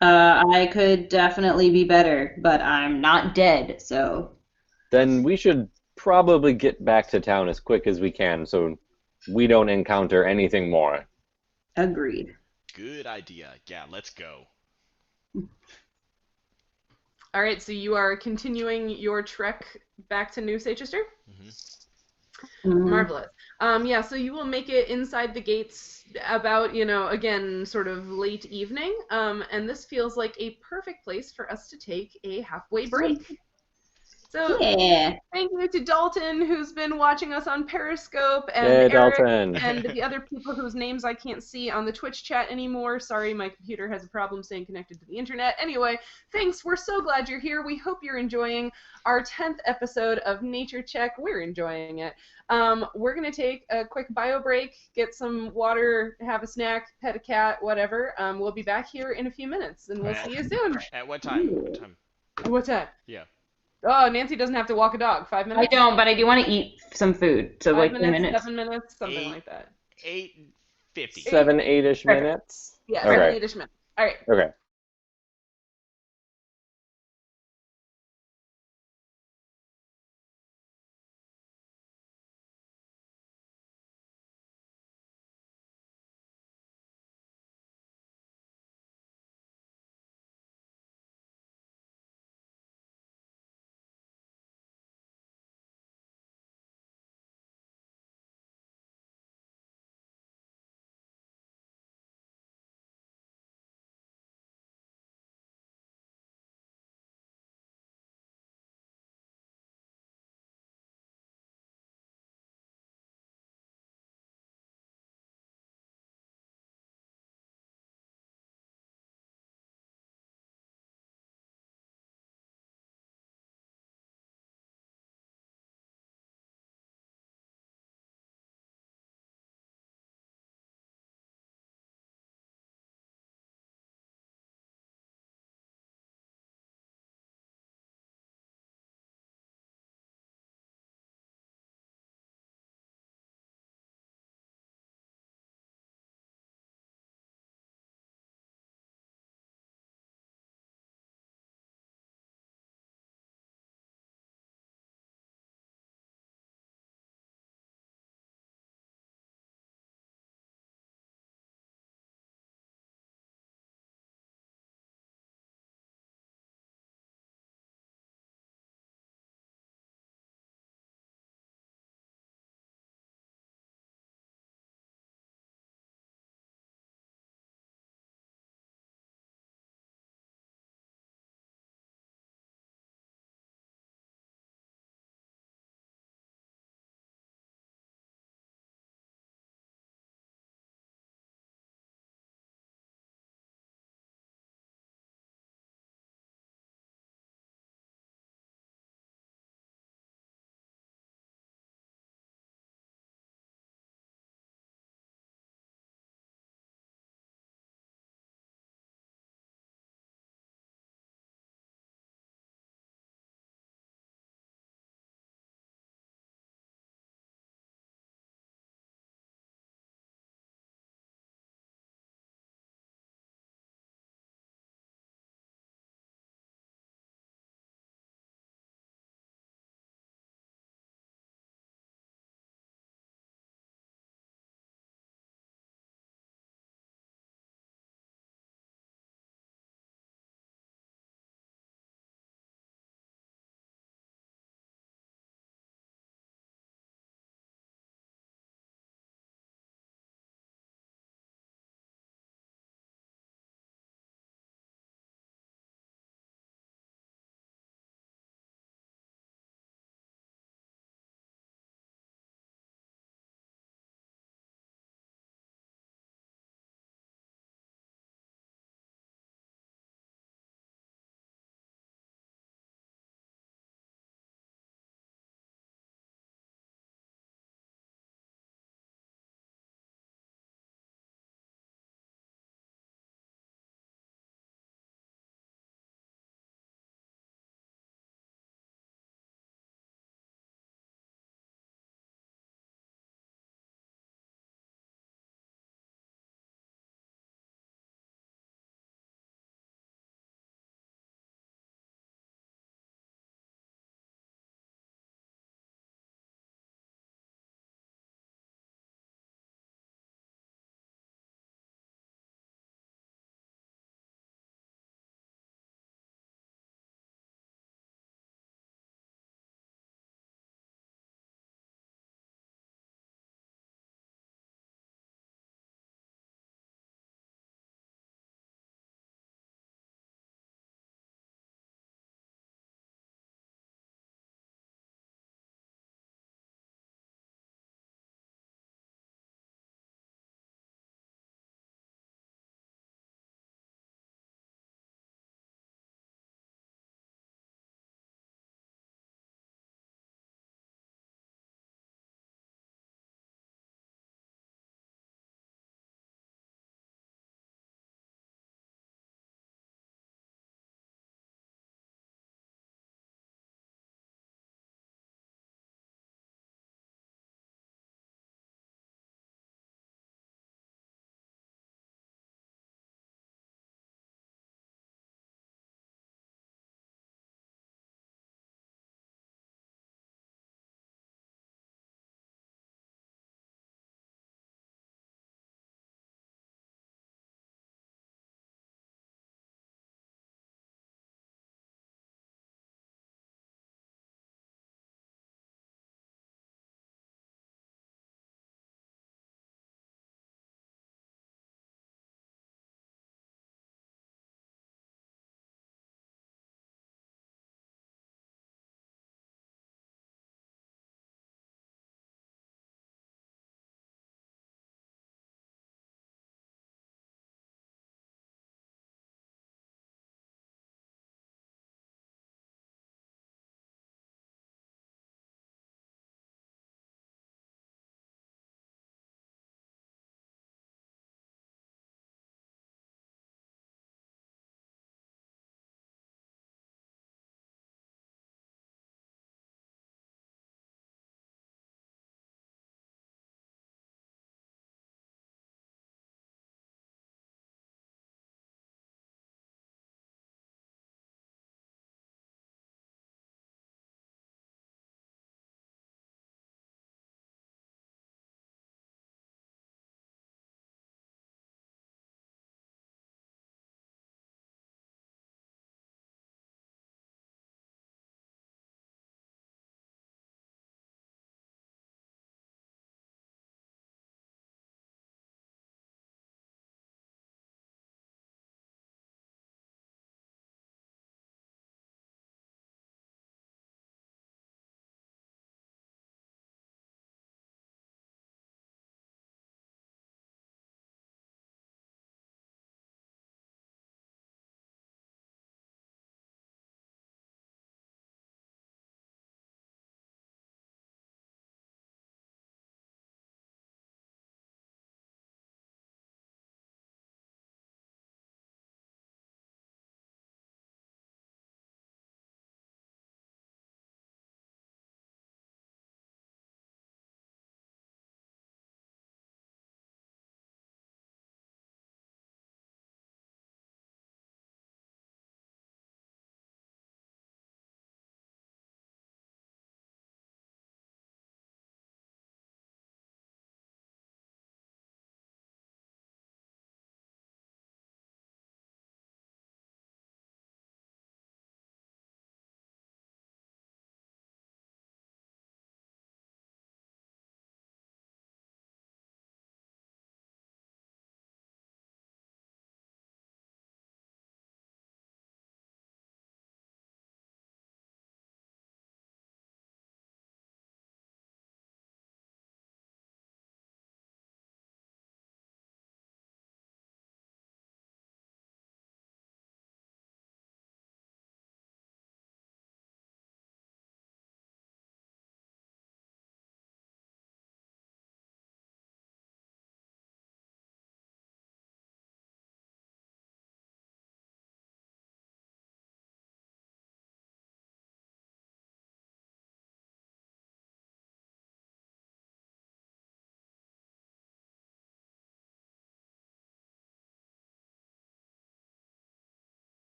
I could definitely be better, but I'm not dead, so. Then we should probably get back to town as quick as we can so we don't encounter anything more. Agreed. Good idea. Yeah, let's go. All right, so you are continuing your trek back to New Seychester? Mhm. Marvelous. Yeah, so you will make it inside the gates about, again, sort of late evening. And this feels like a perfect place for us to take a halfway break. So Yeah. thank you to Dalton, who's been watching us on Periscope, and Yay, Eric, Dalton. and the other people whose names I can't see on the Twitch chat anymore. Sorry, my computer has a problem staying connected to the internet. Anyway, thanks. We're so glad you're here. We hope you're enjoying our 10th episode of Nature Check. We're enjoying it. We're going to take a quick bio break, get some water, have a snack, pet a cat, whatever. We'll be back here in a few minutes, and we'll see you soon. At what time? What time? What time? Yeah. Oh, Nancy doesn't have to walk a dog. 5 minutes? I don't, but I do want to eat some food, so 5 like minutes, 3 minutes. 7 minutes, something Eight. like that. 8:50. 7, 8-ish Perfect. minutes? Yeah, Okay. 7, 8-ish minutes. All right. Okay.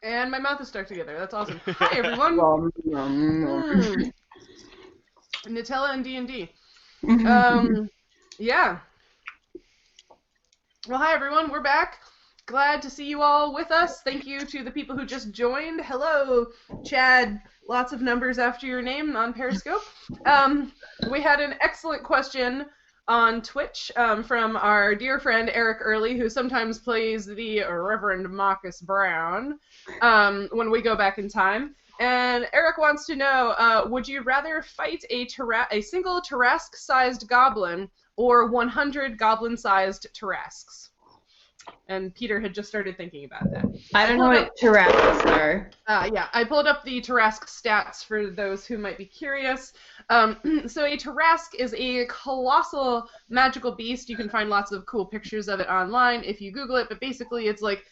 And my mouth is stuck together. That's awesome. Hi, everyone. Nutella and D&D. Yeah. Well, hi, everyone. We're back. Glad to see you all with us. Thank you to the people who just joined. Hello, Chad. Lots of numbers after your name on Periscope. We had an excellent question on Twitch from our dear friend Eric Early, who sometimes plays the Reverend Marcus Brown when we go back in time. And Eric wants to know, would you rather fight a single Tarrasque-sized goblin or 100 goblin-sized Tarrasques? And Peter had just started thinking about that. I don't know what Tarrasques are. Yeah, I pulled up the Tarrasque stats for those who might be curious. So a Tarrasque is a colossal magical beast. You can find lots of cool pictures of it online if you Google it, but basically it's like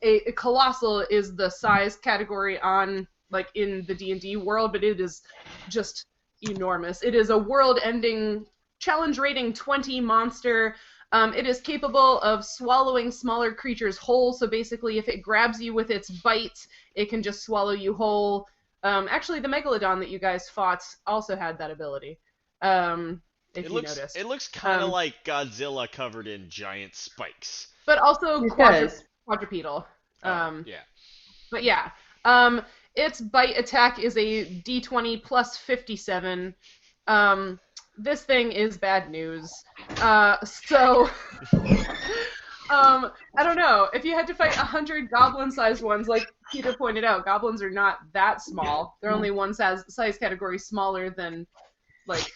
a colossal is the size category on like in the D&D world, but it is just enormous. It is a world-ending challenge rating 20 monster. It is capable of swallowing smaller creatures whole, so basically if it grabs you with its bite, it can just swallow you whole. Actually, the Megalodon that you guys fought also had that ability, if you noticed. It looks kind of like Godzilla covered in giant spikes. But also quadrupedal. Yeah. But yeah, its bite attack is a D20 plus 57. This thing is bad news. So, I don't know. If you had to fight 100 goblin-sized ones, like Peter pointed out, goblins are not that small. They're only one size category smaller than, like...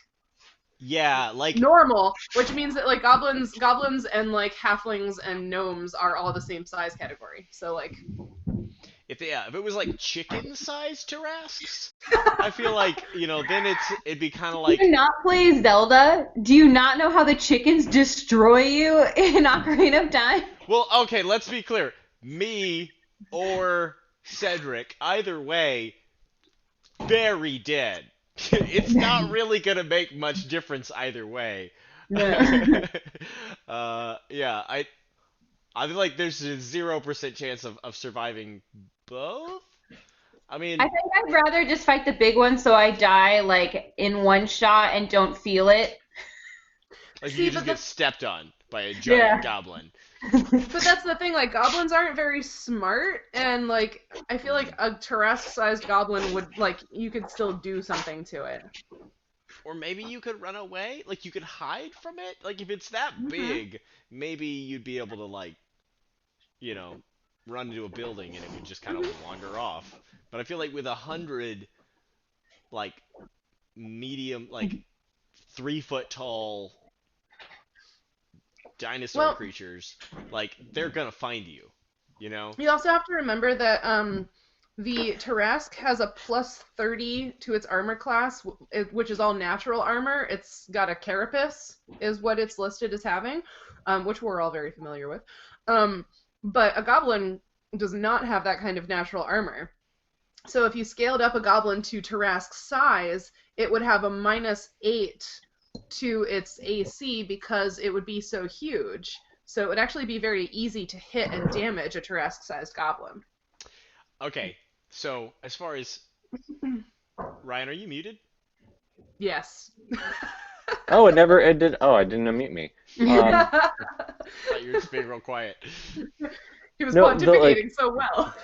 Yeah, like... normal, which means that, like, goblins and, like, halflings and gnomes are all the same size category. So, like... If it was like chicken-sized Tarrasques, I feel like, then it'd be kind of like... Do you not play Zelda? Do you not know how the chickens destroy you in Ocarina of Time? Well, okay, let's be clear. Me or Cedric, either way, very dead. It's not really gonna make much difference either way. No. Yeah, I feel like there's a 0% chance of surviving both. I mean, I think I'd rather just fight the big one so I die, like, in one shot and don't feel it. like you just get stepped on by a giant goblin. But that's the thing, like, goblins aren't very smart, and, like, I feel like a Tarrasque-sized goblin would, like, you could still do something to it. Or maybe you could run away? Like, you could hide from it? Like, if it's that big, maybe you'd be able to, like, run into a building and it would just kind of wander off. But I feel like with 100, like, medium, like, 3-foot tall dinosaur creatures, like, they're gonna find you, You also have to remember that, the Tarrasque has a plus 30 to its armor class, which is all natural armor. It's got a carapace, is what it's listed as having, which we're all very familiar with. But a goblin does not have that kind of natural armor. So if you scaled up a goblin to Tarrasque size, it would have a -8 to its AC because it would be so huge. So it would actually be very easy to hit and damage a Tarrasque-sized goblin. Okay, so as far as... Ryan, are you muted? Yes. Oh, it did. Oh, it didn't unmute me. I thought you were just being real quiet. He was pontificating so well.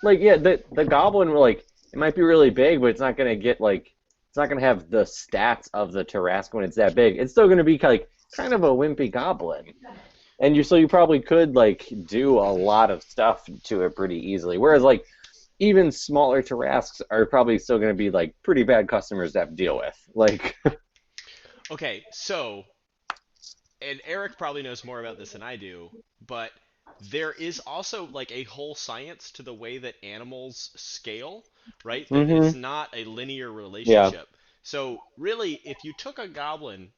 Like, yeah, the goblin, like, it might be really big, but it's not gonna get, like, it's not gonna have the stats of the Tarrasque when it's that big. It's still gonna be like kind of a wimpy goblin, and you probably could, like, do a lot of stuff to it pretty easily. Whereas, like, even smaller Tarrasques are probably still gonna be, like, pretty bad customers to have to deal with. Like. Okay, so, and Eric probably knows more about this than I do, but there is also, like, a whole science to the way that animals scale, right? That it's not a linear relationship. Yeah. So, really, if you took a goblin,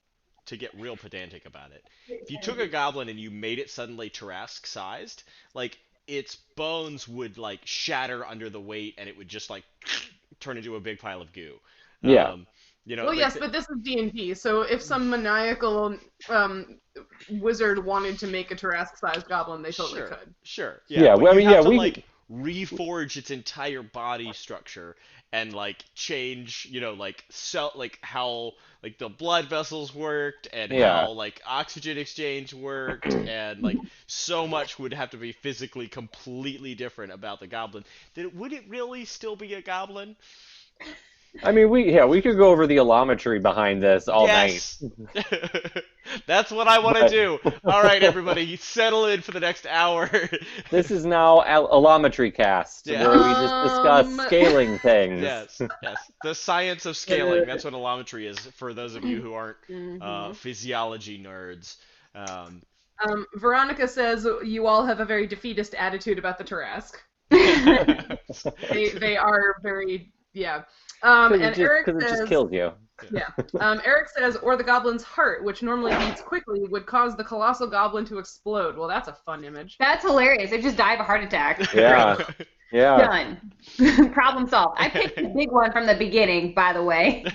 to get real pedantic about it, if you took a goblin and you made it suddenly Tarrasque-sized, like, its bones would, like, shatter under the weight, and it would just, like, turn into a big pile of goo. Yeah. Well, yes, but this is D&D, so if some maniacal wizard wanted to make a Tarrasque-sized goblin, they totally could. Sure. Yeah. Well, I mean, have to, like, reforge its entire body structure and like change, like like how like the blood vessels worked and Yeah. how like oxygen exchange worked and like so much would have to be physically completely different about the goblin. Would it really still be a goblin? I mean, we could go over the allometry behind this all night. That's what I want to But- do. All right, everybody, settle in for the next hour. This is now allometry cast, Yeah. where we just discuss scaling things. Yes. The science of scaling. That's what allometry is for those of you who aren't physiology nerds. Veronica says you all have a very defeatist attitude about the Tarrasque. They are very, yeah. And Eric Because it says, just kills you. yeah. Eric says, or the goblin's heart, which normally beats quickly, would cause the colossal goblin to explode. Well, that's a fun image. That's hilarious. It just died of a heart attack. Yeah. Yeah. Done. Problem solved. I picked the big one from the beginning, by the way.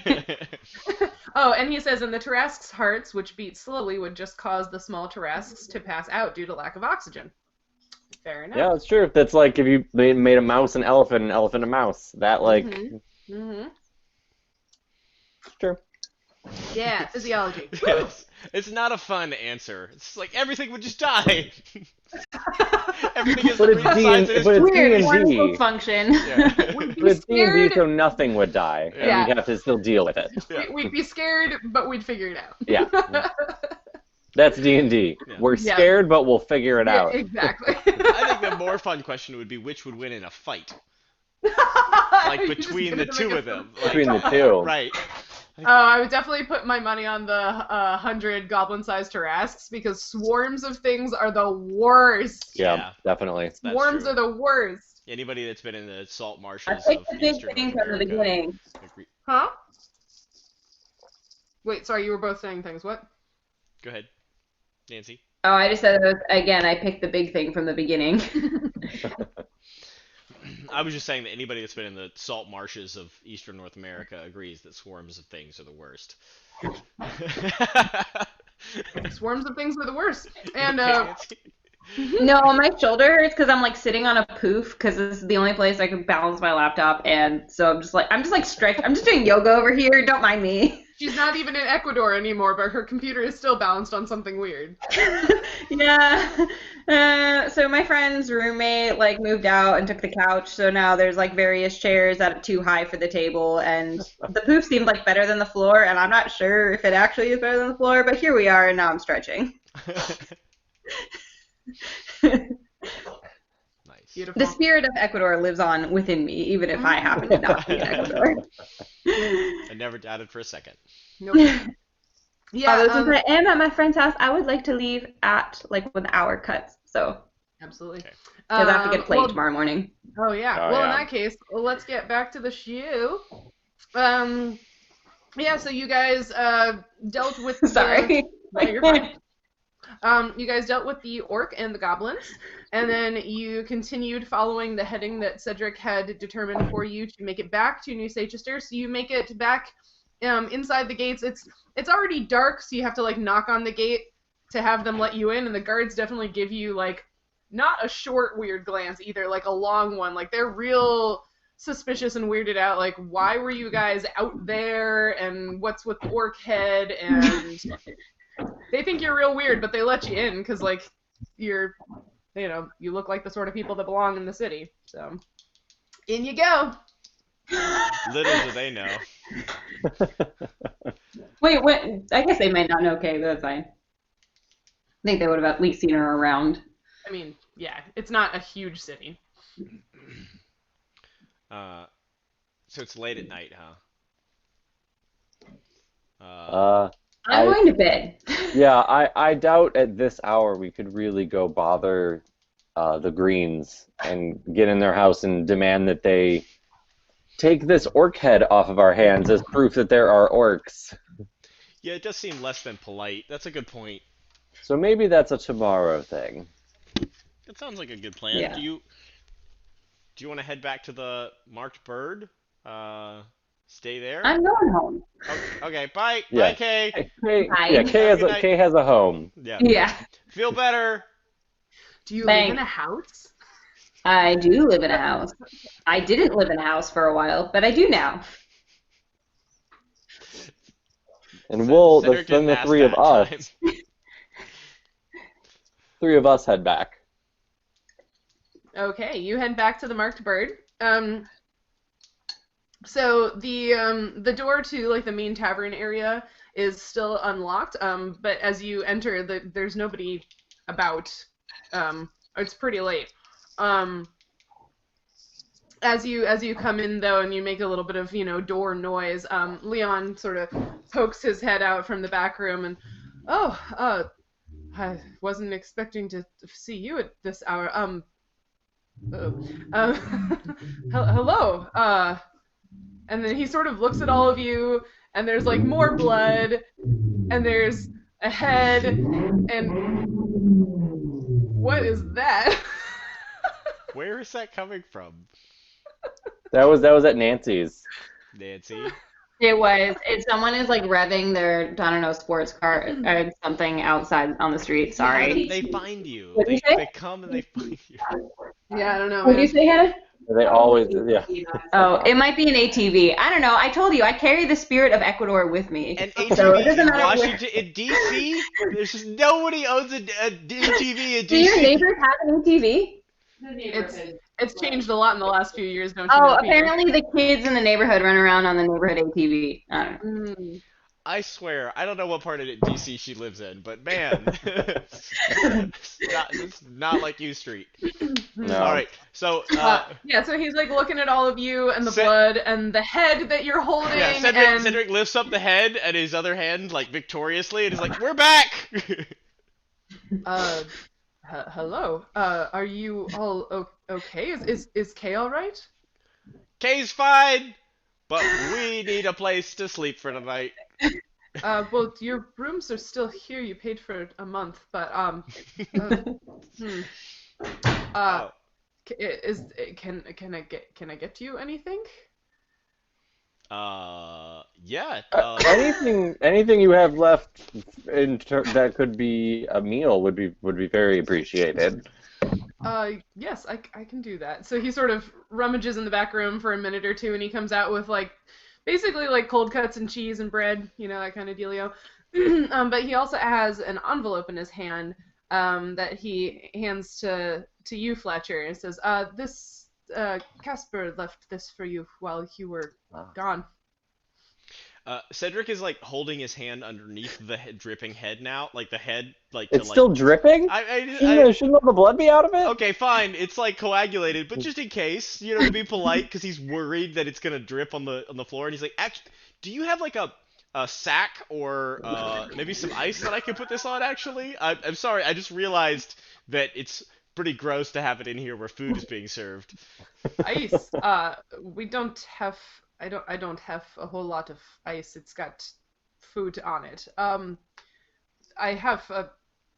Oh, and he says, and the Tarrasque's hearts, which beat slowly, would just cause the small Tarrasques to pass out due to lack of oxygen. Fair enough. Yeah, it's true. That's like if you made a mouse an elephant a mouse. That, like... Mm-hmm. It's true. Yeah, physiology. Yes. It's not a fun answer. It's like everything would just die. Everything is But it's besides it is but it's Weird. D&D. Wonderful function. Yeah. We'd be But it's D&D, scared. so nothing would die. Yeah. And you'd have to still deal with it. Yeah. We'd be scared, but we'd figure it out. Yeah. That's D&D. Yeah. We're Yeah. scared, but we'll figure it Yeah, out. exactly. I think the more fun question would be which would win in a fight. Like You just between give the it to two make of it them. fun. Like, Between the two. right. Oh, I would definitely put my money on the 100 goblin-sized Tarrasques because swarms of things are the worst. Yeah, definitely. That's Swarms true. are the worst. Anybody that's been in the salt I marshes picked of the big Eastern thing North from the America beginning. agree- Huh? Wait, sorry, you were both saying things. What? Go ahead, Nancy. Oh, I just said, again, I picked the big thing from the beginning. I was just saying that anybody that's been in the salt marshes of Eastern North America agrees that swarms of things are the worst. Swarms of things are the worst. And Okay, Nancy? No, my shoulder hurts because I'm like sitting on a poof because this is the only place I can balance my laptop, and so I'm just like stretched. I'm just doing yoga over here. Don't mind me. she's not even in Ecuador anymore, but her computer is still balanced on something weird. Yeah. So my friend's roommate like moved out and took the couch, so now there's like various chairs that are too high for the table, and the poof seemed like better than the floor, and I'm not sure if it actually is better than the floor, but here we are, and now I'm stretching. Nice. Beautiful. The spirit of Ecuador lives on within me, even if I happen to not be in Ecuador. I never doubted for a second. Nope. Yeah, Since I am at my friend's house, I would like to leave at like when the hour cuts, so absolutely. Okay. because I have to get a plate well, tomorrow morning. Oh yeah. Oh, Well, in yeah. that case, let's get back to the shoe. Yeah. So you guys dealt with. Sorry. No, you're fine. You guys dealt with the orc and the goblins, and then you continued following the heading that Cedric had determined for you to make it back to New Seychester. So you make it back inside the gates. It's already dark, so you have to like knock on the gate to have them let you in, and the guards definitely give you like not a short weird glance either, like a long one. Like they're real suspicious and weirded out. Like, why were you guys out there, and what's with the orc head, and they think you're real weird, but they let you in because, like, you look like the sort of people that belong in the city. So, in you go. Little do they know. Wait, what? I guess they might not know. Okay, that's fine. I think they would have at least seen her around. I mean, yeah, it's not a huge city. So it's late at night, huh? I'm going to bed. Yeah, I doubt at this hour we could really go bother the Greens and get in their house and demand that they take this orc head off of our hands as proof that there are orcs. Yeah, it does seem less than polite. That's a good point. So maybe that's a tomorrow thing. That sounds like a good plan. Yeah. Do you want to head back to the marked bird? Stay there? I'm going home. Okay, bye. Yeah. Bye, Kay. Kay, Bye. yeah, Kay Good night. has a home. Yeah. Yeah. Feel better. Do you live in Thanks. a house? I do live in a house. I didn't live in a house for a while, but I do now. And Cedric then didn't the ask three of that us, time. three of us head back. Okay, you head back to the Marked Bird. So the door to like the main tavern area is still unlocked. But as you enter, there's nobody about. It's pretty late. As you come in though, and you make a little bit of door noise, Leon sort of pokes his head out from the back room and, I wasn't expecting to see you at this hour. Hello. And then he sort of looks at all of you, and there's like more blood, and there's a head, and what is that? Where is that coming from, That was at Nancy's. Nancy? It was. If someone is like revving their, I don't know, sports car or something outside on the street. How Sorry. do they find you? What'd you say? They come and they find you. Yeah, I don't know. What did you say, Hannah? They always, yeah. Oh, it might be an ATV. I don't know. I told you, I carry the spirit of Ecuador with me. An So it ATV doesn't in matter where- Washington, in DC? There's just nobody owns a ATV in Do your DC. neighbors have an ATV? It's changed a lot in the last few years, don't you Oh, know, Peter? apparently the kids in the neighborhood run around on the neighborhood ATV. I don't know. Mm. I swear, I don't know what part of DC she lives in, but man, it's not like U Street. No. All right, so Yeah, so he's like looking at all of you and the Ced- blood and the head that you're holding. yeah, and Cedric lifts up the head and his other hand like victoriously, and is like, "We're back." Hello. Are you all okay? Is Kay all right? Kay's fine, but we need a place to sleep for tonight. Well, your rooms are still here. You paid for a month, but Oh. Can I get you anything? Yeah. Anything you have left that could be a meal would be very appreciated. Yes, I can do that. So he sort of rummages in the back room for a minute or two, and he comes out with like basically like cold cuts and cheese and bread, that kind of dealio. But he also has an envelope in his hand that he hands to you, Fletcher, and says, "This Casper left this for you while you were gone." Cedric is like holding his hand underneath the dripping head now, like the head, like It's still dripping? Shouldn't all the blood be out of it? Okay, fine. It's like coagulated, but just in case, to be polite, because he's worried that it's gonna drip on the floor, and he's like, "Actually, do you have like a sack or maybe some ice that I could put this on?" Actually, I'm sorry. I just realized that it's pretty gross to have it in here where food is being served. Ice. We don't have. I don't have a whole lot of ice. It's got food on it. I have a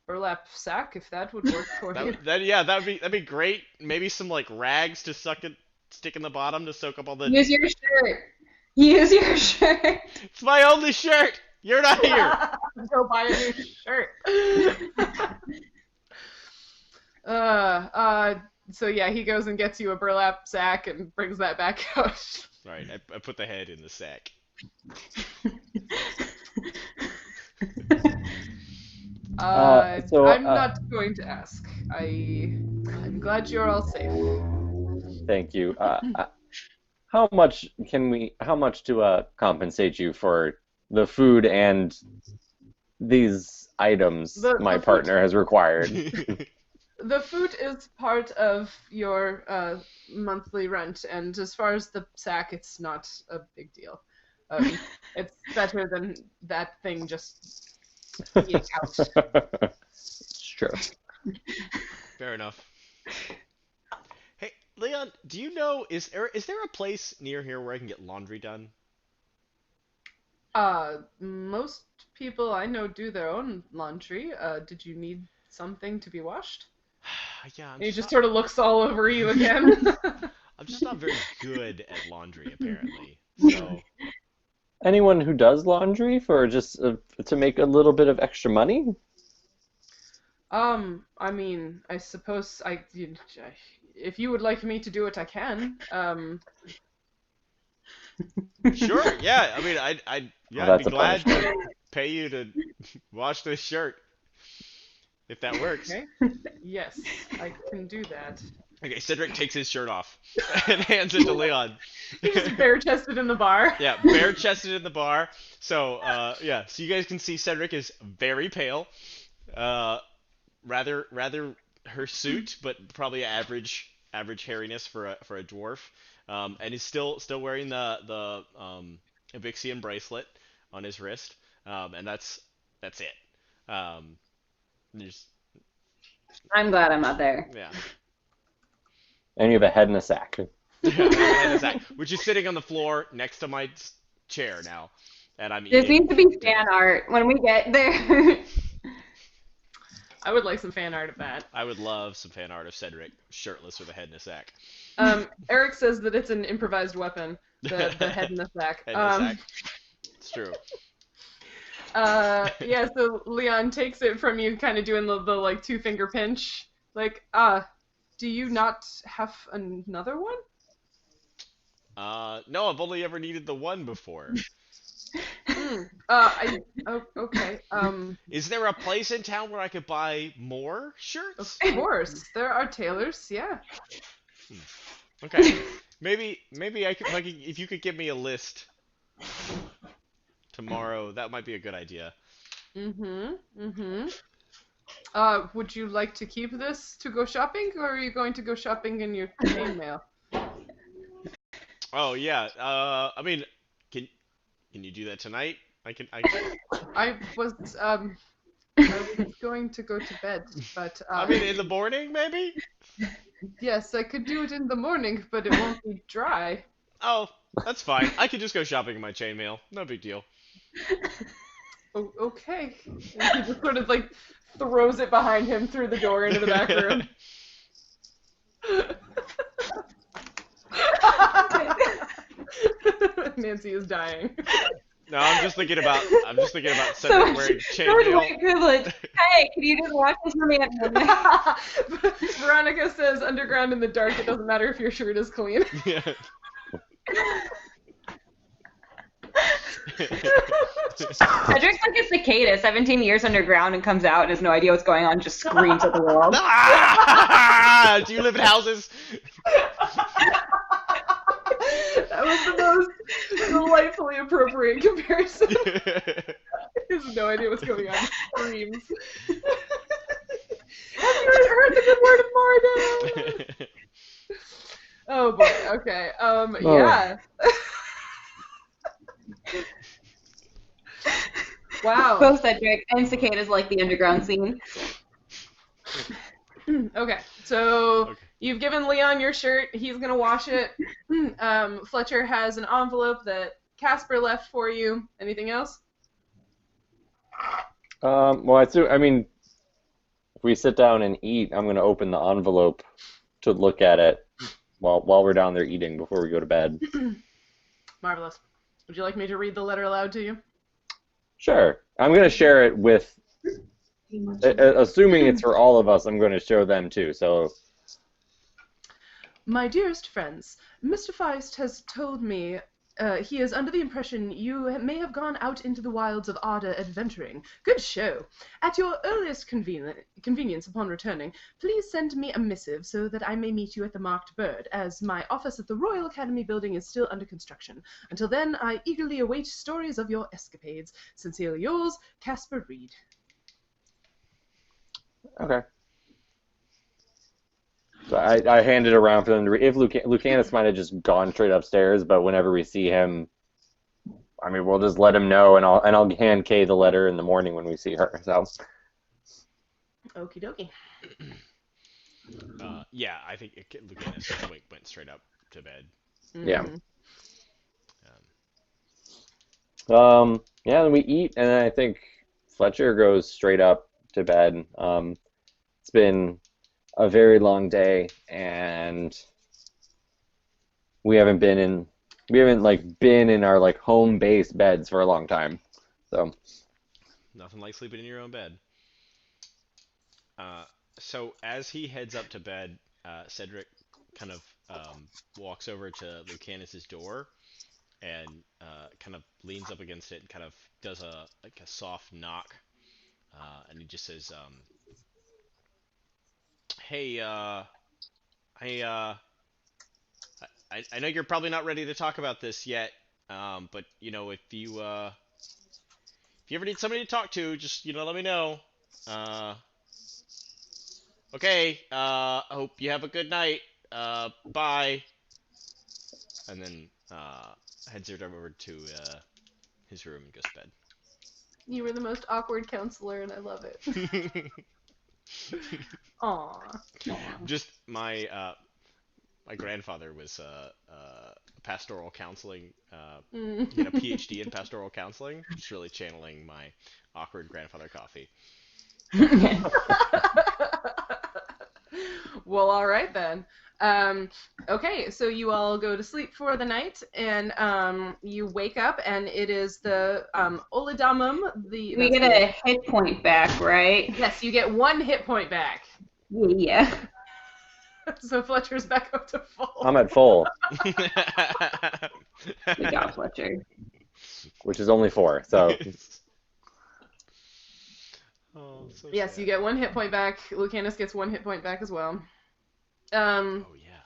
burlap sack if that would work for you. That'd be great. Maybe some like rags to stick in the bottom to soak up all the. Use your shirt. Use your shirt. It's my only shirt. You're not here. Go buy a new shirt. So yeah, he goes and gets you a burlap sack and brings that back out. Right, I put the head in the sack. I'm not going to ask. I'm glad you're all safe. Thank you. How much to compensate you for the food and these items my partner has required? The food is part of your monthly rent, and as far as the sack, it's not a big deal. It's better than that thing just eating out. It's true. Fair enough. Hey, Leon, do you know, is there a place near here where I can get laundry done? Most people I know do their own laundry. Did you need something to be washed? Yeah, He just sort of looks all over you again. I'm just not very good at laundry, apparently. So Anyone who does laundry for just to make a little bit of extra money? I mean, I suppose if you would like me to do it, I can. Sure, yeah. I mean, Well, I'd be that's a glad punishment. to pay you to wash this shirt if that works. Okay. Yes, I can do that. Okay, Cedric takes his shirt off and hands it to Leon. He's just bare-chested in the bar. Yeah, bare chested in the bar. So, yeah, so you guys can see Cedric is very pale. Uh, rather her suit, but probably average hairiness for a dwarf. And he's still wearing the Ibixian bracelet on his wrist. And that's it. There's I'm glad I'm not there. yeah. And you have a head in a sack. Which is sitting on the floor next to my chair now, and I'm This eating. needs to be fan art when we get there. I would like some fan art of that. I would love some fan art of Cedric shirtless with a head in a sack. Eric says that it's an improvised weapon, the head in the sack. Head in a sack. It's true. Yeah, so Leon takes it from you, kind of doing the like 2-finger pinch. Like, do you not have another one? No, I've only ever needed the one before. Okay. Is there a place in town where I could buy more shirts? Of course, there are tailors. Yeah. Okay. Maybe I could, like, if you could give me a list tomorrow, that might be a good idea. Would you like to keep this to go shopping, or are you going to go shopping in your chainmail? Oh yeah. I mean, can you do that tonight? I can. I was going to go to bed, but I mean, in the morning, maybe. yes, I could do it in the morning, but it won't be dry. Oh, that's fine. I could just go shopping in my chainmail. No big deal. Oh, okay. And he just sort of like throws it behind him through the door into the back room. Nancy is dying. No, I'm just thinking about Cedric wearing chainmail. white privilege. Hey, can you just watch this for me at midnight? Veronica says, underground in the dark, it doesn't matter if your shirt is clean. Yeah. Cedric's like a cicada, 17 years underground, and comes out and has no idea what's going on, just screams at the world. Ah! Do you live in houses? That was the most delightfully appropriate comparison. He has no idea what's going on. Screams. Have you heard the good word of Morgan? Oh boy. Okay. Yeah. Wow. Both Cedric and cicadas like the underground scene. Okay. So Okay. you've given Leon your shirt. He's gonna wash it. Fletcher has an envelope that Casper left for you. Anything else? Well, I mean, if we sit down and eat, I'm gonna open the envelope to look at it while we're down there eating before we go to bed. Marvelous. Would you like me to read the letter aloud to you? Sure. I'm gonna share it with, assuming it's for all of us. I'm gonna show them too. So. My dearest friends, Mr. Feist has told me he is under the impression you may have gone out into the wilds of Arda adventuring. Good show. At your earliest convenience upon returning, please send me a missive so that I may meet you at the Marked Bird, as my office at the Royal Academy building is still under construction. Until then, I eagerly await stories of your escapades. Sincerely yours, Casper Reed. Okay. So I hand it around for them to read. If Lucanus might have just gone straight upstairs, but whenever we see him, I mean, we'll just let him know, and I'll hand Kay the letter in the morning when we see her. So. Okie dokie. Yeah, I think Lucanus went straight up to bed. Yeah. Mm-hmm. Yeah, then we eat, and then I think Fletcher goes straight up to bed. It's been a very long day, and we haven't been in our like home base beds for a long time. So Nothing like sleeping in your own bed. So as he heads up to bed, Cedric kind of walks over to Lucanus's door and kind of leans up against it and kind of does a soft knock, and he just says, "Hey, I I know you're probably not ready to talk about this yet, but if you ever need somebody to talk to, just let me know. Uh, okay. I hope you have a good night. Bye." And then heads over to his room and goes to bed. You were the most awkward counselor, and I love it. Aw. Just my grandfather was pastoral counseling. He had a PhD in pastoral counseling. Just really channeling my awkward grandfather coffee. Well, all right then. Okay, so you all go to sleep for the night, and you wake up, and it is the Oladamum. We get a hit point back, right? Yes, you get 1 hit point back. Yeah. So Fletcher's back up to full. I'm at full, Good job, Fletcher. which is only 4. So Oh, so Yes, sad. you get 1 hit point back. Lucanus gets 1 hit point back as well. Oh yeah.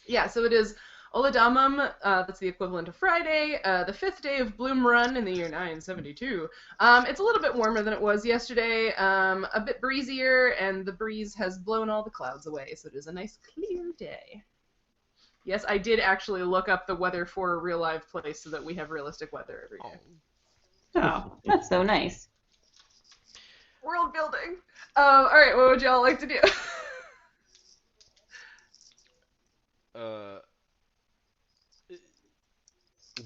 Yeah, so it is Oladamum, that's the equivalent of Friday, the 5th day of Bloom Run in the year 972. It's a little bit warmer than it was yesterday, a bit breezier, and the breeze has blown all the clouds away, so it is a nice clear day. Yes, I did actually look up the weather for a real live place so that we have realistic weather every day. Oh, that's so nice. World building! Alright, what would y'all like to do?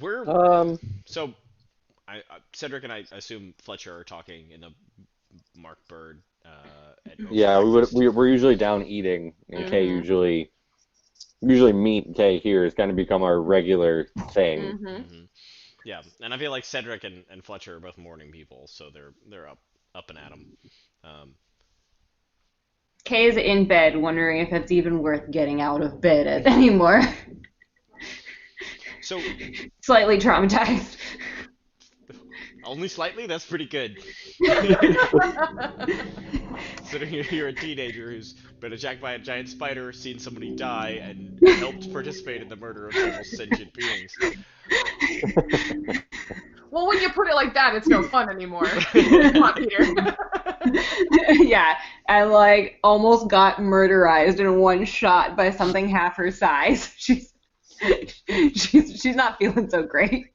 We're so Cedric and I assume Fletcher are talking in the Mark Bird. yeah, we're usually down eating, and Kay usually meet Kay here has kind of become our regular thing. Yeah, and I feel like Cedric and Fletcher are both morning people, so they're up and at 'em. Kay's in bed, wondering if it's even worth getting out of bed anymore. So Slightly traumatized. only slightly? That's pretty good. Considering you're a teenager who's been attacked by a giant spider, seen somebody die, and helped participate in the murder of several sentient beings. Well, when you put it like that, it's no fun anymore. Come on, Peter. Yeah, I almost got murderized in one shot by something half her size. She's not feeling so great.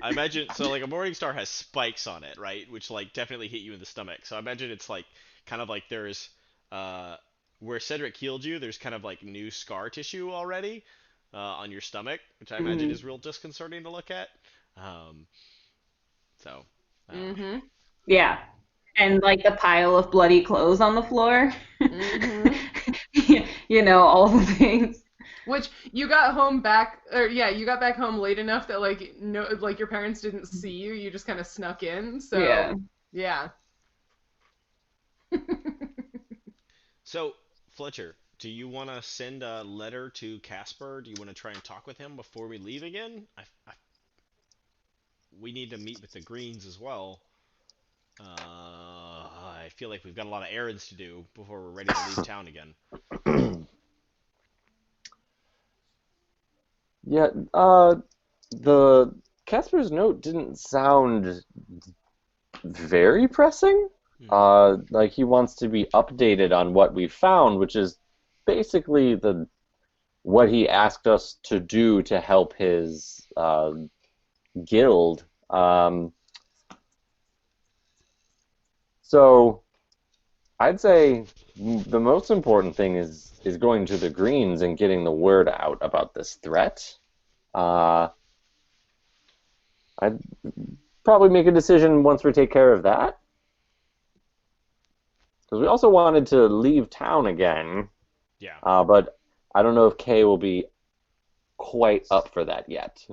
I imagine so. Like a morning star has spikes on it, right? Which definitely hit you in the stomach. So I imagine it's kind of like there's where Cedric healed you. There's kind of new scar tissue already on your stomach, which I imagine is real disconcerting to look at. So. Yeah, and the pile of bloody clothes on the floor. All the things. Which you got back home late enough that your parents didn't see you. You just kind of snuck in. So yeah. So Fletcher, do you want to send a letter to Casper? Do you want to try and talk with him before we leave again? We need to meet with the Greens as well. I feel like we've got a lot of errands to do before we're ready to leave town again. Yeah, the Casper's note didn't sound very pressing. Like he wants to be updated on what we found, which is basically what he asked us to do to help his guild. So I'd say the most important thing is going to the Greens and getting the word out about this threat. I'd probably make a decision once we take care of that. Because we also wanted to leave town again. Yeah. But I don't know if Kay will be quite up for that yet.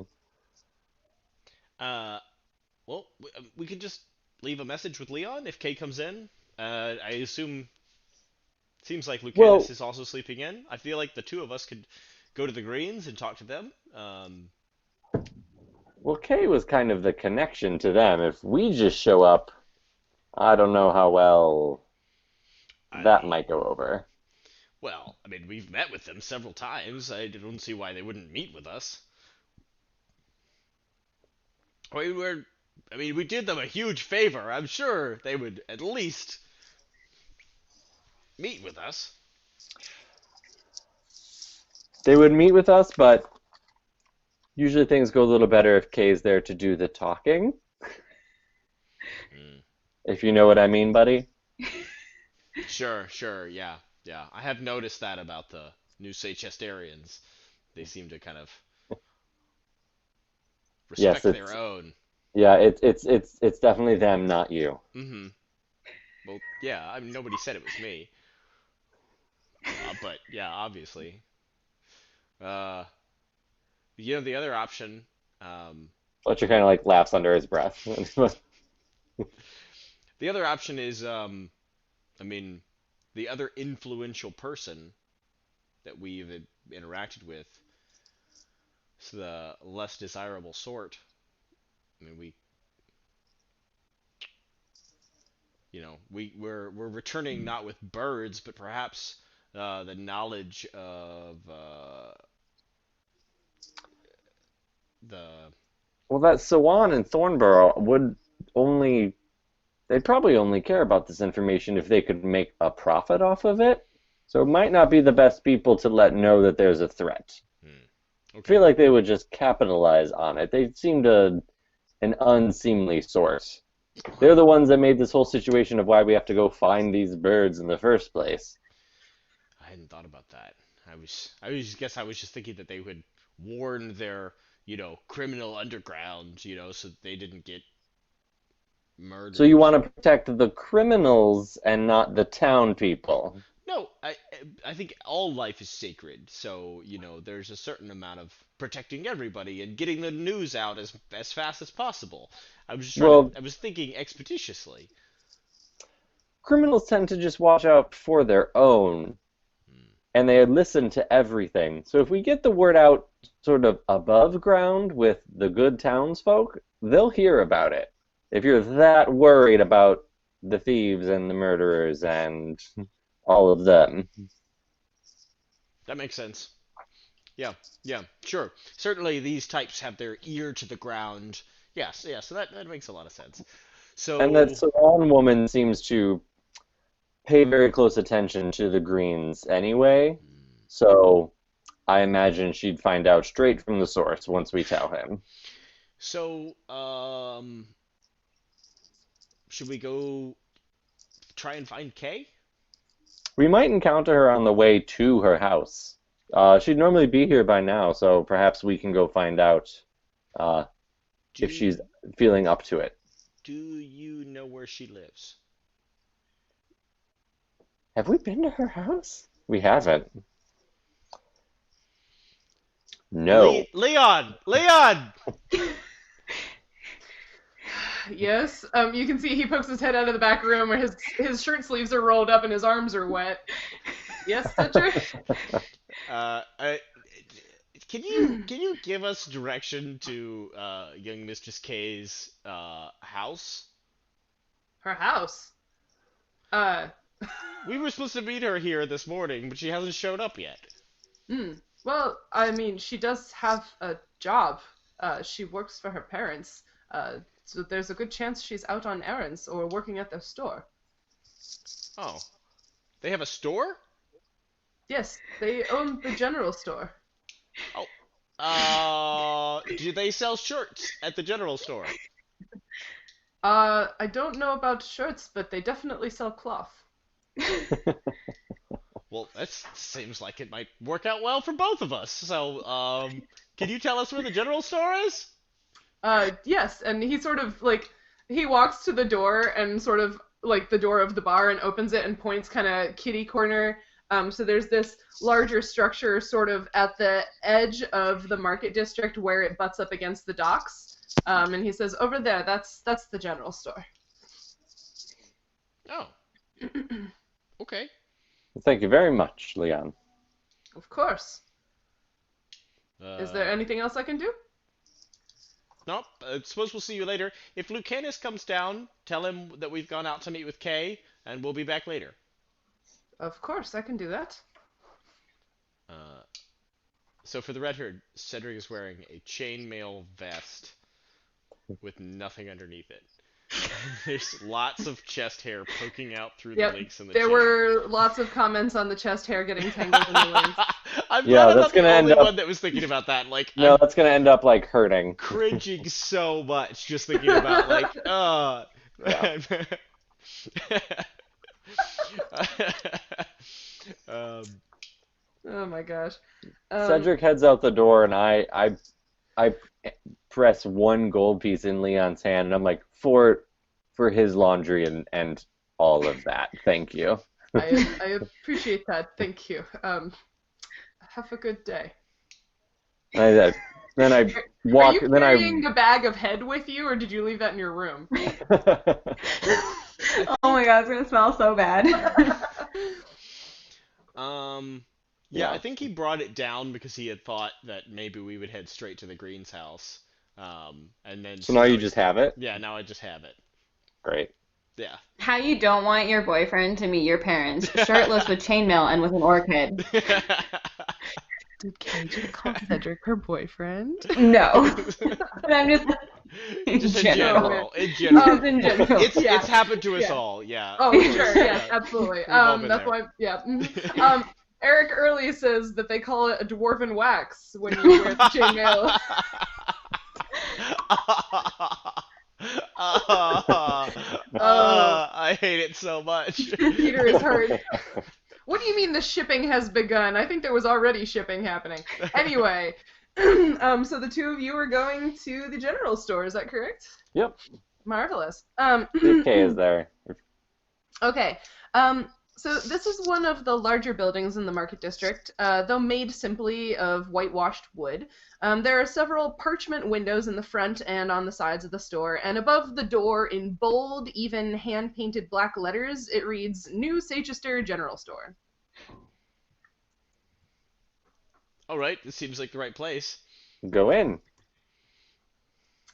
Well, we could just leave a message with Leon if Kay comes in. I assume Seems like Well, Lucanus is also sleeping in. I feel like the two of us could go to the Greens and talk to them. well, Kay was kind of the connection to them. If we just show up, I don't know how well I that mean, might go over. well, I mean, we've met with them several times. I don't see why they wouldn't meet with us. I mean, we did them a huge favor. I'm sure they would at least meet with us. They would meet with us, but usually things go a little better if Kay's there to do the talking, Hmm. if you know what I mean, buddy. Sure, yeah, yeah. I have noticed that about the New Chesterians. They seem to kind of Yes, respect their own. it's definitely them, not you. Mm-hmm. Well, yeah. I mean, nobody said it was me. But yeah, obviously. Uh, the other option. Um, Fletcher kind of like laughs under his breath. the other option is, I mean, the other influential person that we've interacted with is the less desirable sort. I mean, we're returning not with birds, but perhaps the knowledge of the. Well, that Sawan and Thornborough they'd probably only care about this information if they could make a profit off of it. So it might not be the best people to let know that there's a threat. I Okay. feel like they would just capitalize on it. They seemed an unseemly source. They're the ones that made this whole situation of why we have to go find these birds in the first place. I hadn't thought about that. I was just thinking that they would warn their, criminal underground, so that they didn't get So you murdered. want to protect the criminals and not the town people. No, I think all life is sacred. So, there's a certain amount of protecting everybody and getting the news out as fast as possible. Well, I was thinking expeditiously. criminals tend to just watch out for their own, Hmm. and they listen to everything. So if we get the word out sort of above ground with the good townsfolk, they'll hear about it. If you're that worried about the thieves and the murderers and all of them. That makes sense. Yeah, yeah, sure. Certainly these types have their ear to the ground. Yes, yeah, so that makes a lot of sense. And that So, Saran woman seems to pay very close attention to the Greens anyway, hmm. so I imagine she'd find out straight from the source once we tell him. So, should we go try and find Kay? We might encounter her on the way to her house. She'd normally be here by now, so perhaps we can go find out uh, if she's Do feeling up to it. do you know where she lives? Have we been to her house? We haven't. No. Leon! Yes. You can see he pokes his head out of the back room where his shirt sleeves are rolled up and his arms are wet. Yes, Cedric? Uh, I, can you give us direction to young Mistress Kay's house? Her house. Uh, We were supposed to meet her here this morning, but she hasn't showed up yet. well, I mean, she does have a job. She works for her parents. So there's a good chance she's out on errands or working at the store. Oh, they have a store? Yes, they own the general store. Oh, do they sell shirts at the general store? I don't know about shirts, but they definitely sell cloth. Well, that seems like it might work out well for both of us. So, can you tell us where the general store is? Yes, and he sort of he walks to the door and sort of like the door of the bar and opens it and points kind of kitty corner. So there's this larger structure sort of at the edge of the market district where it butts up against the docks. And he says, over there, that's the general store. Oh, okay. Thank you very much, Leon. Of course. Is there anything else I can do? Nope. I suppose we'll see you later. If Lucanus comes down, tell him that we've gone out to meet with Kae, and we'll be back later. Of course, I can do that. So for the record, Cedric is wearing a chainmail vest with nothing underneath it. There's lots of chest hair poking out through the links in the There chain. were lots of comments on the chest hair getting tangled in the links. I'm glad I'm that's not the gonna only end up- one that was thinking about that. Like, No, I'm that's gonna end up like hurting. cringing so much just thinking about Oh my gosh. Cedric heads out the door, and I press one gold piece in Leon's hand, and I'm like, for his laundry and all of that. Thank you. I appreciate that. Thank you. Have a good day. Then I walk. Are you Then carrying the bag of head with you, or did you leave that in your room? Oh my god, it's gonna smell so bad. Yeah, Yeah. I think he brought it down because he had thought that maybe we would head straight to the Green's house. And then So now you just have it? Yeah, now I just have it. Great. Yeah. How you don't want your boyfriend to meet your parents, shirtless with chainmail and with an orc head. Did Kay just call Cedric her boyfriend? No. But I'm just Just in general. general. In general. Just in general. It's happened to us Yeah. all, yeah. Oh, sure, yeah, absolutely. We've all been That's there. why, yeah. Eric Early says that they call it a dwarven wax when you wear the chainmail. I hate it so much. Peter is hurt. What do you mean the shipping has begun? I think there was already shipping happening. Anyway, so the two of you are going to the general store, is that correct? Yep. Marvelous. Kay is there. Okay. So this is one of the larger buildings in the market district, though made simply of whitewashed wood. There are several parchment windows in the front and on the sides of the store, and above the door in bold, even hand-painted black letters, it reads, New Sachester General Store. All right, this seems like the right place. Go in.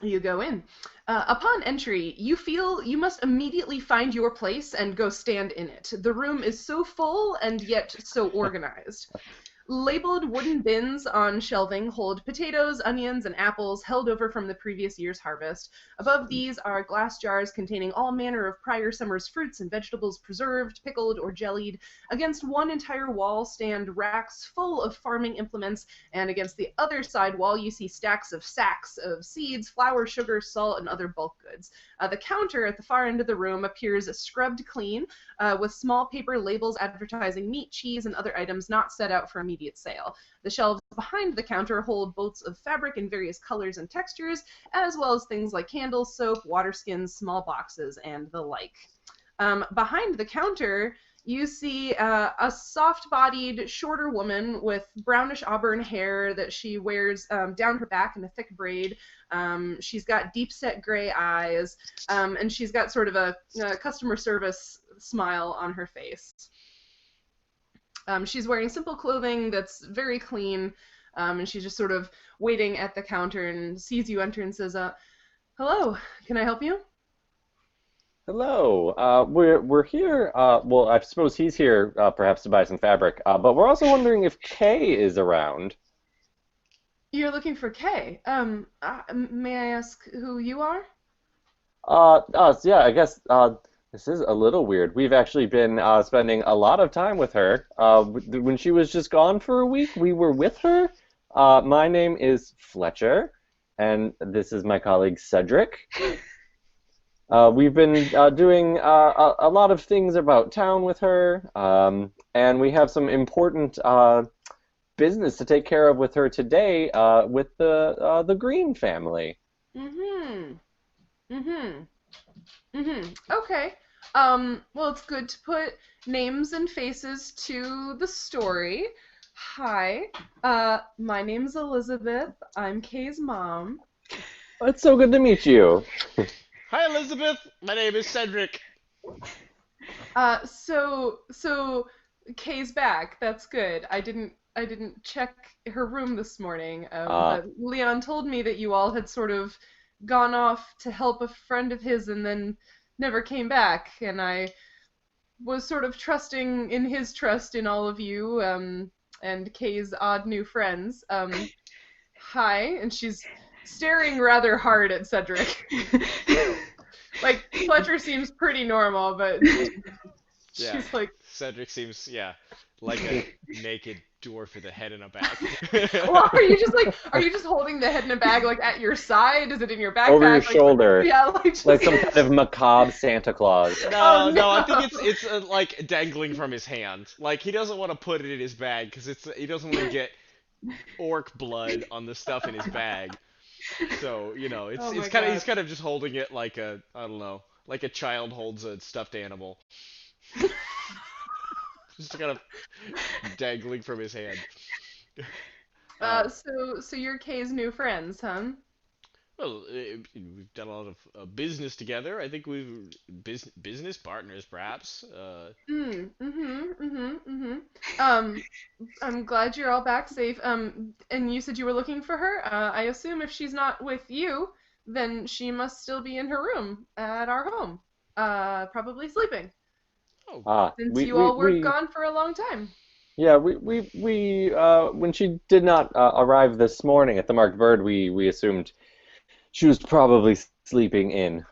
You go in. Upon entry, you feel you must immediately find your place and go stand in it. The room is so full and yet so organized. Labeled wooden bins on shelving hold potatoes, onions, and apples held over from the previous year's harvest. Above these are glass jars containing all manner of prior summer's fruits and vegetables preserved, pickled, or jellied. Against one entire wall stand racks full of farming implements, and against the other side wall you see stacks of sacks of seeds, flour, sugar, salt, and other bulk goods. The counter at the far end of the room appears scrubbed clean, with small paper labels advertising meat, cheese, and other items not set out for immediate sale. The shelves behind the counter hold bolts of fabric in various colors and textures, as well as things like candles, soap, water skins, small boxes, and the like. Behind the counter, you see a soft-bodied, shorter woman with brownish auburn hair that she wears down her back in a thick braid. She's got deep-set gray eyes, and she's got sort of a customer service smile on her face. She's wearing simple clothing that's very clean, and she's just sort of waiting at the counter and sees you enter and says, hello, can I help you? Hello. We're here. Well, I suppose he's here, perhaps to buy some fabric. But we're also wondering if Kay is around. You're looking for Kay. May I ask who you are? Yeah. I guess this is a little weird. We've actually been spending a lot of time with her. When she was just gone for a week, we were with her. My name is Fletcher, and this is my colleague Cedric. We've been doing a lot of things about town with her, and we have some important business to take care of with her today with the Green family. Okay. Well, it's good to put names and faces to the story. Hi. My name's Elizabeth. I'm Kay's mom. It's so good to meet you. Hi, Elizabeth. My name is Cedric. So Kay's back. That's good. I didn't check her room this morning. Uh, But Leon told me that you all had sort of gone off to help a friend of his and then never came back, and I was sort of trusting in his trust in all of you, and Kay's odd new friends. Hi, and she's staring rather hard at Cedric. Like, Fletcher seems pretty normal, but Yeah. she's like, Cedric seems, like a naked dwarf with a head in a bag. well, are you just holding the head in a bag, like, at your side? Is it in your backpack? over your Like, shoulder, yeah, like, just, like some kind of macabre Santa Claus. No, Oh, no, I no. think it's like dangling from his hand. Like he doesn't want to put it in his bag because he doesn't want to get orc blood on the stuff in his bag. So Oh my it's kind of God. he's kind of just holding it like I don't know, like a child holds a stuffed animal, just kind of dangling from his hand. So you're Kay's new friends, huh? Well, we've done a lot of business together. I think we've business partners, perhaps. Um, I'm glad you're all back safe. And you said you were looking for her. I assume if she's not with you, then she must still be in her room at our home. Probably sleeping, Oh, since We, you we, all were we, gone for a long time. yeah, when she did not arrive this morning at the Marked Bird, we assumed she was probably sleeping in.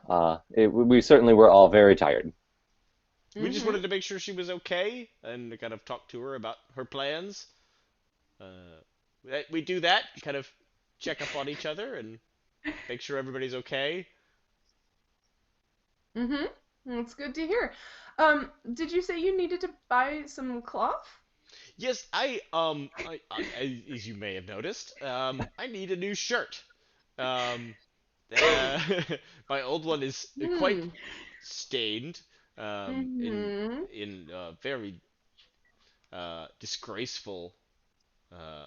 We certainly were all very tired. we just Hmm wanted to make sure she was okay and kind of talk to her about her plans. We do that, kind of check up on each other and make sure everybody's okay. hmm That's good to hear. Did you say you needed to buy some cloth? Yes, as you may have noticed, I need a new shirt. Um, uh, my old one is quite Hmm. stained, in Mm-hmm. very disgraceful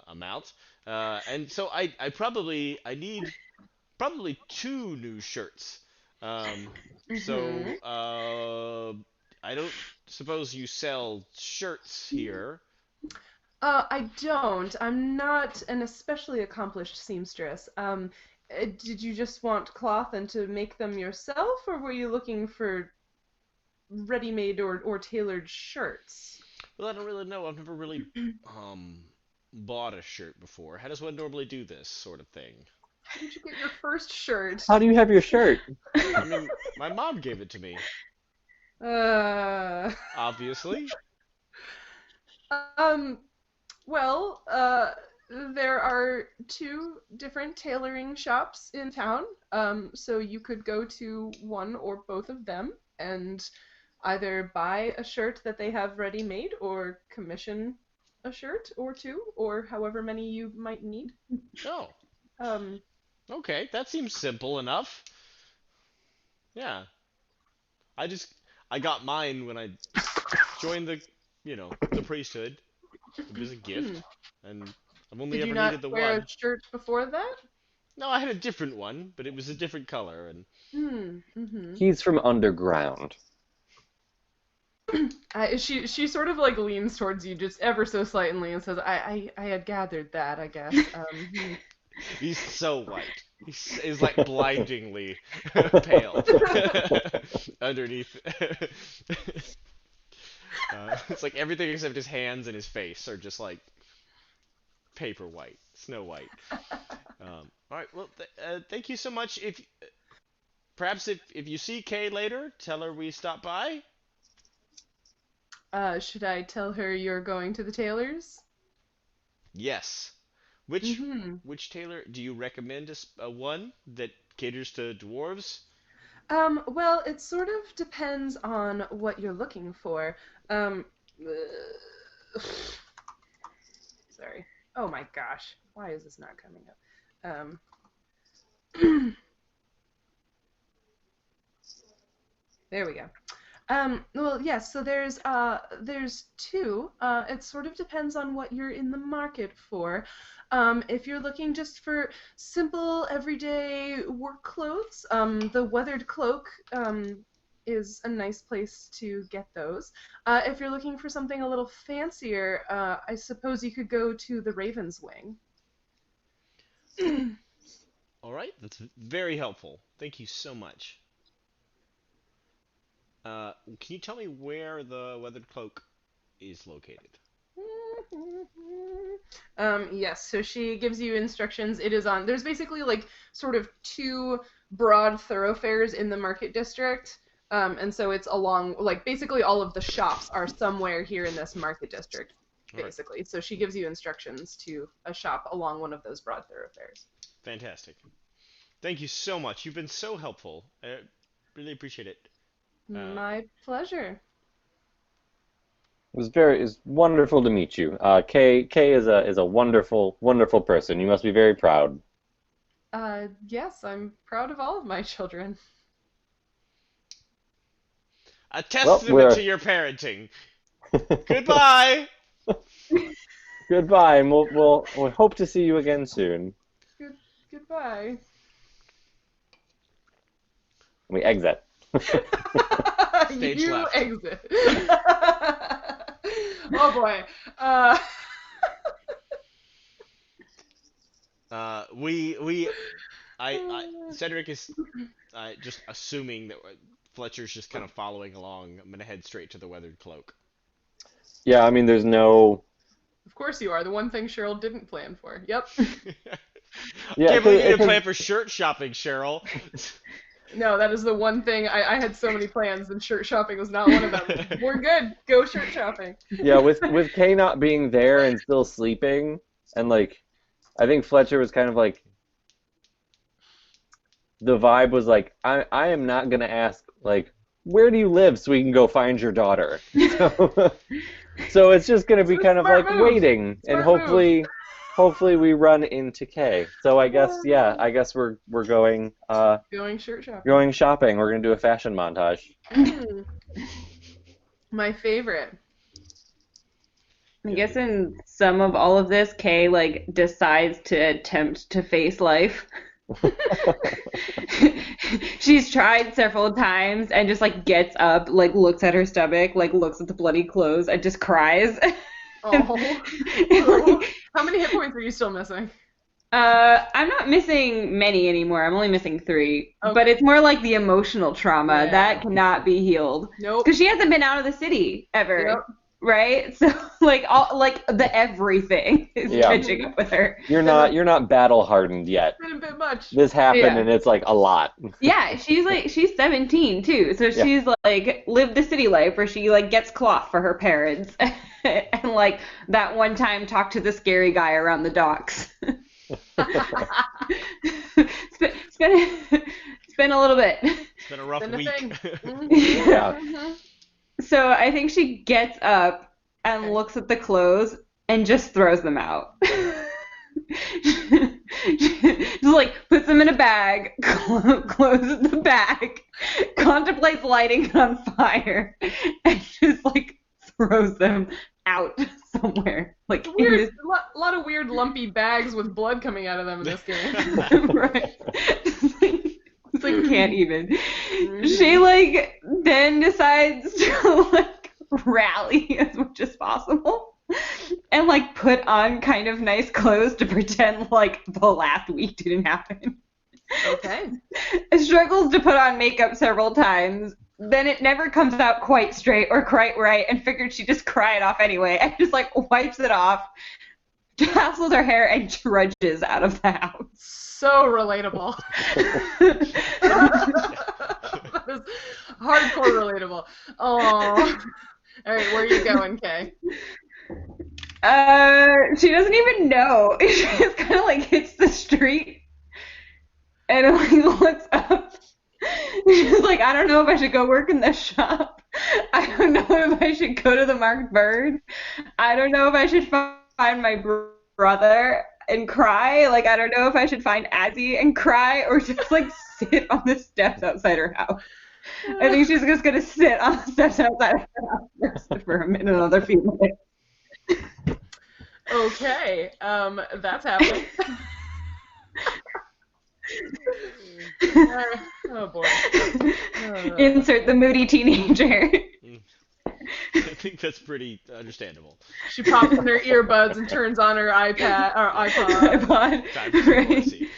amount, and so I need probably two new shirts. Um, Mm-hmm. so I don't suppose you sell shirts here. I don't. I'm not an especially accomplished seamstress. Did you just want cloth and to make them yourself, or were you looking for ready-made or tailored shirts? Well, I don't really know. I've never really bought a shirt before. How does one normally do this sort of thing? How did you get your first shirt? How do you have your shirt? I mean, my mom gave it to me, Uh, obviously. um, well, there are two different tailoring shops in town. So you could go to one or both of them and either buy a shirt that they have ready made or commission a shirt or two or however many you might need. Oh, Um, okay. That seems simple enough. Yeah. I just I got mine when I joined the priesthood. It was a hmm. gift, and I've only Did you ever not needed the wear a one. shirt before that? No, I had a different one, but it was a different color, and Mm-hmm. He's from underground. She sort of like leans towards you just ever so slightly and says, I had gathered that, I guess. he's so white. He's like blindingly pale underneath. It's like everything except his hands and his face are just like paper white, snow white. All right. Well, thank you so much. If perhaps if you see Kay later, tell her we stopped by. Should I tell her you're going to the tailor's? Yes. Which Mm-hmm. which tailor do you recommend? A one that caters to dwarves? Well, it sort of depends on what you're looking for. Um, sorry. Oh my gosh. Why is this not coming up? There we go. Well, yes, so there's two. It sort of depends on what you're in the market for. If you're looking just for simple everyday work clothes, the weathered cloak is a nice place to get those. If you're looking for something a little fancier, I suppose you could go to the Raven's Wing. All right, that's very helpful. Thank you so much. Can you tell me where the weathered cloak is located? Yes, so she gives you instructions. It is on, there's basically like sort of two broad thoroughfares in the market district. And so it's along, like basically all of the shops are somewhere here in this market district, basically. Right. So she gives you instructions to a shop along one of those broad thoroughfares. Fantastic. Thank you so much. You've been so helpful. I really appreciate it. My pleasure. It was wonderful to meet you. Kae is a wonderful person. You must be very proud. Yes, I'm proud of all of my children. A testament to your parenting. Goodbye. Goodbye, and we'll hope to see you again soon. Goodbye. We exit. Stage you left. Exit. Oh boy. Cedric is just assuming that Fletcher's just kind of following along. I'm gonna head straight to the weathered cloak. Yeah, I mean, there's no. Of course you are. The one thing Sheryl didn't plan for. Yep. Yeah, can't believe you didn't plan for shirt shopping, Sheryl. No, that is the one thing. I had so many plans, and shirt shopping was not one of them. We're good. Go shirt shopping. Yeah, with Kae not being there and still sleeping, and like, I think Fletcher was kind of like, the vibe was like, I am not gonna ask like, where do you live so we can go find your daughter. So it's just gonna be kind of like waiting, and hopefully we run into Kae. So I guess we're going shirt shopping. Going shopping. We're gonna do a fashion montage. My favorite. I guess in some of all of this, Kae like decides to attempt to face life. She's tried several times and just like gets up, like looks at her stomach, like looks at the bloody clothes and just cries. Oh. How many hit points are you still missing? I'm not missing many anymore. I'm only missing 3. Okay. But it's more like the emotional trauma that cannot be healed. Nope. Because she hasn't been out of the city ever. Yep. Right? So like the everything is catching up with her. You're not battle hardened yet. It's been a bit much. This happened and it's like a lot. Yeah, she's 17 too. So she's like lived the city life where she like gets cloth for her parents and like that one time talked to the scary guy around the docks. It's been a little bit. It's been a rough week. Yeah. So I think she gets up and looks at the clothes and just throws them out. Just like puts them in a bag, closes the bag, contemplates lighting it on fire, and just like throws them out somewhere. Like weird, a lot of weird lumpy bags with blood coming out of them in this game. Right. It's like can't even. She like then decides to like rally as much as possible and like put on kind of nice clothes to pretend like the last week didn't happen. Okay. Struggles to put on makeup several times. Then it never comes out quite straight or quite right, and figured she'd just cry it off anyway, and just like wipes it off, tassels her hair, and trudges out of the house. So relatable. That is hardcore relatable. Oh. All right, where are you going, Kae? She doesn't even know. She just kind of like hits the street and like looks up. She's like, I don't know if I should go work in the shop. I don't know if I should go to the marked bird. I don't know if I should find my brother and cry. Like, I don't know if I should find Azzy and cry or just like sit on the steps outside her house. I think she's just gonna sit on the steps outside her house for another few minutes. Okay, that's happening. Oh boy. Insert the moody teenager. I think that's pretty understandable. She pops in her earbuds and turns on her iPad or iPod. iPod. Time for some Right. Morrissey.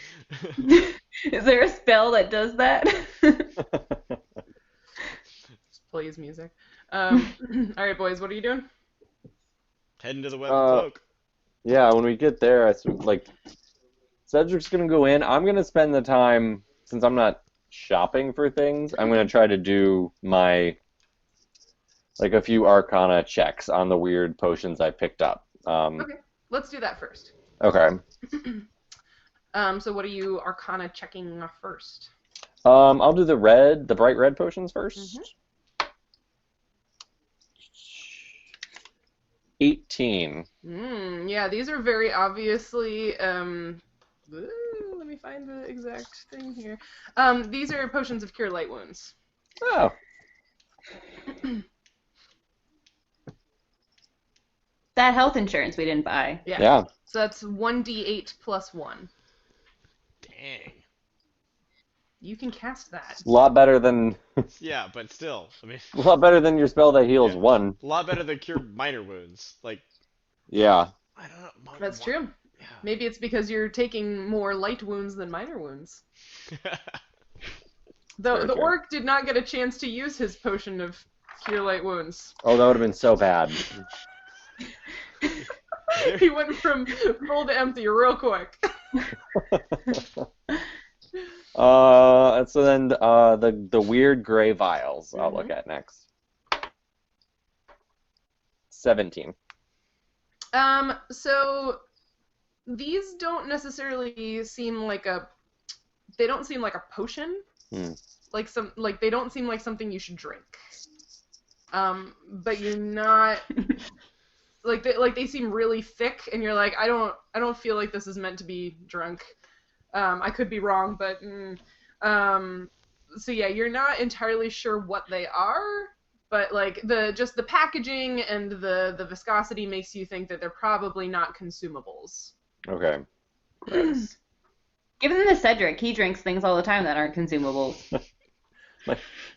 Is there a spell that does that? Just plays music. All right, boys, what are you doing? Heading to the web cloak. Yeah, when we get there, Cedric's gonna go in. I'm gonna spend the time, since I'm not shopping for things, I'm gonna try to do my a few Arcana checks on the weird potions I picked up. Okay, let's do that first. Okay. So what are you Arcana checking first? I'll do the bright red potions first. 18. Yeah, these are very obviously. Let me find the exact thing here. These are potions of cure light wounds. Oh. That health insurance we didn't buy. Yeah. So that's 1d8 plus 1. Dang. You can cast that. A lot better than Yeah, but still, I mean, a lot better than your spell that heals Yeah. 1. a lot better than cure minor wounds. Yeah. I don't know. That's true. Yeah. Maybe it's because you're taking more light wounds than minor wounds. The Very true. orc did not get a chance to use his potion of cure light wounds. Oh, that would have been so bad. He went from full to empty real quick. So then the weird gray vials I'll look at next. 17. So these don't necessarily seem like they don't seem like a potion. They don't seem like something you should drink. But you're not they seem really thick, and you're like, I don't feel like this is meant to be drunk. I could be wrong, but so yeah, you're not entirely sure what they are, but the packaging and the viscosity makes you think that they're probably not consumables. Okay. Gross. Give them to Cedric. He drinks things all the time that aren't consumables.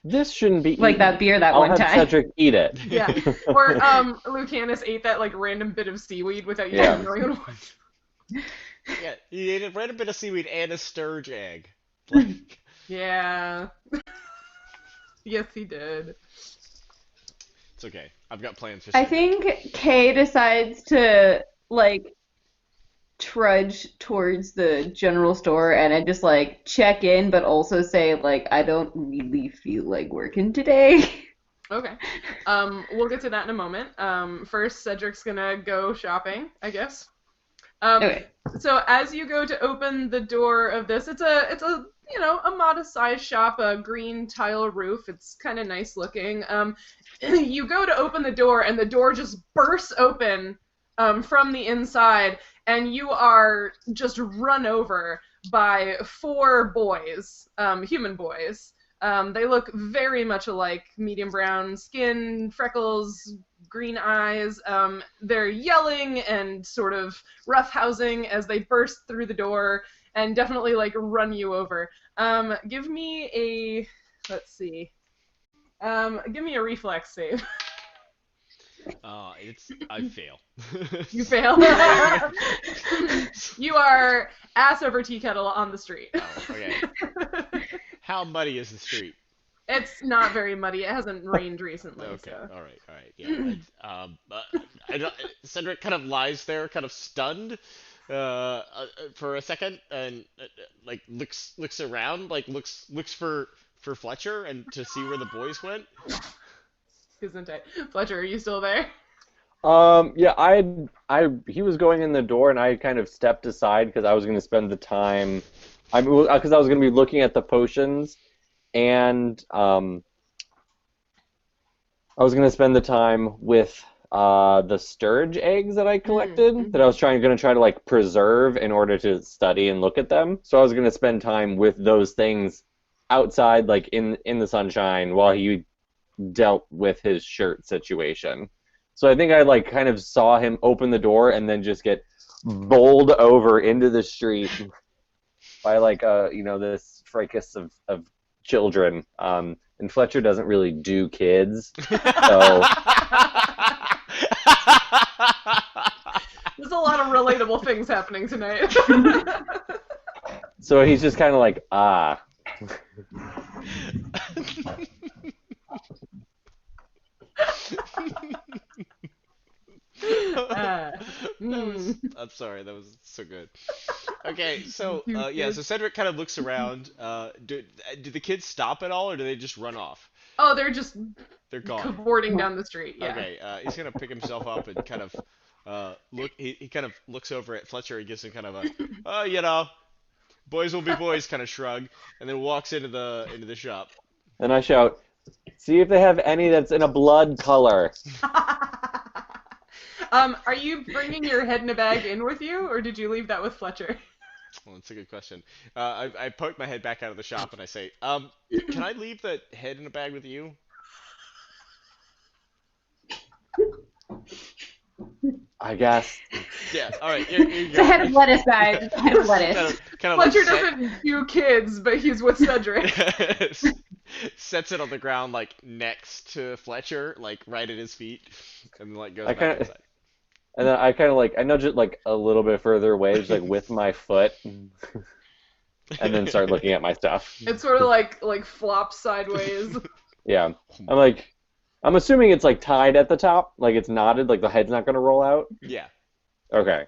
This shouldn't be Like eaten. that beer that I'll one have time. Cedric eat it. Yeah. Or Lucanus ate that random bit of seaweed without you Yeah. knowing what it was. Yeah, he ate a random bit of seaweed and a sturge egg. Yeah. Yes, he did. It's okay. I've got plans for I Cedric. think Kay decides to trudge towards the general store and I just check in, but also say I don't really feel like working today. Okay. We'll get to that in a moment. First, Cedric's gonna go shopping, I guess. Okay. So as you go to open the door of this, it's a a modest sized shop, a green tile roof. It's kind of nice looking. You go to open the door, and the door just bursts open from the inside, and you are just run over by 4 boys, human boys. They look very much alike, medium brown skin, freckles, green eyes. They're yelling and sort of roughhousing as they burst through the door and definitely run you over. Give me a, let's see. Give me a reflex save. I fail. You fail. You are ass over tea kettle on the street. Oh, okay. How muddy is the street? It's not very muddy. It hasn't rained recently. Okay. So. All right. Yeah. Cedric kind of lies there, kind of stunned, for a second, and looks around, looks for Fletcher and to see where the boys went. Isn't it? Fletcher, are you still there? Yeah, he was going in the door, and I kind of stepped aside because I was going to spend the time, because I was going to be looking at the potions, and I was going to spend the time with the sturge eggs that I collected, that I was going to try to preserve in order to study and look at them. So I was going to spend time with those things outside, in the sunshine, while he dealt with his shirt situation. So I think I kind of saw him open the door and then just get bowled over into the street. by like this fracas of children. And Fletcher doesn't really do kids, so There's a lot of relatable things happening tonight. so he's just kind of like I'm sorry, that was so good. Okay, so so Cedric kind of looks around. Do the kids stop at all, or do they just run off? Oh, they're just They're gone. cavorting down the street. Yeah. Okay, he's gonna pick himself up and kind of look. He kind of looks over at Fletcher. He gives him kind of a, boys will be boys kind of shrug, and then walks into the shop. and I shout, "See if they have any that's in a blood color." Are you bringing your head in a bag in with you, or did you leave that with Fletcher? Well, that's a good question. I poke my head back out of the shop and I say, can I leave the head in a bag with you? I guess. Yeah, alright, here you It's a go. head of lettuce, guys. It's a head of lettuce. Kind of Fletcher like doesn't do kids, but he's with Cedric. sets it on the ground, like, next to Fletcher, like, right at his feet, and, like, goes I back kinda- inside. And then I kind of like, I nudge it like a little bit further away, just like with my foot, and then start looking at my stuff. It sort of like flops sideways. Yeah. I'm assuming it's like tied at the top, like it's knotted, like the head's not gonna roll out. Yeah. Okay.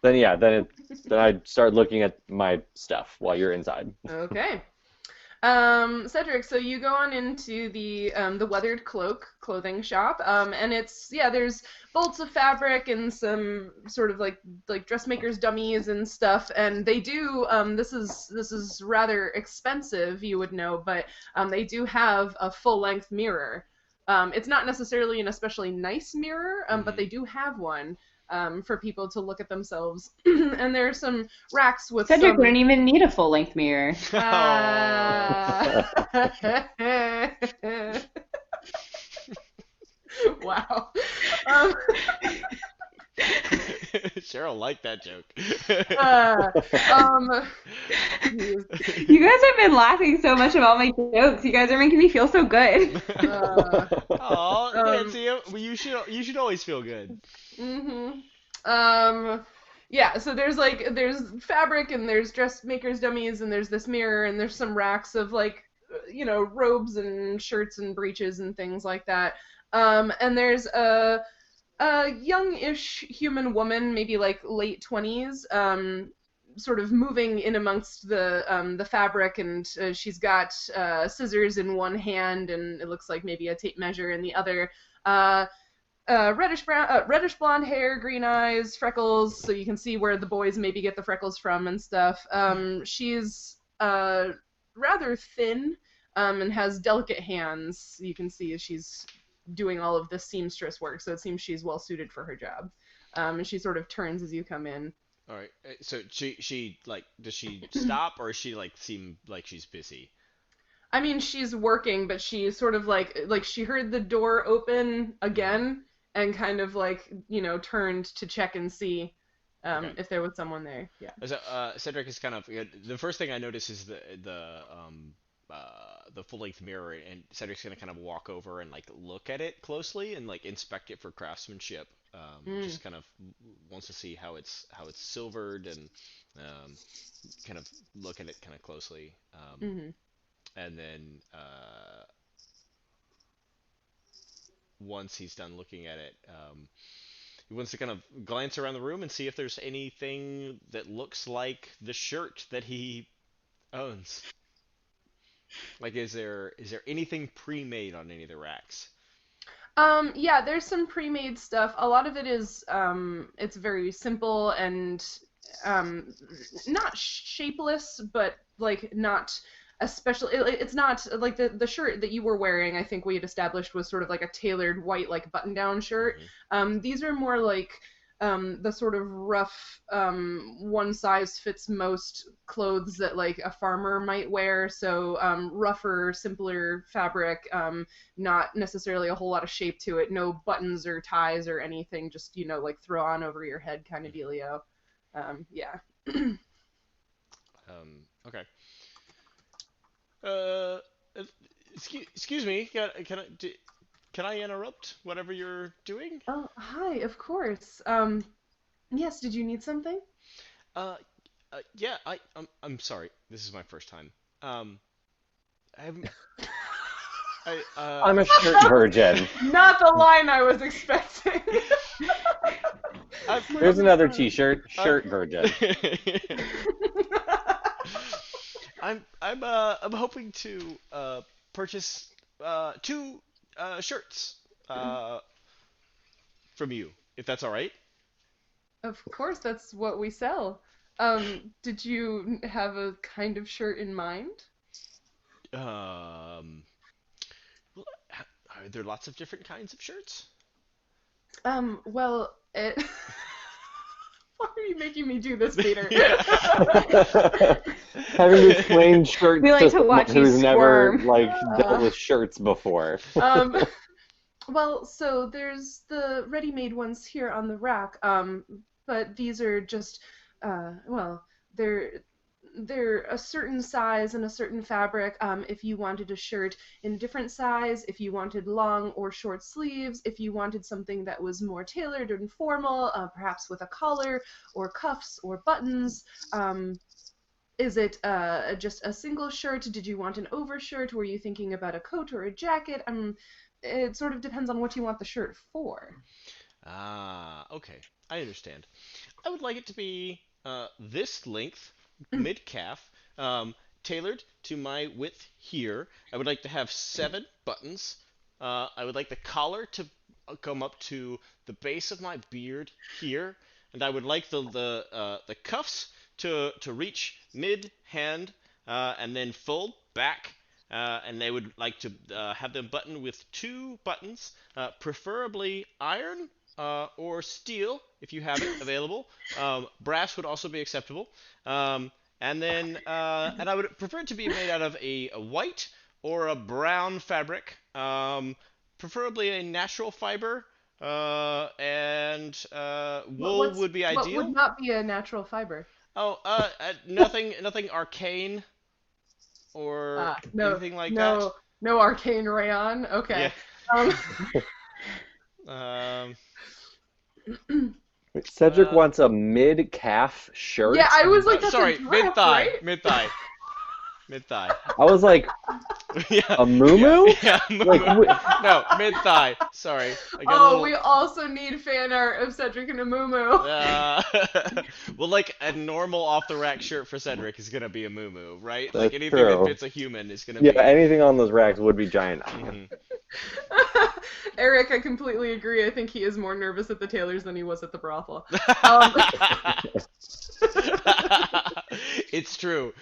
Then I start looking at my stuff while you're inside. Okay. Cedric, so you go on into the Weathered Cloak clothing shop, and there's bolts of fabric and some sort of like dressmakers dummies and stuff, and they do this is rather expensive, you would know, but they do have a full-length mirror. It's not necessarily an especially nice mirror, but they do have one. For people to look at themselves. And there's some racks with Cedric wouldn't even need a full-length mirror. Wow. Sheryl liked that joke. You guys have been laughing so much about my jokes. You guys are making me feel so good. Nancy, you should always feel good. Yeah, so there's fabric and there's dressmakers dummies and there's this mirror and there's some racks of robes and shirts and breeches and things like that. And there's a young-ish human woman, maybe like late 20s, sort of moving in amongst the fabric, and she's got scissors in one hand and it looks like maybe a tape measure in the other. Reddish blonde hair, green eyes, freckles, so you can see where the boys maybe get the freckles from and stuff. She's rather thin and has delicate hands. You can see as she's doing all of this seamstress work, so it seems she's well suited for her job. And she sort of turns as you come in. All right. So she like, does she stop, or does she like seem like she's busy? I mean, she's working, but she sort of like she heard the door open again and kind of turned to check and see if there was someone there. Yeah. So, Cedric is kind of, the first thing I notice is the full-length mirror, and Cedric's gonna kind of walk over and like look at it closely and like inspect it for craftsmanship. Just kind of wants to see how it's silvered and kind of look at it kind of closely. And then once he's done looking at it, he wants to kind of glance around the room and see if there's anything that looks like the shirt that he owns. Like, is there anything pre-made on any of the racks? Yeah, there's some pre-made stuff. A lot of it is it's very simple and not shapeless, but like not especially. It's not like the shirt that you were wearing. I think we had established was sort of like a tailored white like button-down shirt. These are more like the sort of rough one size fits most clothes that like a farmer might wear, so rougher, simpler fabric, not necessarily a whole lot of shape to it, no buttons or ties or anything, just like throw on over your head kind of dealio. Yeah. Okay. Uh, excuse me. Can I interrupt whatever you're doing? Oh, hi, of course. Yes, did you need something? Uh, yeah. I'm sorry. This is my first time. I'm I I'm a shirt virgin. Not the line I was expecting. Here's another T-shirt. Shirt virgin. I'm hoping to purchase two shirts from you, if that's all right. Of course, that's what we sell. Did you have a kind of shirt in mind? Well, are there lots of different kinds of shirts? Well, it... Why are you making me do this, Peter? Having to explain shirts We like to someone watch you who's never squirm. dealt with shirts before. Well, so there's the ready-made ones here on the rack, but these are just, well, they're a certain size and a certain fabric. If you wanted a shirt in a different size, if you wanted long or short sleeves, if you wanted something that was more tailored and formal, perhaps with a collar or cuffs or buttons. Is it just a single shirt? Did you want an overshirt? Were you thinking about a coat or a jacket? It sort of depends on what you want the shirt for. Ah, okay. I understand. I would like it to be this length, mid-calf, tailored to my width here. I would like to have 7 buttons. I would like the collar to come up to the base of my beard here, and I would like the cuffs to reach mid-hand and then fold back. And they would like to have them buttoned with 2 buttons, preferably iron or steel if you have it available. Brass would also be acceptable. And I would prefer it to be made out of a white or a brown fabric, preferably a natural fiber, and wool would be ideal. What would not be a natural fiber? Oh, nothing arcane or anything like that. No arcane rayon. Okay. Yeah. Cedric wants a mid-calf shirt. Yeah, I was like, that's sorry, a dress, mid-thigh, right? mid-thigh. I was like, Yeah. a moo-moo? Yeah, no, mid-thigh. Sorry. We also need fan art of Cedric and a moo-moo. Well, like a normal off-the-rack shirt for Cedric is gonna be a moo-moo, right? That's like anything true. that fits a human is gonna be. Yeah, anything on those racks would be giant. Eric, I completely agree. I think he is more nervous at the tailors than he was at the brothel. It's true.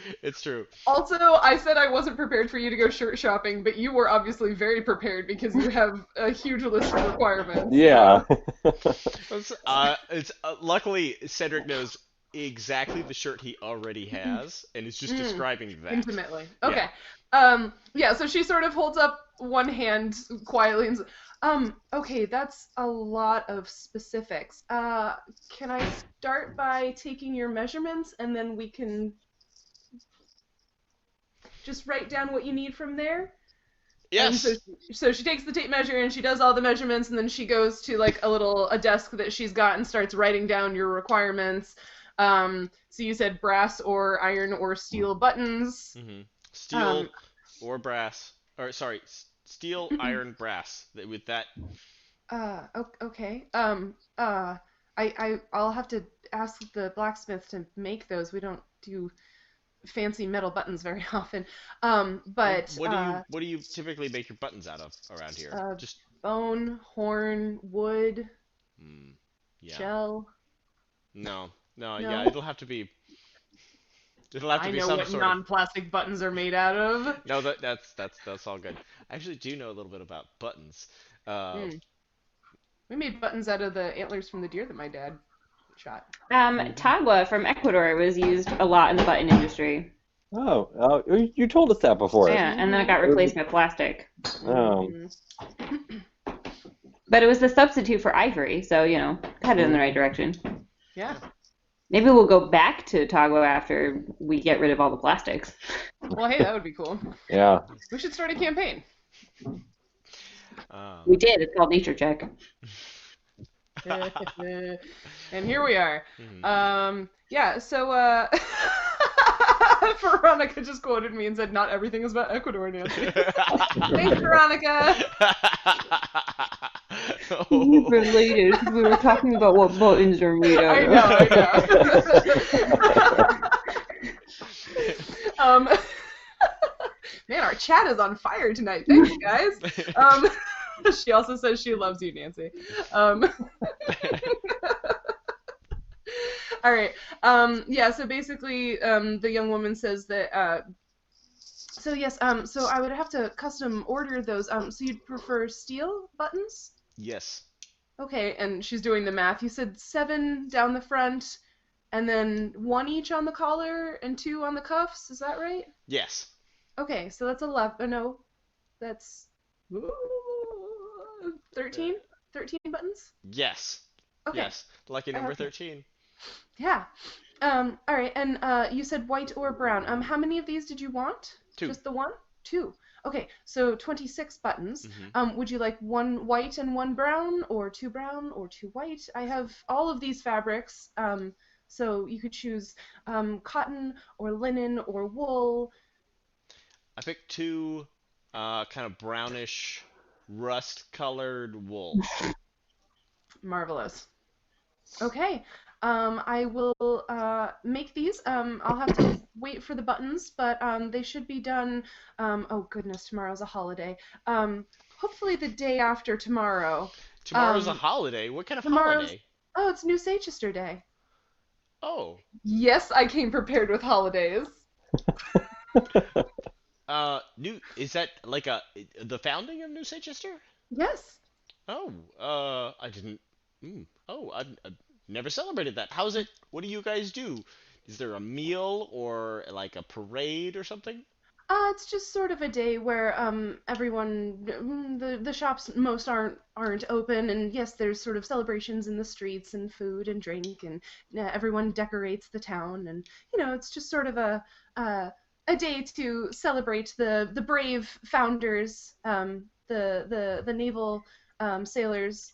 Also, I said I wasn't prepared for you to go shirt shopping, but you were obviously very prepared because you have a huge list of requirements. Yeah. Luckily Cedric knows exactly the shirt he already has and is just describing that intimately. Okay. Yeah, so she sort of holds up one hand quietly and says, okay, that's a lot of specifics. Can I start by taking your measurements and then we can just write down what you need from there? Yes. And so she takes the tape measure and she does all the measurements and then she goes to like a desk that she's got and starts writing down your requirements. So you said brass or iron or steel buttons. Mm-hmm. Steel or brass. Or sorry, steel, iron, brass. With that. Okay. I'll have to ask the blacksmith to make those. We don't do fancy metal buttons very often. But what do you typically make your buttons out of around here? Just bone, horn, wood, yeah. shell. No. Yeah, it'll have to be some sort of. I know what non-plastic buttons are made out of. No, that's all good. I actually do know a little bit about buttons. We made buttons out of the antlers from the deer that my dad shot. Tagua from Ecuador was used a lot in the button industry. Oh, you told us that before. Yeah, and then it got replaced by plastic. Oh. But it was the substitute for ivory, so, headed in the right direction. Yeah. Maybe we'll go back to Otago after we get rid of all the plastics. Well, hey, that would be cool. Yeah. We should start a campaign. We did. It's called Nature Check. And here we are. Mhm. Yeah, so Veronica just quoted me and said, "Not everything is about Ecuador, Nancy." Thanks, Veronica. Oh. Related. We were talking about what buttons are made out I of. know. Man, our chat is on fire tonight. Thanks, guys. She also says she loves you, Nancy. All right. Yeah. So basically, the young woman says that. So yes. So I would have to custom order those. So you'd prefer steel buttons? Yes. Okay. And she's doing the math. You said 7 down the front, and then 1 each on the collar and 2 on the cuffs. Is that right? Yes. Okay. So that's 11. No, that's 13. 13 buttons. Yes. Okay. Yes. Lucky number Okay. 13. Yeah. All right, and you said white or brown. How many of these did you want? 2. Just the one? 2. Okay, so 26 buttons. Mhm. Would you like 1 white and 1 brown, or 2 brown or 2 white? I have all of these fabrics, so you could choose cotton or linen or wool. I picked 2 kind of brownish rust-colored wool. Marvelous. Okay. I will make these. I'll have to wait for the buttons, but they should be done. Oh goodness, tomorrow's a holiday. Hopefully the day after tomorrow. Tomorrow's a holiday. What kind of Tomorrow's holiday? Oh, it's New Seychester Day. Oh. Yes, I came prepared with holidays. Is that like the founding of New Seychester? Yes. Oh, I didn't. Oh, I never celebrated that. How's it? What do you guys do? Is there a meal or like a parade or something? It's just sort of a day where everyone the shops most aren't open, and yes, there's sort of celebrations in the streets and food and drink, and everyone decorates the town, and it's just sort of a day to celebrate the brave founders, the naval sailors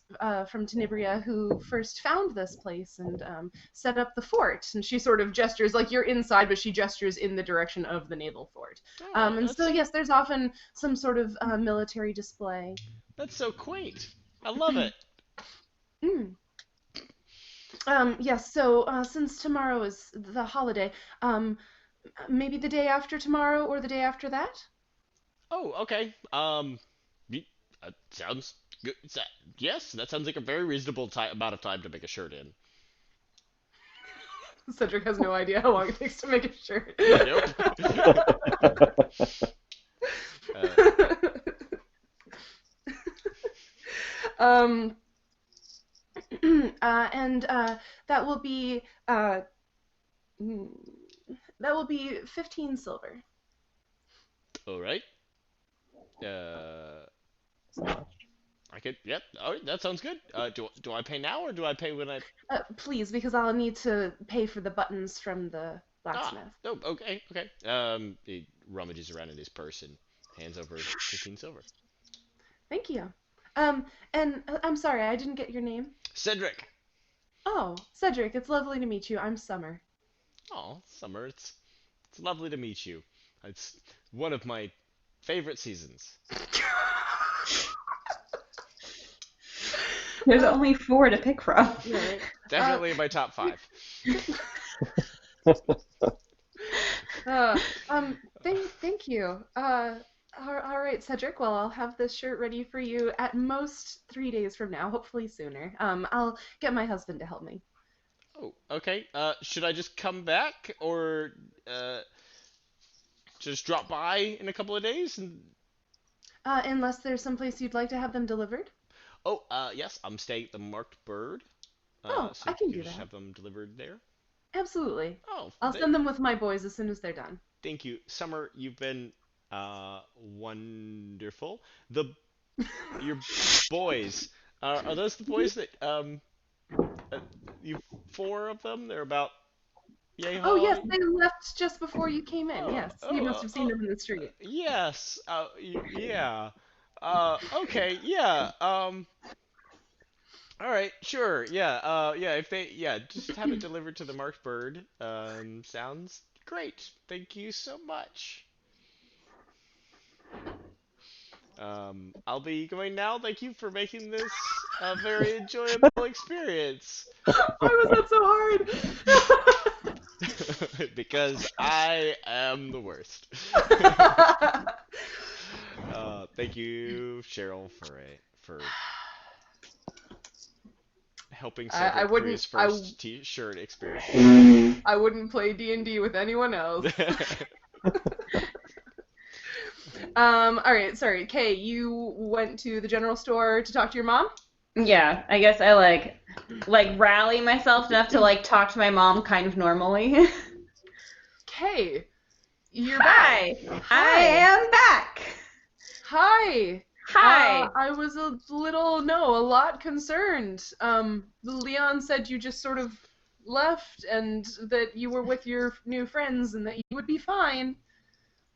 from Tenebria who first found this place and set up the fort. And she sort of gestures, like you're inside, but she gestures in the direction of the naval fort. Oh, And so, yes, there's often some sort of military display. that's so quaint. I love it. Mm. Yes, so since tomorrow is the holiday, maybe the day after tomorrow or the day after that? Oh, okay. Sounds good. Yes, that sounds like a very reasonable amount of time to make a shirt in. Cedric has no idea how long it takes to make a shirt. Nope. um, and that will be mm, that will be 15 silver. All right. I could. Yep. All right. That sounds good. Do I pay now or do I pay when I? Please, because I'll need to pay for the buttons from the blacksmith. Oh. Okay. Okay. He rummages around in his purse and hands over 15 silver. Thank you. And I'm sorry, I didn't get your name. Cedric. Oh, Cedric, it's lovely to meet you. I'm Summer. Oh, summer. It's lovely to meet you. It's one of my favorite seasons. There's only 4 to pick from. Right. Definitely in my top 5. Thank you. All right, Cedric. Well, I'll have this shirt ready for you at most 3 days from now, hopefully sooner. I'll get my husband to help me. Oh, okay. Should I just come back or just drop by in a couple of days and? Unless there's someplace you'd like to have them delivered. Oh, yes, I'm staying at the Marked Bird. Oh, So I can you do just that. have them delivered there. Absolutely. Oh, I'll send them with my boys as soon as they're done. thank you, Summer. You've been wonderful. Your boys are those the boys that you 4 of them? They're about Yay Oh, yes, hon. they left just before you came in. Yes, you must have seen them in the street. Yes. Yeah. Okay. Yeah. All right. Sure. Yeah. Yeah. If they, yeah, just have it delivered to the marked bird. Sounds great. Thank you so much. I'll be going now. Thank you for making this a very enjoyable experience. Why was that so hard? Because I am the worst. Thank you, Sheryl, for helping I Cedric through his wouldn't. first T-shirt experience. I wouldn't play D&D with anyone else. All right. Sorry, Kay. You went to the general store to talk to your mom. Yeah, I guess I like rally myself enough to like talk to my mom kind of normally. Kay, you're Hi, back. I am back. Hi. Hi. I was a lot concerned. Leon said you just sort of left and that you were with your new friends and that you would be fine.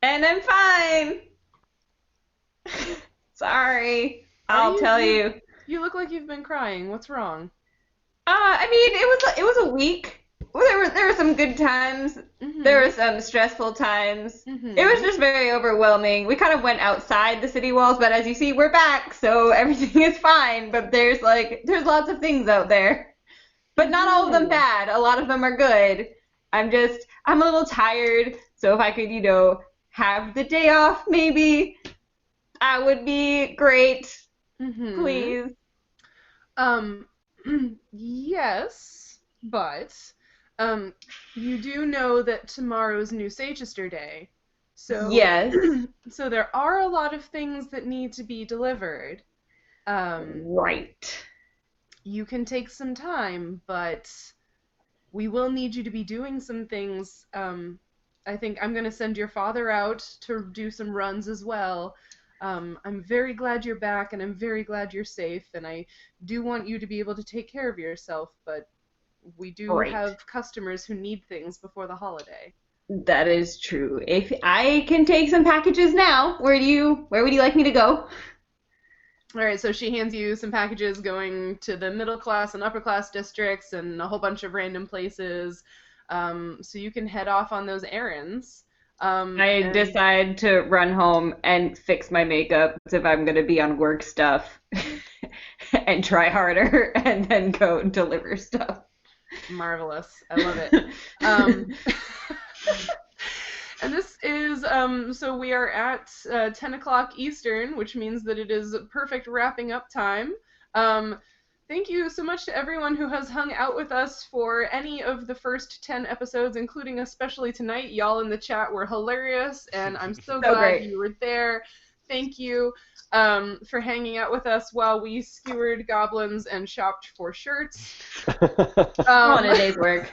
And I'm fine. Sorry. I'll tell you. You look like you've been crying. What's wrong? I mean, it was a week. There were some good times. Mm-hmm. There were some stressful times. Mm-hmm. It was just very overwhelming. We kind of went outside the city walls, but as you see, we're back, so everything is fine. But there's lots of things out there. But not all of them bad. A lot of them are good. I'm a little tired, so if I could, have the day off maybe, that would be great. Mm-hmm. Please. Yes, but you do know that tomorrow's New Sagester Day. So Yes. So there are a lot of things that need to be delivered. Right. You can take some time, but we will need you to be doing some things. I think I'm going to send your father out to do some runs as well. I'm very glad you're back, and I'm very glad you're safe, and I do want you to be able to take care of yourself, but we do have customers who need things before the holiday. That is true. If I can take some packages now, where would you like me to go? All right, so she hands you some packages going to the middle class and upper class districts and a whole bunch of random places, so you can head off on those errands. I decide to run home and fix my makeup if I'm going to be on work stuff and try harder and then go deliver stuff. Marvelous. I love it. And this is, so we are at 10 o'clock Eastern, which means that it is perfect wrapping up time. Thank you so much to everyone who has hung out with us for any of the first 10 episodes, including especially tonight. Y'all in the chat were hilarious, and I'm so glad great. you were there. Thank you for hanging out with us while we skewered goblins and shopped for shirts. On a day's work.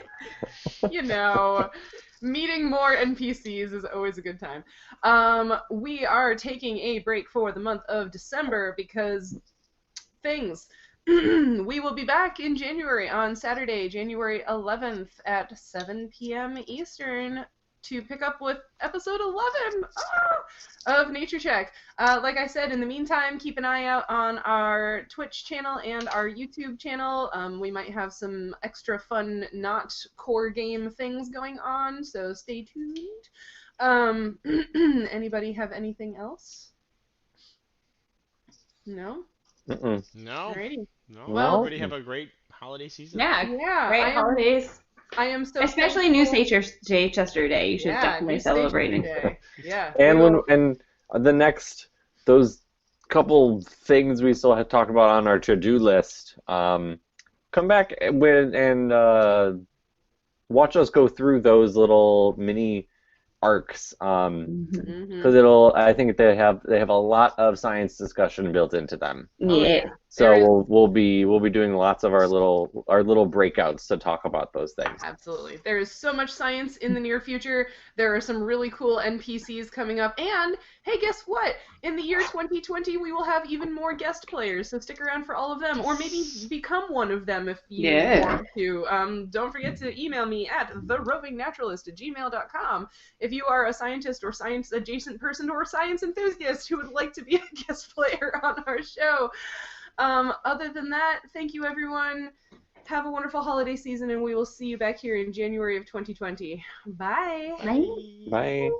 Meeting more NPCs is always a good time. We are taking a break for the month of December because things. We will be back in January on Saturday, January 11th at 7 p.m. Eastern to pick up with episode 11 of Nature Check. Like I said, in the meantime, keep an eye out on our Twitch channel and our YouTube channel. We might have some extra fun, not core game things going on, so stay tuned. Anybody have anything else? No? Mm-mm. No. Alrighty. No. Well, everybody have a great holiday season. Yeah. Great holidays. I am so especially thankful. New Sagester Day. You should definitely New celebrate Sagester it. Day. Yeah. And the next, those couple things we still have to talk about on our to-do list, come back and watch us go through those little mini arcs, because I think they have a lot of science discussion built into them. Yeah. So There is- we'll be doing lots of our little breakouts to talk about those things. Absolutely. There is so much science in the near future. There are some really cool NPCs coming up. And, hey, guess what? In the year 2020, we will have even more guest players, so stick around for all of them. Or maybe become one of them if you want to. Don't forget to email me at therovingnaturalist@gmail.com if you are a scientist or science-adjacent person or science enthusiast who would like to be a guest player on our show. Other than that, thank you, everyone. Have a wonderful holiday season, and we will see you back here in January of 2020. Bye. Bye. Bye.